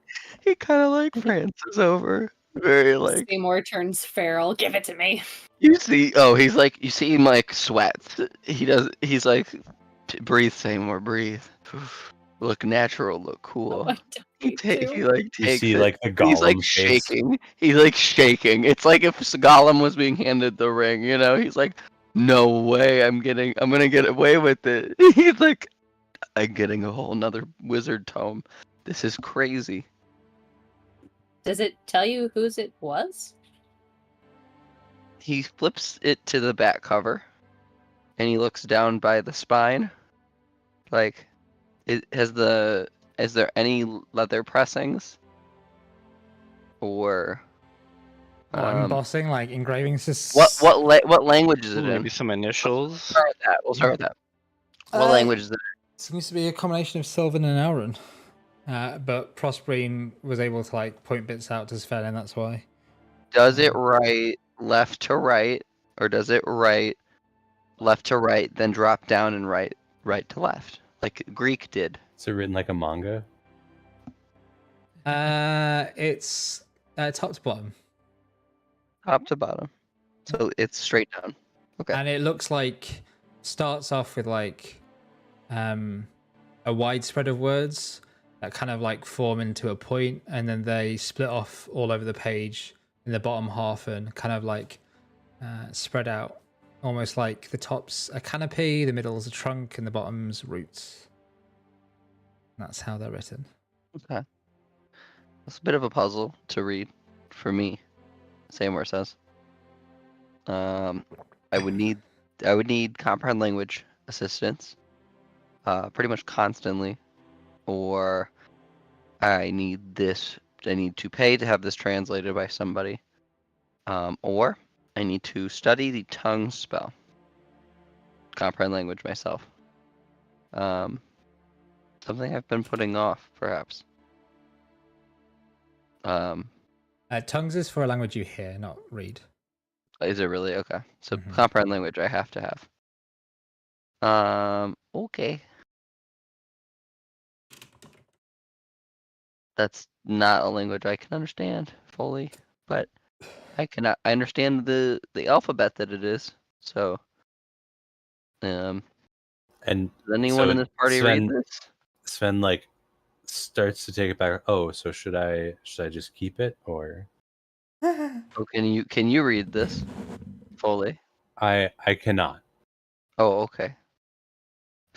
He kind of like Francis over. Very like. Seymour turns feral. Give it to me. You see, oh, he's like, you see him like sweats. He's like, breathe, Seymour, breathe. Look natural, look cool. I don't need He to. like You takes see, it. like the Gollum He's like face. shaking. He's like shaking. It's like if Gollum was being handed the ring, you know? He's like, no way, I'm gonna get away with it. He's like, I'm getting a whole nother wizard tome. This is crazy. Does it tell you whose it was? He flips it to the back cover, and he looks down by the spine. Like, is there any leather pressings? Or embossing, like engraving. what language is it in? Maybe some initials. We'll start with that. What language is it? Seems to be a combination of Sylvan and Elrond. But Prosperine was able to like point bits out to Sven, and that's why. Does it write left to right, or does it write left to right, then drop down and right to left, like Greek did? Is it written like a manga? It's top to bottom. Top to bottom. So it's straight down. Okay. And it looks like starts off with like a wide spread of words that kind of like form into a point, and then they split off all over the page in the bottom half and kind of like spread out, almost like the top's a canopy, the middle's a trunk, and the bottom's roots. That's how they're written. Okay. It's a bit of a puzzle to read for me. Seymour says. I would need comprehend language assistance, pretty much constantly, or I need to pay to have this translated by somebody, or I need to study the tongue spell. Comprehend language myself. Something I've been putting off, perhaps. Tongues is for a language you hear, not read. Is it really? Okay. So Mhm. comprehend language I have to have. Okay. That's not a language I can understand fully, but I understand the alphabet that it is. So, And does anyone so in this party read this? Sven like starts to take it back. Oh, so should I just keep it, or? Oh, can you read this fully? I cannot. Oh, okay.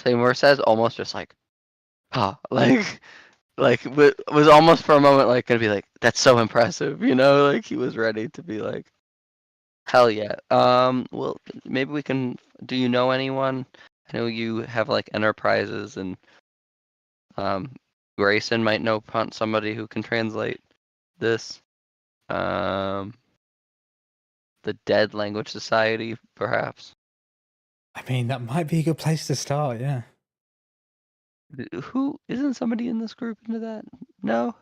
Seymour says, almost just like, was almost for a moment like gonna be like, that's so impressive, you know, like he was ready to be like, hell yeah. Well, maybe we can. Do you know anyone? I know you have like enterprises, and Grayson might know somebody who can translate this. The Dead Language Society, perhaps. I mean, that might be a good place to start. Yeah. Who isn't somebody in this group into that? No.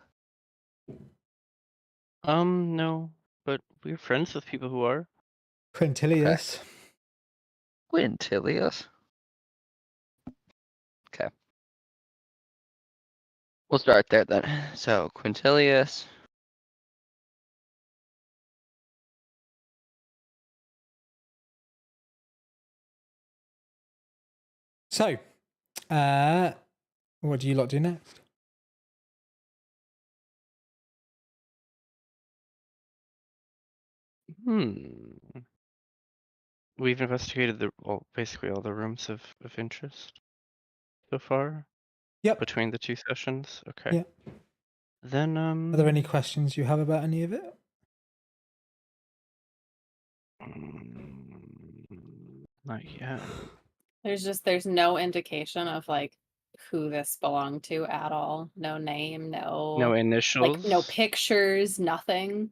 No, but we're friends with people who are. Quintilius. Quintilius. Okay. We'll start there then. So Quintilius. So, what do you lot do next? We've investigated basically all the rooms of interest so far. Yep. Between the 2 sessions. Okay. Yeah. Then Are there any questions you have about any of it? Not yet. There's no indication of like who this belonged to at all. No name, No initials. like no pictures, nothing.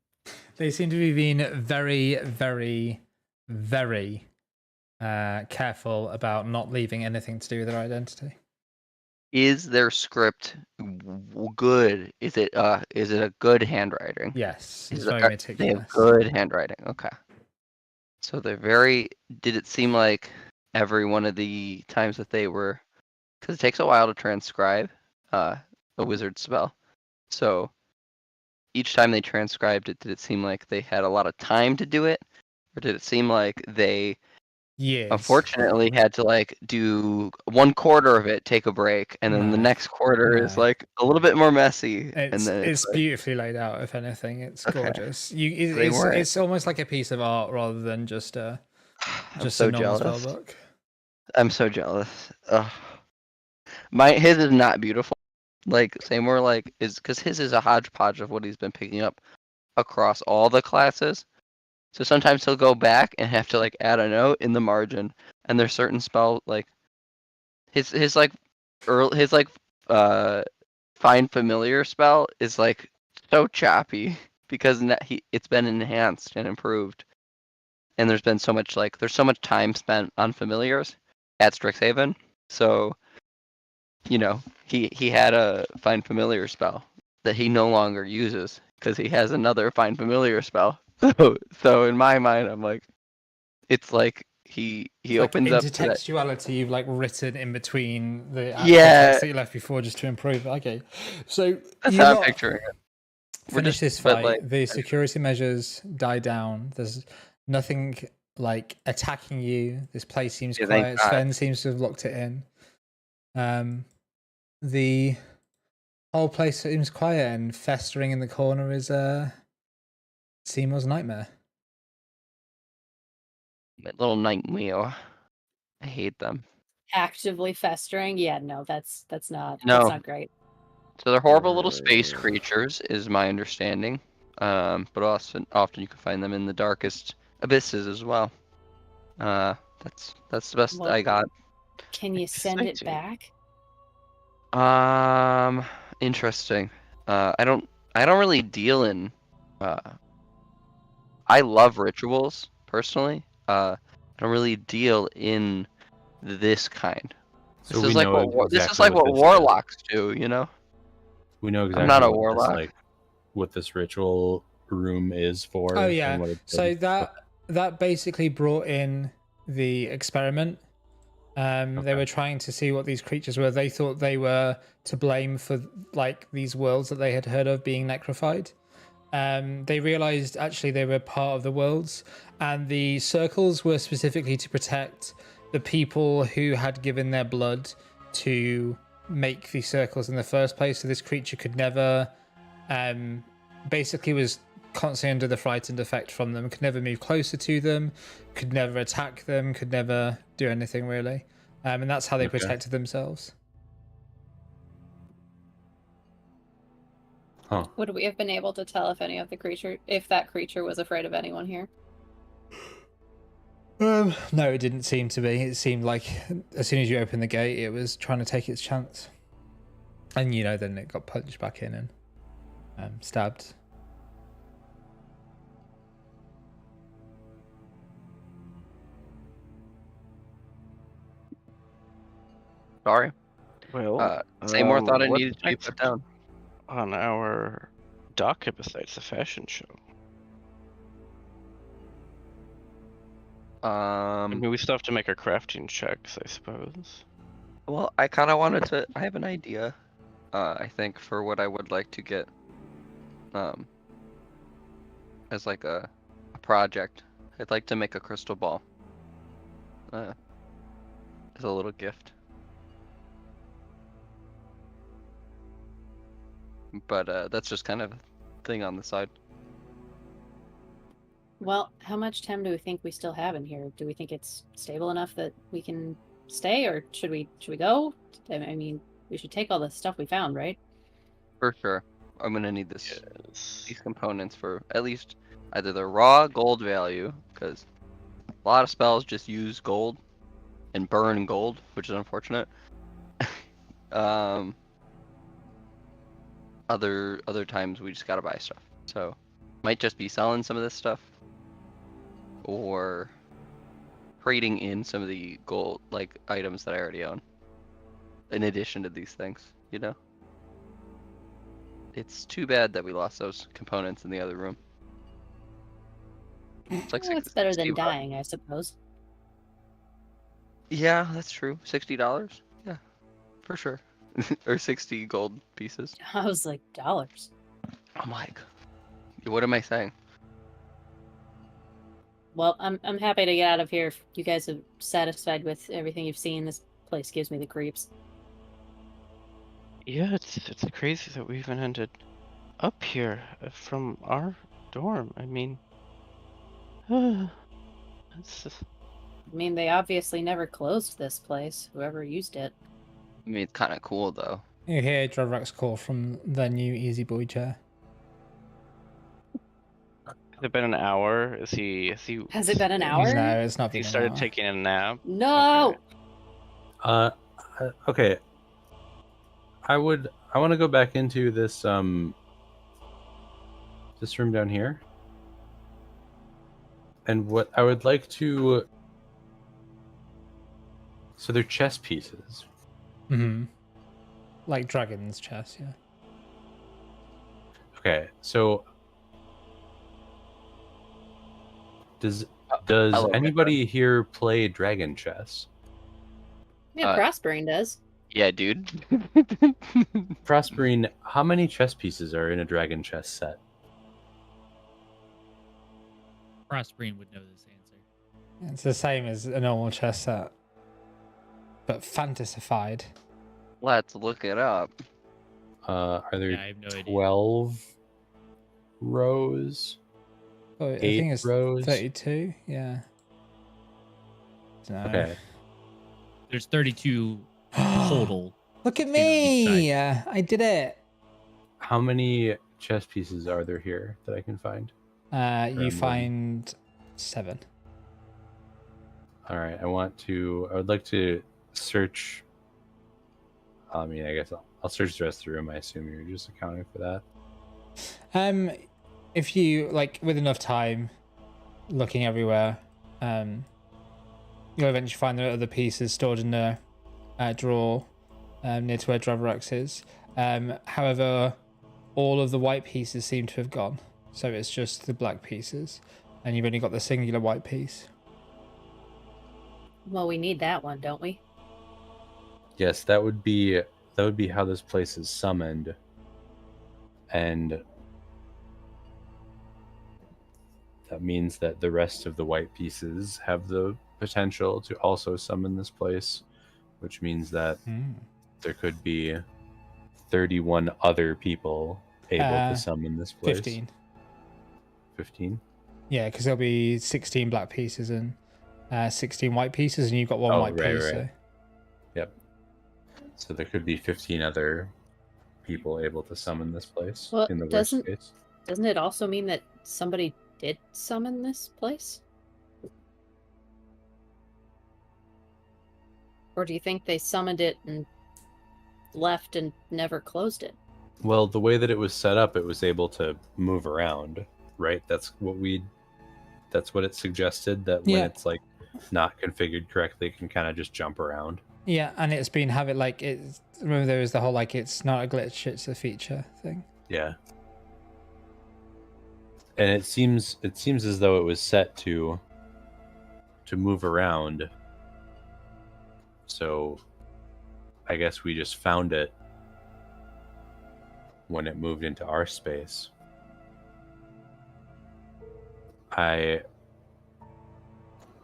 They seem to be being very, very, very careful about not leaving anything to do with their identity. Is their script good? Is it a good handwriting? Yes, it's Is very they meticulous. have good handwriting. Okay. So they're very. Did it seem like every one of the times that they were, because it takes a while to transcribe a wizard spell. So each time they transcribed it, did it seem like they had a lot of time to do it, or did it seem like they Yes. unfortunately had to like do 1/4 of it, take a break, and then the No, next quarter is no. like a little bit more messy, and It's then it's like, beautifully laid out. If anything, it's Okay. gorgeous. They weren't- It's almost like a piece of art rather than just a I'm so a normal jealous. spell book. I'm so jealous. Ugh. His is not beautiful. Like Seymour is because his is a hodgepodge of what he's been picking up across all the classes. So sometimes he'll go back and have to like add a note in the margin, and there's certain spell like his find familiar spell is like so choppy because it's been enhanced and improved, and there's been so much there's so much time spent on familiars at Strixhaven, so you know he had a find familiar spell that he no longer uses because he has another find familiar spell. So in my mind, I'm like, it's like he It's opens like up to that. intertextuality you've like written in between the actual Yeah. text that you left before just to improve. Okay, so That's you how I'm lot picturing it. finish this but, fight. like, The security measures die down. There's nothing like attacking you. This place seems Yeah, thank quiet. God. Sven seems to have locked it in. The whole place seems quiet, and festering in the corner is Seymour's nightmare. My little nightmare. I hate them. Actively festering. Yeah, no, that's not great. So they're horrible little space creatures, is my understanding. But often you can find them in the darkest abysses as well. That's the best Well, I got. Can you send it back? Interesting. I don't really deal in. I love rituals personally. I don't really deal in this kind. So This is we like know what this is exactly like what this is. warlocks do, you know. We know exactly I'm not a what warlock. what this ritual room is for. Oh and yeah. what it So does. that basically brought in the experiment. They were trying to see what these creatures were. They thought they were to blame for like these worlds that they had heard of being necrofied. They realized actually they were part of the worlds, and the circles were specifically to protect the people who had given their blood to make these circles in the first place. So this creature could never, basically was constantly under the frightened effect from them, could never move closer to them, could never attack them, could never do anything really. And that's how they Okay. protected themselves. Huh. Would we have been able to tell if that creature was afraid of anyone here? No, it didn't seem to be. It seemed like as soon as you opened the gate, it was trying to take its chance. And then it got punched back in and stabbed. Sorry. Well, Say more thought I what needed to be next put down. on our docket besides the fashion show? I mean, we still have to make our crafting checks, I suppose. Well, I kind of wanted to. I have an idea. I think for what I would like to get, as like a project, I'd like to make a crystal ball. As a little gift. But that's just kind of a thing on the side. Well, how much time do we think we still have in here? Do we think it's stable enough that we can stay, or should we go? I mean, we should take all the stuff we found, right? For sure. I'm gonna need Yes. these components for at least either the raw gold value, because a lot of spells just use gold and burn gold, which is unfortunate. Other times we just gotta buy stuff. So might just be selling some of this stuff, or trading in some of the gold like items that I already own. In addition to these things, It's too bad that we lost those components in the other room. It's like Well, it's better than $60. dying, I suppose. Yeah, that's true. $60? Yeah, for sure. Or 60 gold pieces. I was like, dollars. I'm like, what am I saying? Well, I'm happy to get out of here if you guys are satisfied with everything you've seen. This place gives me the creeps. Yeah, it's crazy that we even ended up here from our dorm. I mean, it's just... I mean, they obviously never closed this place, whoever used it. I mean, it's kind of cool though. You hear Drovrak's call from their new Easy Boy chair. Has it been an hour? Has he Has it been an hour? No, it's not he been an started hour. taking a nap? No! Okay. Okay. I want to go back into this this room down here. And what I would like to, so they're chess pieces. Mm-hmm. Like dragon's chess, yeah. Okay, so does hello. anybody here play dragon chess? Yeah, Prospering does. Yeah, dude. Prospering, how many chess pieces are in a dragon chess set? Prospering would know this answer. It's the same as a normal chess set, but fantasified. Let's look it up. Are there Yeah, I have no idea. 12 rows? Oh, I 8 think it's rows? 32. Yeah. No. Okay. There's 32 total. Look at on each me! I did it. How many chess pieces are there here that I can find? You find 7. All right, I would like to search. I mean, I guess I'll search the rest of the room. I assume you're just accounting for that. If you with enough time, looking everywhere, you'll eventually find there are other pieces stored in the drawer near to where Dravarax is. However, all of the white pieces seem to have gone, so it's just the black pieces, and you've only got the singular white piece. Well, we need that one, don't we? Yes, that would be how this place is summoned, and that means that the rest of the white pieces have the potential to also summon this place, which means that there could be 31 other people able to summon this place. 15. 15? Yeah, because there'll be 16 black pieces and 16 white pieces, and you've got one white piece. Right. So. So there could be 15 other people able to summon this place Well, in the worst doesn't case. doesn't it also mean that somebody did summon this place? Or do you think they summoned it and left and never closed it? Well, the way that it was set up, it was able to move around, right? That's what it suggested, that when Yeah. it's like not configured correctly, it can kind of just jump around. Yeah, and it's been having like it's. Remember, there was the whole like it's not a glitch, it's a feature thing. Yeah. And it seems as though it was set to move around. So I guess we just found it when it moved into our space. I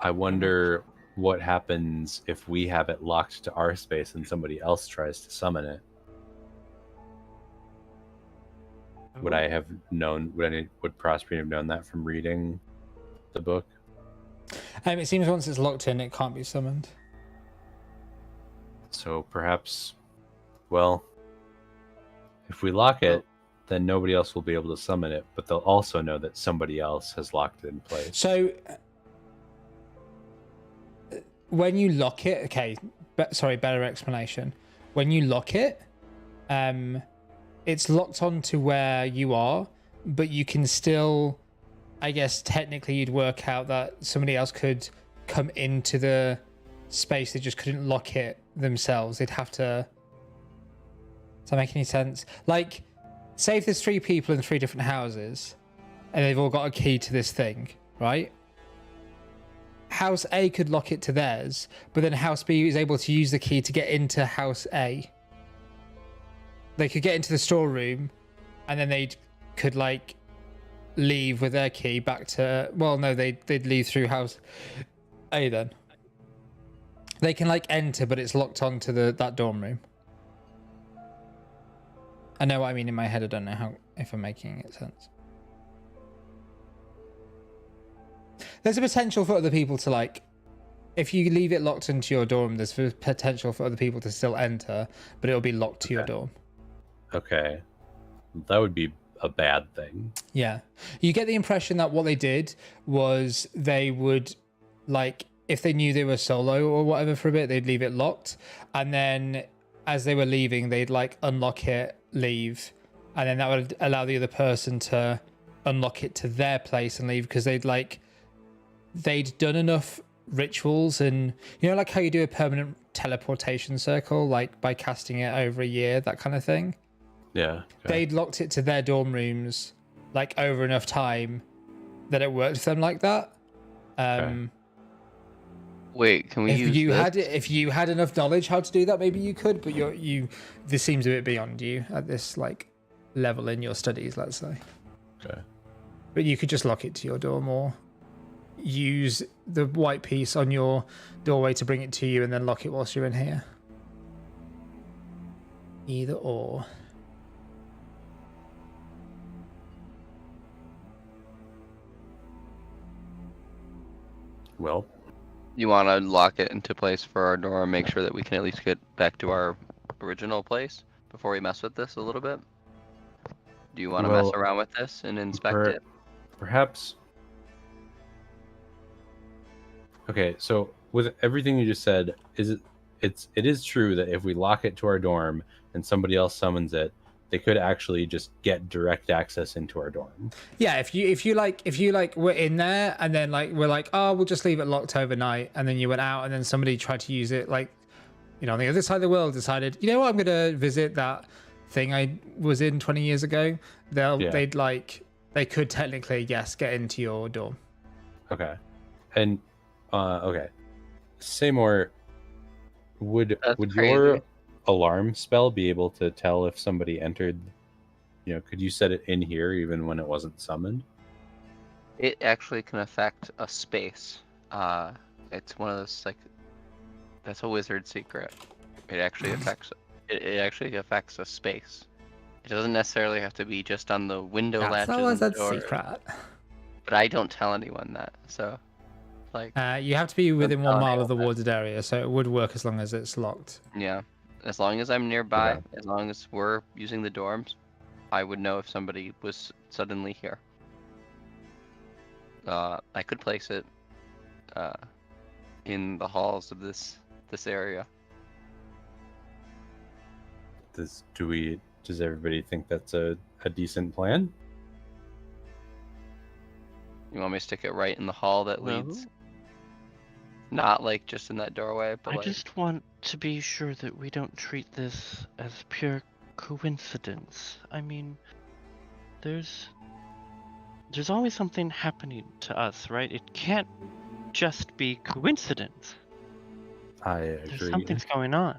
wonder what happens if we have it locked to our space and somebody else tries to summon it. Would I have known? Would Prospering have known that from reading the book? It seems once it's locked in, it can't be summoned. So perhaps, well, if we lock it, then nobody else will be able to summon it, but they'll also know that somebody else has locked it in place. So when you lock it, okay, better explanation. When you lock it, it's locked onto where you are, but you can still, I guess technically you'd work out that somebody else could come into the space. They just couldn't lock it themselves. They'd have to. Does that make any sense? Like, say if there's 3 people in 3 different houses and they've all got a key to this thing, right? House A could lock it to theirs, but then House B is able to use the key to get into House A. They could get into the storeroom, and then they could like leave with their key back to. Well, no, they'd leave through House A. Then they can like enter, but it's locked onto that dorm room. I know what I mean in my head. I don't know if I'm making it sense. There's a potential for other people to like, if you leave it locked into your dorm, there's a potential for other people to still enter, but it'll be locked to your dorm. Okay. That would be a bad thing. Yeah. You get the impression that what they did was they would, like, if they knew they were solo or whatever for a bit, they'd leave it locked. And then as they were leaving, they'd like unlock it, leave. And then that would allow the other person to unlock it to their place and leave, because they'd done enough rituals, and you know, like how you do a permanent teleportation circle, like by casting it over a year, that kind of thing. Yeah. Okay. They'd locked it to their dorm rooms like over enough time that it worked for them like that. Okay. Wait, can we use if you had enough knowledge how to do that, maybe you could, but this seems a bit beyond you at this like level in your studies, let's say. Okay. But you could just lock it to your dorm, or use the white piece on your doorway to bring it to you and then lock it whilst you're in here. Either or. Well, You want to lock it into place for our door and make sure that we can at least get back to our original place before we mess with this a little bit? Do you want to mess around with this and inspect it? Perhaps. Okay, so with everything you just said, it is true that if we lock it to our dorm and somebody else summons it, they could actually just get direct access into our dorm. Yeah, if you were in there and then like we're like, oh, we'll just leave it locked overnight, and then you went out and then somebody tried to use it, like, you know, on the other side of the world decided, you know what, I'm gonna visit that thing I was in 20 years ago. They could technically, yes, get into your dorm. Okay. And okay. Say more. Would your alarm spell be able to tell if somebody entered? You know, could you set it in here even when it wasn't summoned? It actually can affect a space. It's one of those, like, that's a wizard secret. It actually affects a space. It doesn't necessarily have to be just on the window latches and the door. Secret. But I don't tell anyone that. So, like, You have to be within 1 mile of the anyone that. warded area, so it would work as long as it's locked. Yeah. As long as I'm nearby, Okay. as long as we're using the dorms, I would know if somebody was suddenly here. I could place it in the halls of this area. Does everybody think that's a decent plan? You want me to stick it right in the hall that Well, leads? Not like just in that doorway, but I like just want to be sure that we don't treat this as pure coincidence. I mean, there's always something happening to us, right? It can't just be coincidence. I There's agree. something's going on.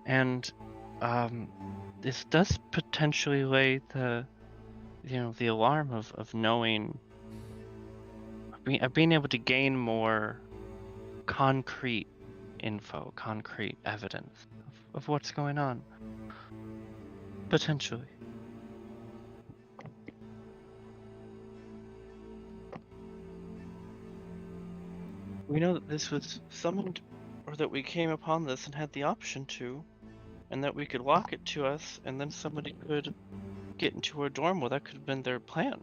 And this does potentially lay the the alarm of knowing of being able to gain more concrete info, concrete evidence of what's going on. Potentially. We know that this was summoned, or that we came upon this and had the option to, and that we could lock it to us, and then somebody could get into our dorm. Well, that could have been their plan.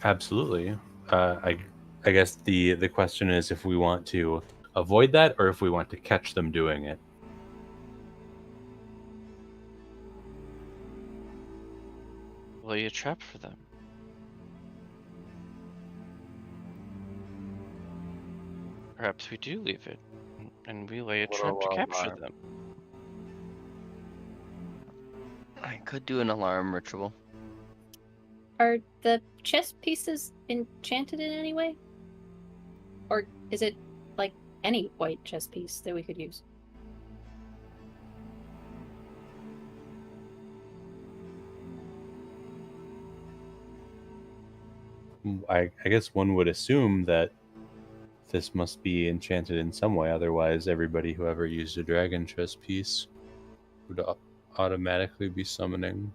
Absolutely. I guess the question is if we want to avoid that or if we want to catch them doing it. Lay a trap for them. Perhaps we do leave it, and we lay a trap to capture them. I could do an alarm ritual. Are the chess pieces enchanted in any way? Or is it like any white chess piece that we could use? I guess one would assume that this must be enchanted in some way, otherwise everybody who ever used a dragon chess piece would automatically be summoning.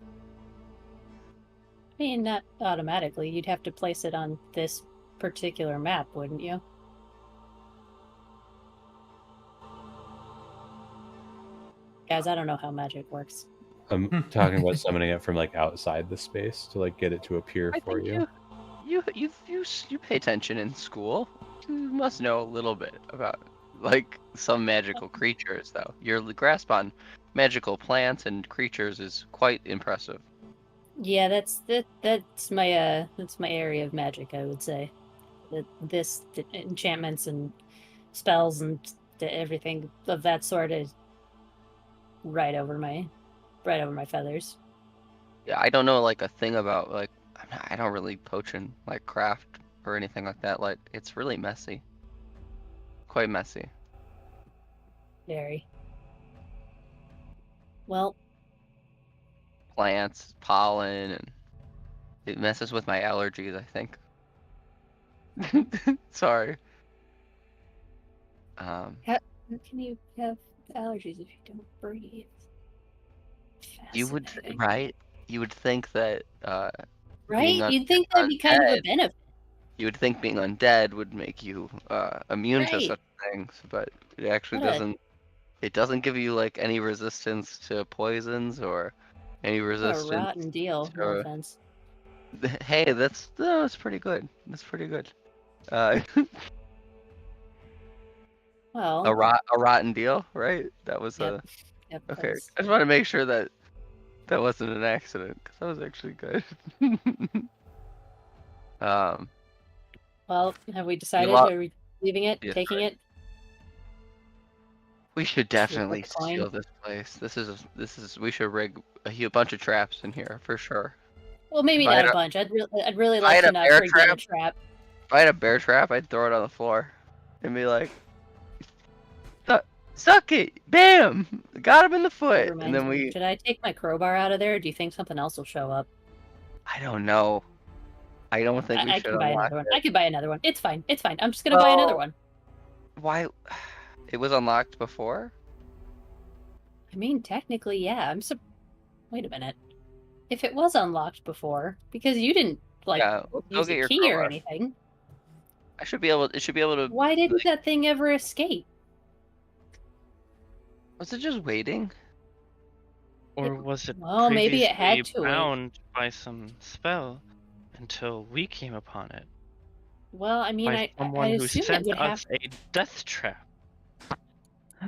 I mean, not automatically. You'd have to place it on this particular map, wouldn't you? Guys, I don't know how magic works. I'm talking about summoning it from like outside the space to like get it to appear I for think you. you pay attention in school. You must know a little bit about like some magical creatures, though. Your grasp on magical plants and creatures is quite impressive. Yeah, that's my area of magic, I would say. The enchantments and spells and everything of that sort is right over my feathers. Yeah, I don't know like a thing about like I don't really potion like craft or anything like that. Like it's really messy, quite messy. Very. Well, Plants, pollen, and it messes with my allergies, I think. Sorry. how can you have allergies if you don't breathe? You would Fascinating. right? You would think that being Right? You'd think that'd be kind of a undead, benefit. you would think being undead would make you immune to Right. such things, but it actually What a- doesn't. It doesn't give you like any resistance to poisons or any What a resistance. rotten deal. No to- offense. Hey, that's pretty good. That's pretty good. Well, A rotten deal, right? That was yep. Yep, okay. that's- I just want to make sure that that wasn't an accident because that was actually good. Well, have we decided? lo- Are we leaving it? Yes, Taking right. it? We should definitely coin? steal this place. This is. We should rig a bunch of traps in here for sure. Well, maybe If I not had a bunch. I'd really if I like had to a not bear rig a trap. If I had a bear trap, I'd throw it on the floor and be like, "Suck it, bam! Got him in the foot." And then we. Should I take my crowbar out of there? Or do you think something else will show up? I don't know. I don't think we I should can buy unlock another one. it. I could buy another one. It's fine. It's fine. I'm just gonna buy another Well- one. Why? It was unlocked before. I mean, technically, yeah. Wait a minute. If it was unlocked before, because you didn't like Yeah, go use get a your key or crowbar. anything. I should be able. It should be able to. Why didn't that thing ever escape? Was it just waiting? Or was it Well, maybe it had previously to wait. bound by some spell until we came upon it? Well, I mean, By I someone who assume it sent would have. us a death trap.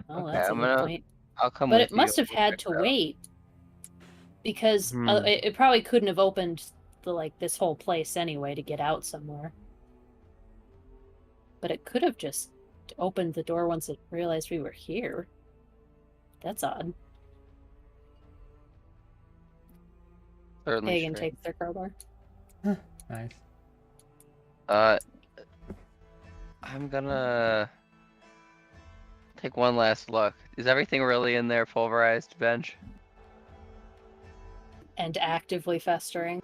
Oh, Okay, that's a I'm good gonna- point. I'll come But with it must you. have had to wait because Hmm. it probably couldn't have opened this whole place anyway to get out somewhere. But it could have just opened the door once it realized we were here. That's odd. Certainly Hagen strange. takes their crowbar. Nice. I'm gonna take one last look. Is everything really in there pulverized, Benj? And actively festering.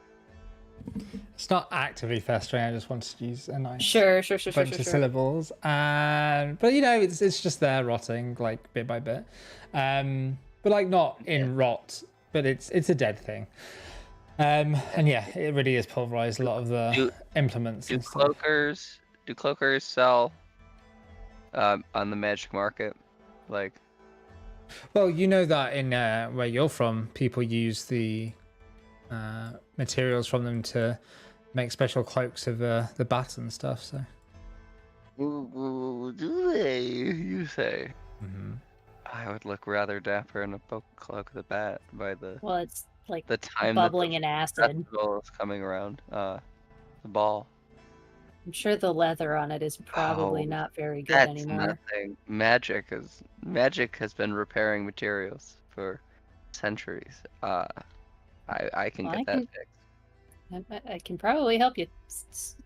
It's not actively festering. I just wanted to use a nice Sure. bunch of syllables. But you know, it's just there rotting like bit by bit. But like not in rot, but it's a dead thing. And yeah, it really is pulverized. A lot of the implements. Do and stuff. cloakers sell on the magic market? Like, Well, you know that in where you're from, people use the materials from them to make special cloaks of the bat and stuff. So. do they? You say? Mm-hmm. I would look rather dapper in a cloak of the bat by the Well, it's like time bubbling that in the acid. festival is coming around. The ball. I'm sure the leather on it is probably Oh, not very good That's anymore. nothing. Magic has been repairing materials for centuries. I can Well, get I that can- fixed. I can probably help you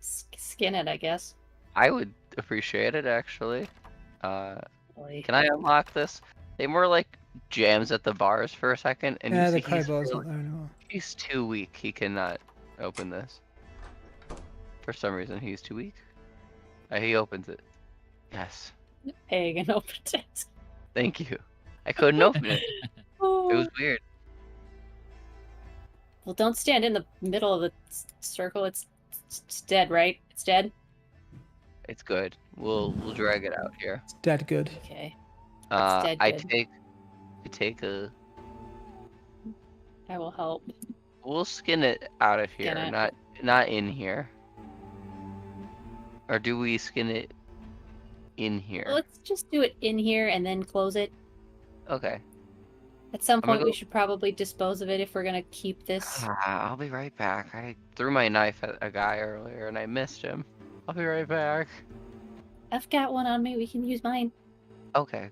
skin it, I guess. I would appreciate it actually. Boy. Can I unlock this? They more like jams at the bars for a second, and Yeah, you the see crowbar's not there anymore. he's too weak. He cannot open this. For some reason, he's too weak. He opens it. Yes. Hagen opened it. Thank you. I couldn't open it. It was weird. Well, don't stand in the middle of the circle. It's dead, right? It's dead. It's good. We'll drag it out here. It's dead good. Okay. I dead good. take a. I will help. We'll skin it out of here, Skin it. not in here. Or do we skin it in here? Let's just do it in here and then close it. Okay. At some gonna point, we go- should probably dispose of it if we're gonna keep this. I'll be right back. I threw my knife at a guy earlier and I missed him. I'll be right back. I've got one on me. We can use mine. Okay.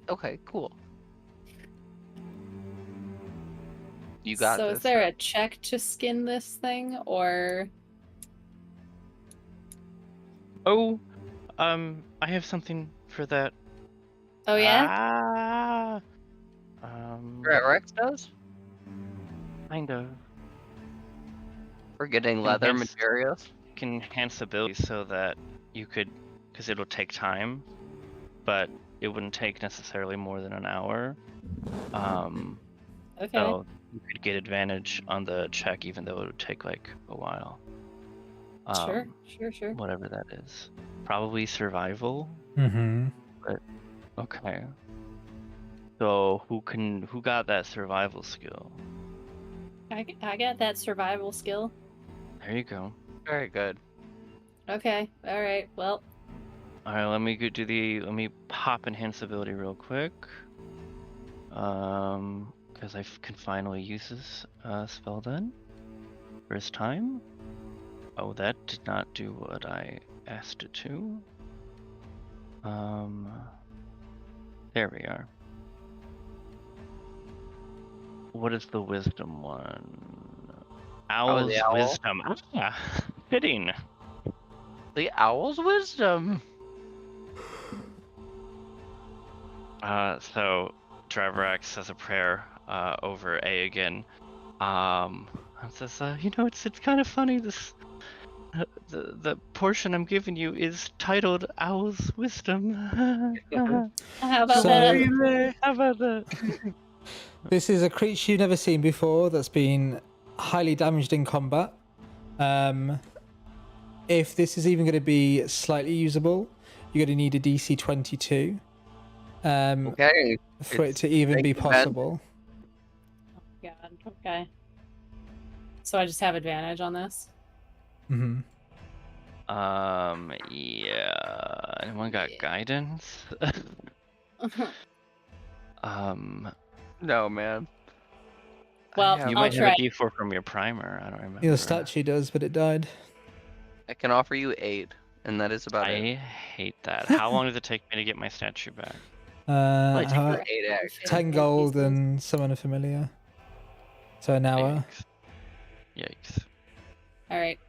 Okay, cool. You got So this. is there a check to skin this thing, or Oh, I have something for that. oh yeah? Rex does? Kind of. We're getting leather Enhance- materials. You can enhance ability so that you could, because it'll take time, but it wouldn't take necessarily more than an hour. Okay. So you could get advantage on the check, even though it would take like a while. Sure. Whatever that is. Probably survival. Mm-hmm. Okay. So who got that survival skill? I got that survival skill. There you go. Very good. Okay. All right. Well, All right, let me pop enhance ability real quick. Because I can finally use this spell then. First time. Oh, that did not do what I asked it to. There we are. What is the wisdom one? Owl's the owl. wisdom. Ah, fitting. The owl's wisdom. So Dravrak says a prayer over A again. And says, it's kind of funny. This the portion I'm giving you is titled Owl's Wisdom. how about So- that? How about that? This is a creature you've never seen before that's been highly damaged in combat. if this is even going to be slightly usable, you're going to need a DC 22 Okay. for it It's- to even thank be you, man. possible. God. Okay. So I just have advantage on this. Hmm. Yeah. Anyone got Yeah. guidance? No, man. Well, I, You I'll might try. have a D4 from your primer. I don't remember. Your statue does, but it died. I can offer you 8, and that is about it. I hate that. How long does it take me to get my statue back? Only take Uh, you 8 eggs. 10 gold and summon a familiar. So an hour. Yikes. All right.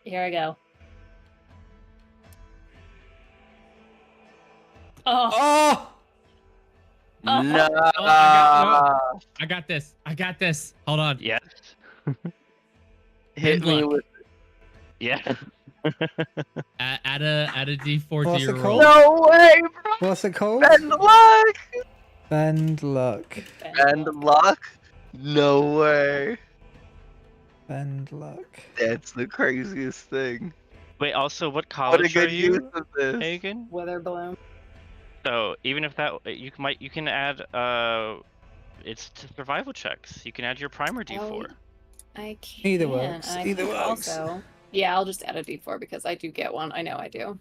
Here I go. Oh. Oh! No. Oh, I got this. I got this. Hold on. Yes. Hit Good me luck. with. Yeah. Add a D4 What's to your it roll. called? No way, bro. What's it called? Bend luck. Bend luck. Bend luck. No way. Bend luck. That's the craziest thing. Wait, also, what What a college are good use you, of this. Hagen? Witherbloom. So even if that you can add it's survival checks. You can add your primer D4. I can't. Either works. I Either think works. Also, yeah, I'll just add a D4 because I do get one. I know I do.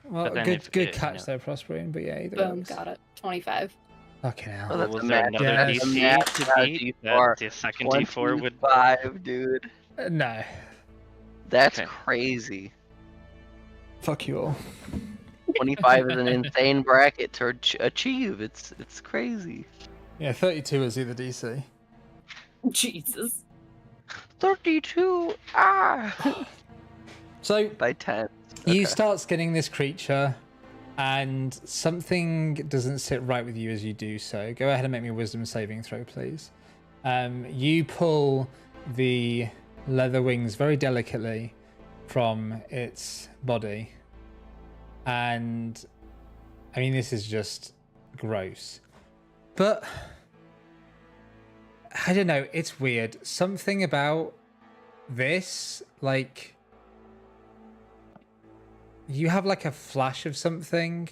Well, But then good if good it- catch no. there, Prospering. But yeah, either Boom, works. got it. 25. Fucking hell. Oh, that's Was a there match. another Yes. DC That's to a beat? D4. That the second D4 would. 25, dude. No. That's Okay. crazy. Fuck you all. 25 is an insane bracket to achieve. It's crazy. Yeah, 32 is either DC. Jesus. 32. Ah. So By 10. you Okay. start skinning this creature, and something doesn't sit right with you as you do so. Go ahead and make me a wisdom saving throw, please. You pull the leather wings very delicately from its body. And I mean, this is just gross. But I don't know, it's weird. Something about this, like, you have like a flash of something.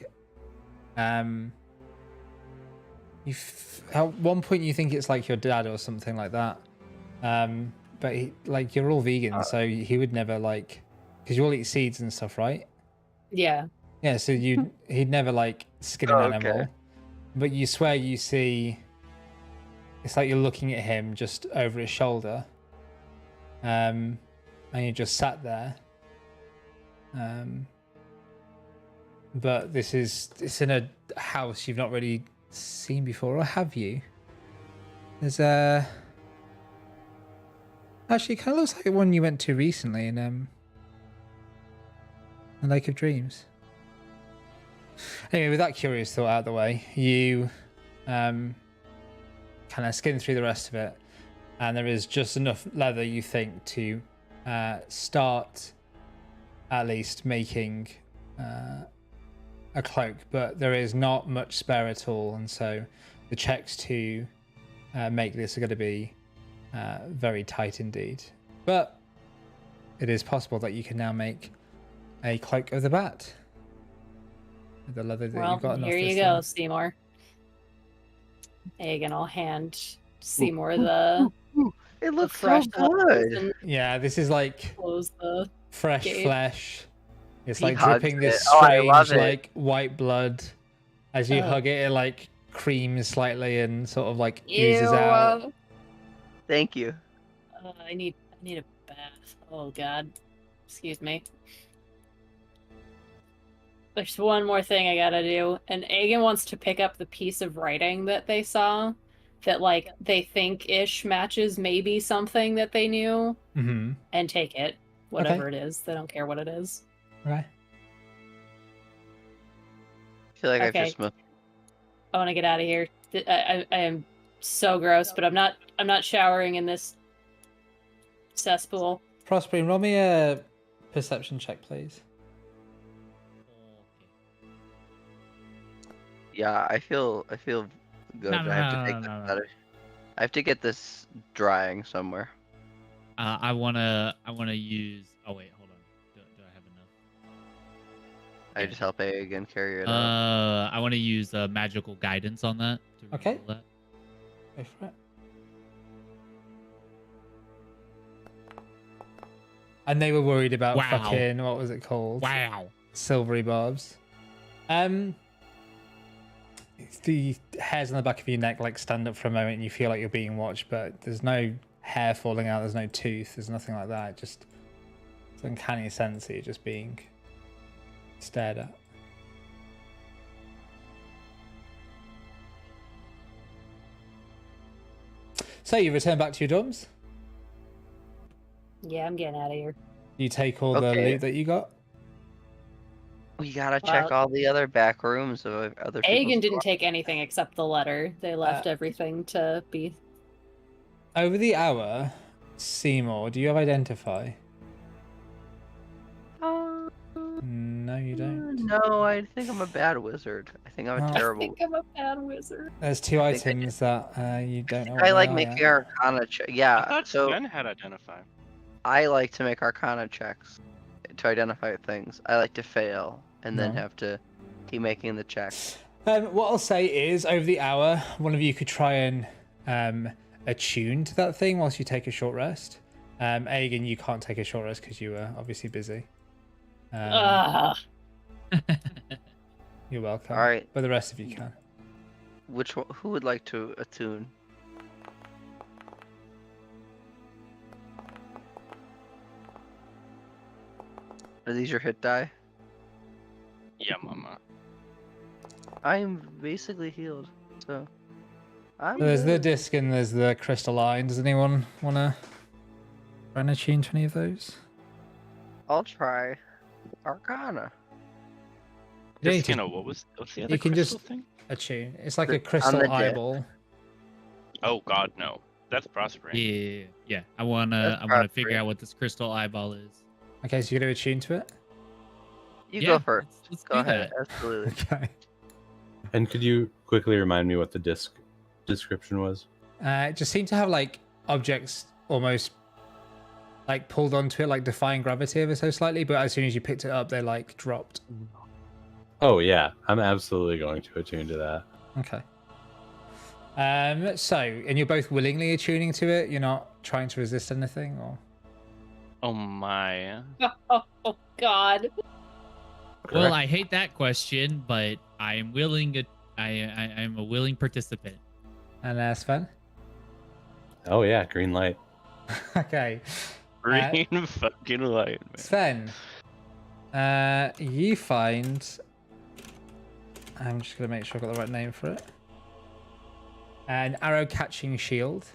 At one point you think it's like your dad or something like that. But he, like, you're all vegan, so he would never like, because you all eat seeds and stuff, right? Yeah. Yeah, so he'd never like skin an animal. But you swear you see, it's like you're looking at him just over his shoulder. And you just sat there. But it's in a house you've not really seen before, or have you? There's actually, it kind of looks like one you went to recently in the Lake of Dreams. Anyway, with that curious thought out of the way, you kind of skin through the rest of it, and there is just enough leather, you think, to start at least making a cloak, but there is not much spare at all, and so the checks to make this are going to be very tight indeed. But it is possible that you can now make a cloak of the bat. The leather that Well, you've gotten here off you this go, thing. Seymour. Again, I'll hand Seymour the It looks so fresh good. and Yeah, this is like close the. fresh Gate. flesh. It's He like hugs dripping it. this Oh, I strange, love it. like white blood. As you Oh. hug it, it like creams slightly and sort of like oozes Ew. out. Thank you. I need a bath. Oh God. Excuse me. There's one more thing I gotta do, and Aegon wants to pick up the piece of writing that they saw, that like they think ish matches maybe something that they knew, Mm-hmm. and take it, whatever it is. They don't care what it is. Right. I feel like I've Okay. just moved. I want to get out of here. I am so gross, but I'm not showering in this cesspool. Prospering, roll me a perception check, please. Yeah, I feel good. No, no, I have no, to take no, this no, no. better. I have to get this drying somewhere. I wanna use a I just help Aegon carry it up? I want to use magical guidance on that. To Okay. reveal that. Go for it. And they were worried about Wow. fucking, what was it called? Wow. Silvery barbs. The hairs on the back of your neck like stand up for a moment and you feel like you're being watched, but there's no hair falling out, there's no tooth, there's nothing like that. Just it's an uncanny sense that you're just being stared at. So you return back to your dorms? Yeah, I'm getting out of here. You take all the Okay. loot that you got? We gotta check all the other back rooms of other people's Aegon didn't dorms. take anything except the letter. They left everything to be. Over the hour, Seymour, do you have Identify? No, you don't. No, I think I'm a bad wizard. I think I'm a Oh. I terrible. think I'm a bad wizard. There's two I think I items that you don't know what I they like are making yet. Arcana check. I Yeah, thought so Sven had identify. I like to make Arcana checks to identify things. I like to fail and then No. have to keep making the checks. What I'll say is, over the hour, one of you could try and attune to that thing whilst you take a short rest. Aegon, you can't take a short rest because you were obviously busy. Ugh. You're welcome. All right, But the rest of you can. which one, who would like to attune? Are these your hit die? Yeah, mama. I'm basically healed, so I'm There's the good. disc and there's the crystalline. Does anyone want to try and attune to any of those? I'll try Arcana. You don't need Just, to what's the other you can crystal just- thing? attune. It's like The- a crystal on the disc. eyeball. Oh God, no. That's prospering. Yeah. I wanna That's figure great. out what this crystal eyeball is. Okay, so you're going to attune to it? You Yeah, go first. let's Go do ahead. that. Absolutely. Okay. And could you quickly remind me what the disc description was? It just seemed to have like objects almost like pulled onto it, like defying gravity ever so slightly. But as soon as you picked it up, they like dropped. Oh yeah, I'm absolutely going to attune to that. Okay. So, and you're both willingly attuning to it. You're not trying to resist anything, or Oh my. Oh God. Well, I hate that question, but I am willing. I'm a willing participant. and Sven. Oh yeah, green light. Okay, Green fucking light, man. Sven. You find. I'm just gonna make sure I got the right name for it. An arrow catching shield.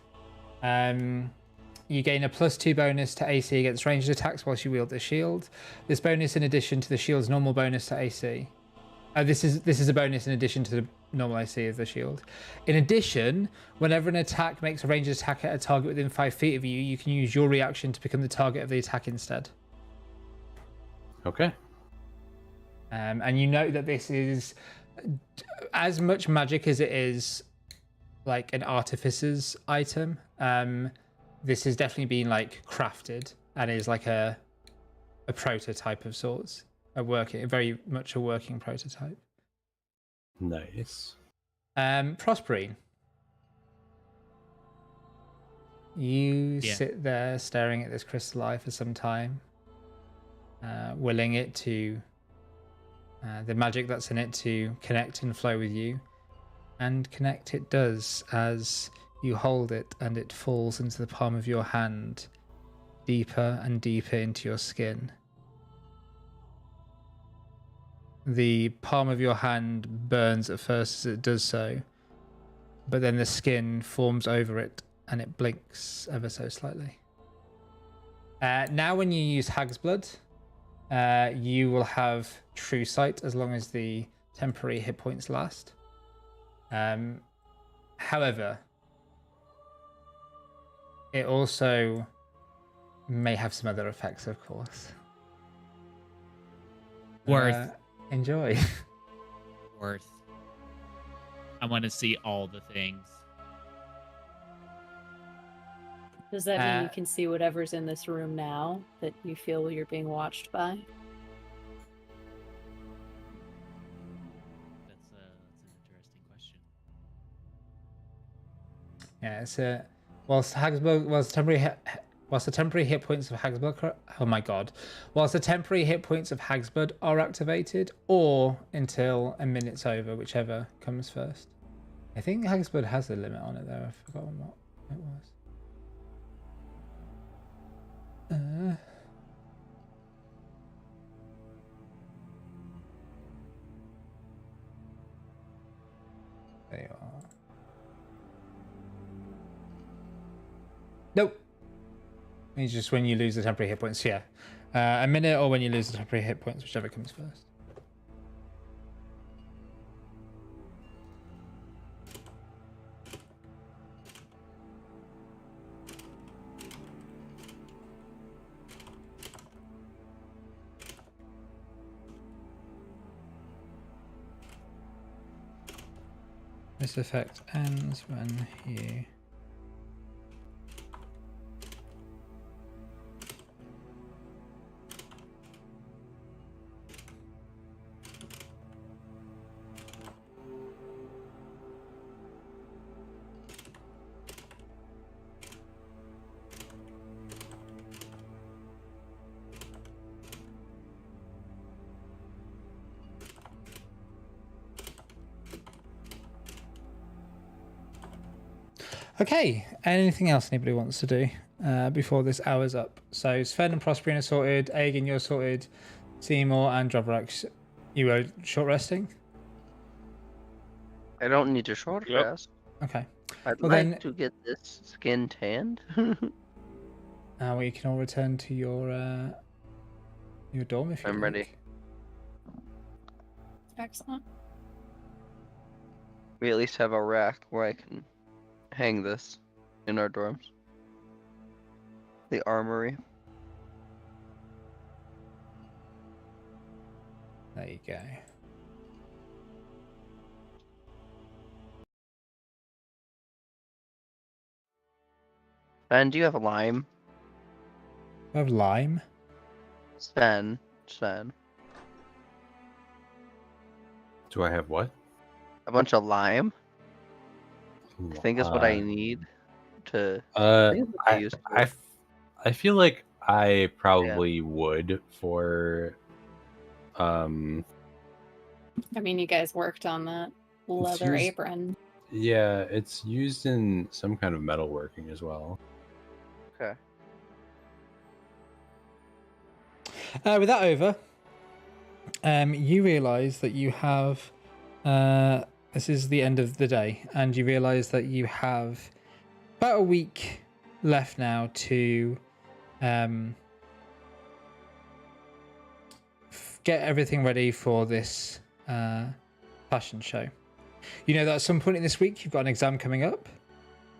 You gain a +2 bonus to AC against ranged attacks whilst you wield the shield. This bonus in addition to the shield's normal bonus to AC. This is a bonus in addition to the normal AC of the shield. In addition, whenever an attack makes a ranged attack at a target within 5 feet of you, you can use your reaction to become the target of the attack instead. Okay. And you note that this is as much magic as it is like an artificer's item. This has definitely been like crafted and is like a prototype of sorts. Very much a working prototype. Nice. Prosperine. You Yeah. sit there staring at this crystal eye for some time, willing it to the magic that's in it to connect and flow with you. And connect it does as you hold it and it falls into the palm of your hand, deeper and deeper into your skin. The palm of your hand burns at first as it does so, but then the skin forms over it and it blinks ever so slightly. Now when you use Hag's Blood, you will have True Sight as long as the temporary hit points last. However, it also may have some other effects, of course. Worth. Enjoy. Worth. I want to see all the things. Does that mean Uh, you can see whatever's in this room now that you feel you're being watched by? Yeah, it's a whilst the temporary hit points of Hagsblood. Oh my god! Whilst the temporary hit points of Hagsblood are activated, or until a minute's over, whichever comes first. I think Hagsblood has a limit on it though. I've forgotten what it was. There you are. Nope. It's just when you lose the temporary hit points, yeah. A minute or when you lose the temporary hit points, whichever comes first. This effect ends when you... Okay, anything else anybody wants to do before this hour's up? So Sven and Prospering are sorted, Aegon, you're sorted, Seymour and Drovrak, you were short resting? I don't need to short rest. Okay. I'd Well, like then- to get this skin tanned. We can all return to your dorm if you I'm like. ready. Excellent. We at least have a rack where I can hang this in our dorms. The armory. There you go. Ben, do you have a lime? We have lime. Sven. Do I have what? A bunch of lime? I think is what I need to. I think it's what I used to. I feel like I probably would for I mean, you guys worked on that leather used- apron. yeah, it's used in some kind of metalworking as well. Okay. With that over, you realise that you have. This is the end of the day, and you realise that you have about a week left now to get everything ready for this fashion show. You know that at some point in this week you've got an exam coming up,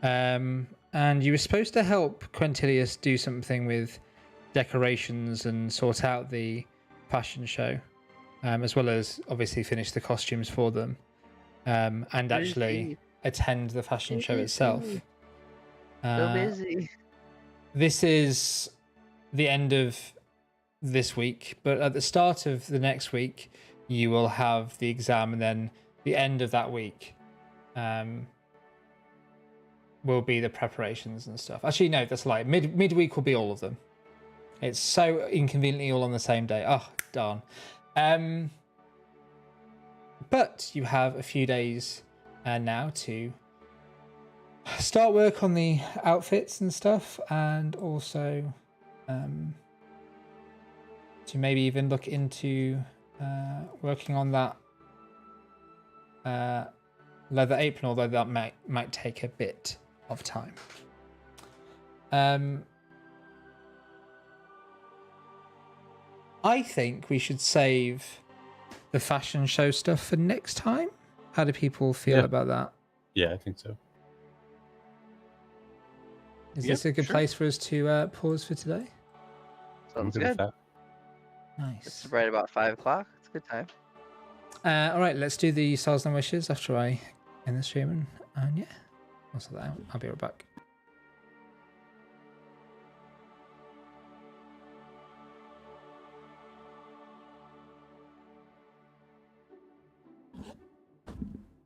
and you were supposed to help Quintilius do something with decorations and sort out the fashion show, as well as obviously finish the costumes for them, and actually attend the fashion show itself. So busy. This is the end of this week, but at the start of the next week, you will have the exam, and then the end of that week will be the preparations and stuff. Actually, no, that's like midweek will be all of them. It's so inconveniently all on the same day. Oh, darn. But you have a few days now to start work on the outfits and stuff, and also to maybe even look into working on that leather apron, although that might take a bit of time. I think we should save the fashion show stuff for next time. How do people feel about that? Yeah, I think so. Is Yep, this a good sure. place for us to pause for today? Sounds I'm good with good. that. Nice. It's right about 5 o'clock. It's a good time. All right, let's do the stars and wishes after I end the stream, and yeah, I'll sort that out. I'll be right back.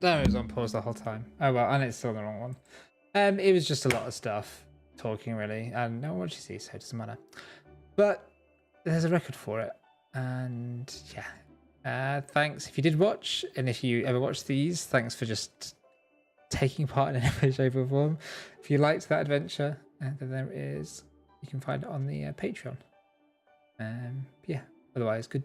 There, it was on pause the whole time. Oh well, and it's still the wrong one. It was just a lot of stuff talking, really, and no one what you see, so it doesn't matter. But there's a record for it, and yeah. Thanks if you did watch, and if you ever watch these, thanks for just taking part in any way, shape, or form. If you liked that adventure, then there is, you can find it on the Patreon. Yeah. Otherwise, good